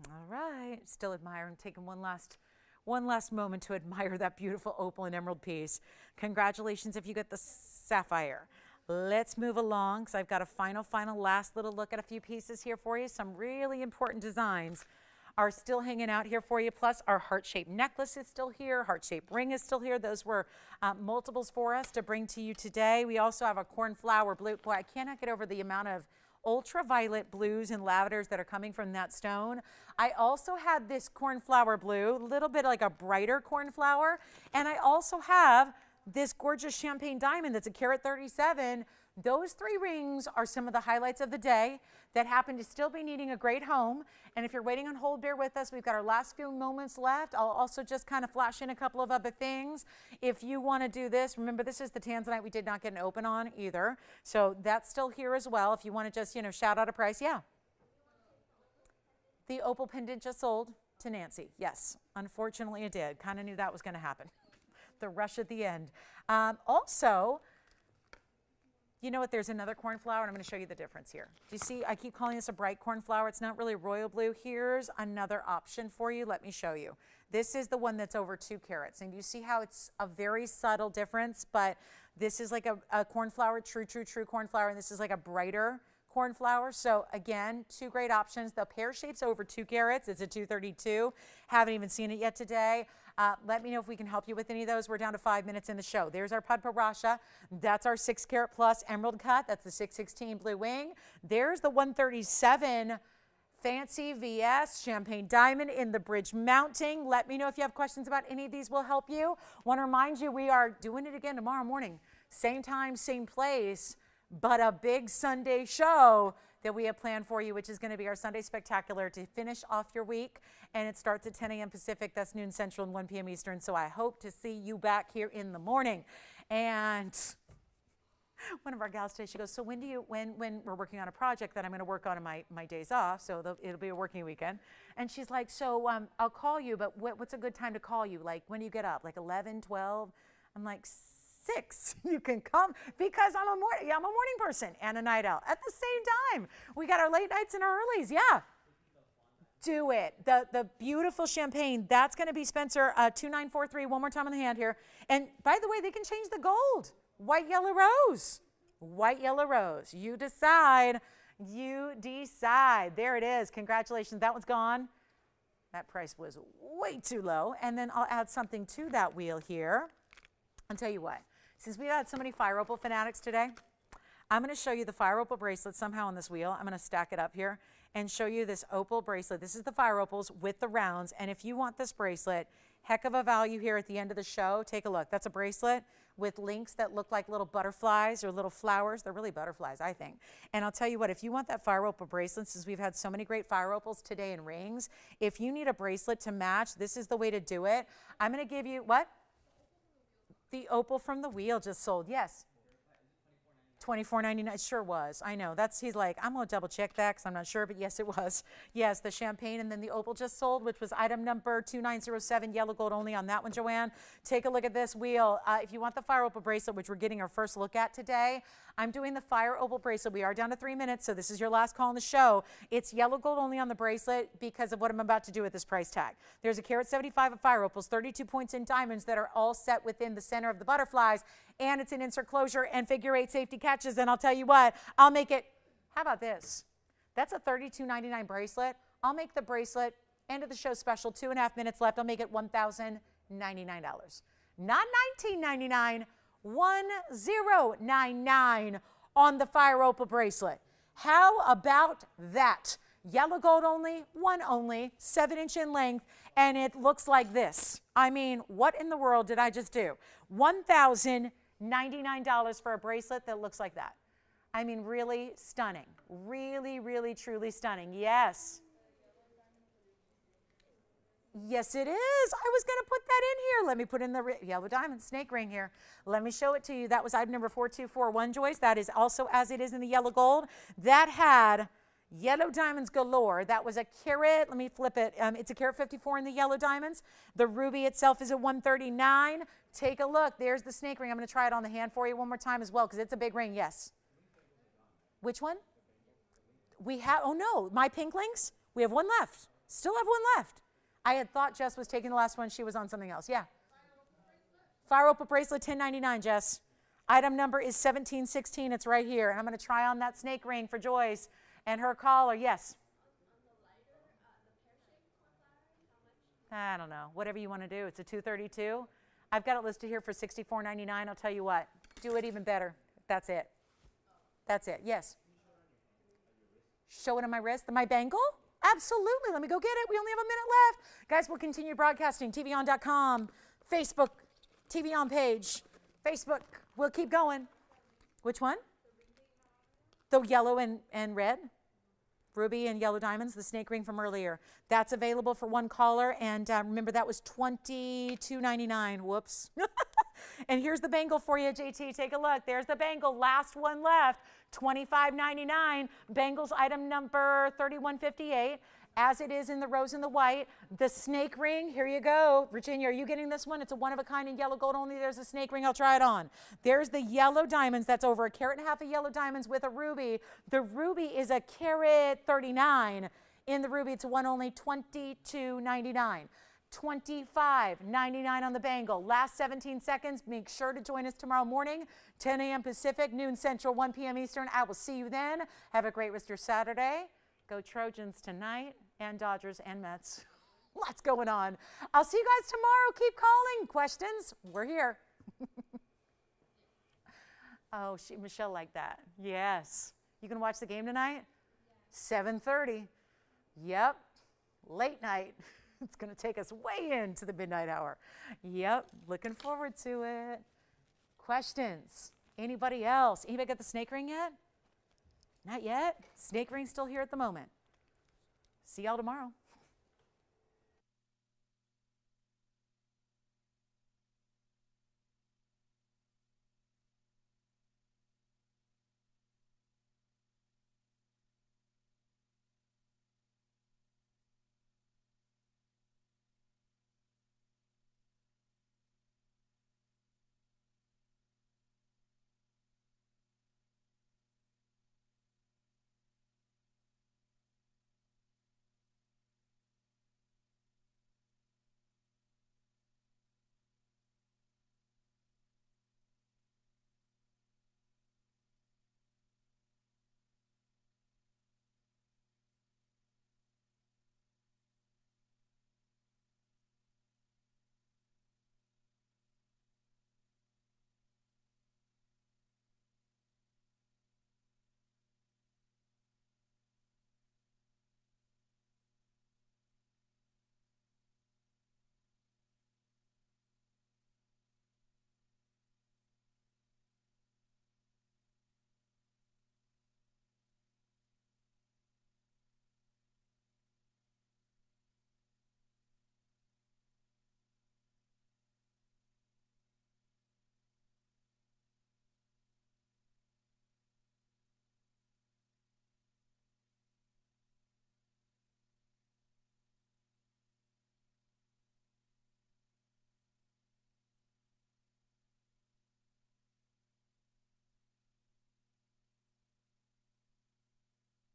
All right. Still admiring, taking one last moment to admire that beautiful opal and emerald piece. Congratulations if you get the sapphire. Let's move along because I've got a final last little look at a few pieces here for you. Some really important designs are still hanging out here for you. Plus our heart-shaped necklace is still here. Heart-shaped ring is still here. Those were multiples for us to bring to you today. We also have a cornflower blue. Boy, I cannot get over the amount of ultraviolet blues and lavenders that are coming from that stone. I also had this cornflower blue, a little bit like a brighter cornflower. And I also have this gorgeous champagne diamond that's a carat 37. Those 3 rings are some of the highlights of the day that happen to still be needing a great home. And if you're waiting on hold, bear with us. We've got our last few moments left. I'll also just kind of flash in a couple of other things. If you want to do this, remember this is the tanzanite we did not get an open on either. So that's still here as well. If you want to just, shout out a price, yeah. The opal pendant just sold to Nancy. Yes, unfortunately it did. Kind of knew that was going to happen. The rush at the end. Also, you know what? There's another cornflower, and I'm going to show you the difference here. Do you see? I keep calling this a bright cornflower. It's not really royal blue. Here's another option for you. Let me show you. This is the one that's over 2 carats, and you see how it's a very subtle difference, but this is like a cornflower, true cornflower, and this is like a brighter cornflower. So again, 2 great options. The pear shape's over 2 carats. It's a 232. Haven't even seen it yet today. Let me know if we can help you with any of those. We're down to 5 minutes in the show. There's our Pud Parasha. That's our 6 carat plus emerald cut. That's the 616 blue wing. There's the 137 fancy VS champagne diamond in the bridge mounting. Let me know if you have questions about any of these. We'll help you. Want to remind you, we are doing it again tomorrow morning. Same time, same place, but a big Sunday show that we have planned for you, which is going to be our Sunday Spectacular to finish off your week. And it starts at 10 a.m. Pacific, that's noon Central and 1 p.m. Eastern. So I hope to see you back here in the morning. And one of our gals today, she goes, so when we're working on a project that I'm going to work on in my days off, so it'll be a working weekend. And she's like, so I'll call you, but what's a good time to call you? Like, when do you get up? Like 11, 12? I'm like, 6. You can come because I'm a morning person and a night owl at the same time. We got our late nights and our earlies. Yeah. Do it. The beautiful champagne, that's going to be Spencer 2943. One more time on the hand here. And by the way, they can change the gold. White, yellow, rose. White, yellow, rose. You decide. You decide. There it is. Congratulations. That one's gone. That price was way too low. And then I'll add something to that wheel here. I'll tell you what. Since we've had so many fire opal fanatics today, I'm going to show you the fire opal bracelet somehow on this wheel. I'm going to stack it up here and show you this opal bracelet. This is the fire opals with the rounds. And if you want this bracelet, heck of a value here at the end of the show. Take a look. That's a bracelet with links that look like little butterflies or little flowers. They're really butterflies, I think. And I'll tell you what, if you want that fire opal bracelet, since we've had so many great fire opals today in rings, if you need a bracelet to match, this is the way to do it. I'm going to give you, what? The opal from the wheel just sold. Yes. $24.99. It sure was. I know. He's like, I'm going to double check that because I'm not sure, but yes, it was. Yes, the champagne and then the opal just sold, which was item number 2907, yellow gold only on that one, Joanne. Take a look at this wheel. If you want the fire opal bracelet, which we're getting our first look at today, I'm doing the fire opal bracelet. We are down to 3 minutes, so this is your last call on the show. It's yellow gold only on the bracelet because of what I'm about to do with this price tag. There's a carat 75 of fire opals, 32 points in diamonds that are all set within the center of the butterflies, and it's an insert closure and figure 8 safety catches. And I'll tell you what, I'll make it, how about this? That's a $32.99 bracelet. I'll make the bracelet, end of the show special, 2.5 minutes left. I'll make it $1,099. Not $19.99, $1,099 on the fire opal bracelet. How about that? Yellow gold only, one only, 7-inch in length, and it looks like this. I mean, what in the world did I just do? $1,099 for a bracelet that looks like that. I mean, really stunning. Really, really, truly stunning. Yes. Yes, it is. I was going to put that in here. Let me put in the yellow diamond snake ring here. Let me show it to you. That was item number 4241, Joyce. That is also as it is in the yellow gold. That had yellow diamonds galore. That was a carat. Let me flip it. It's a carat 54 in the yellow diamonds. The ruby itself is at 139. Take a look. There's the snake ring. I'm going to try it on the hand for you one more time as well because it's a big ring. Yes. Which one? We have, oh no, my pinklings? We have one left. Still have one left. I had thought Jess was taking the last one. She was on something else. Yeah. Fire opal bracelet, $10.99, Jess. Item number is 1716. It's right here. And I'm going to try on that snake ring for Joyce and her caller. Yes. I don't know. Whatever you want to do. It's a 232. I've got it listed here for $64.99. I'll tell you what. Do it even better. That's it. That's it. Yes. Show it on my wrist. My bangle? Absolutely. Let me go get it. We only have a minute left. Guys, we'll continue broadcasting. TVON.com, Facebook, TVON page, Facebook. We'll keep going. Which one? The yellow and red. Ruby and yellow diamonds, the snake ring from earlier. That's available for one caller. And remember, that was $22.99. Whoops. And here's the bangle for you, JT. Take a look. There's the bangle. Last one left. $25.99. Bangles item number 3158. As it is in the rose and the white. The snake ring. Here you go. Virginia, are you getting this one? It's a one-of-a-kind in yellow gold only. There's a snake ring. I'll try it on. There's the yellow diamonds. That's over a carat and a half of yellow diamonds with a ruby. The ruby is a carat 39. In the ruby, it's one only, $22.99. $25.99 on the bangle. Last 17 seconds. Make sure to join us tomorrow morning, 10 a.m. Pacific, noon Central, 1 p.m. Eastern. I will see you then. Have a great rest of your Saturday. Go Trojans tonight, and Dodgers and Mets. Lots going on. I'll see you guys tomorrow. Keep calling. Questions? We're here. Oh, Michelle liked that. Yes. You can watch the game tonight? 7:30. Yep. Late night. It's going to take us way into the midnight hour. Yep. Looking forward to it. Questions? Anybody else? Anybody got the snake ring yet? Not yet. Snake ring's still here at the moment. See y'all tomorrow.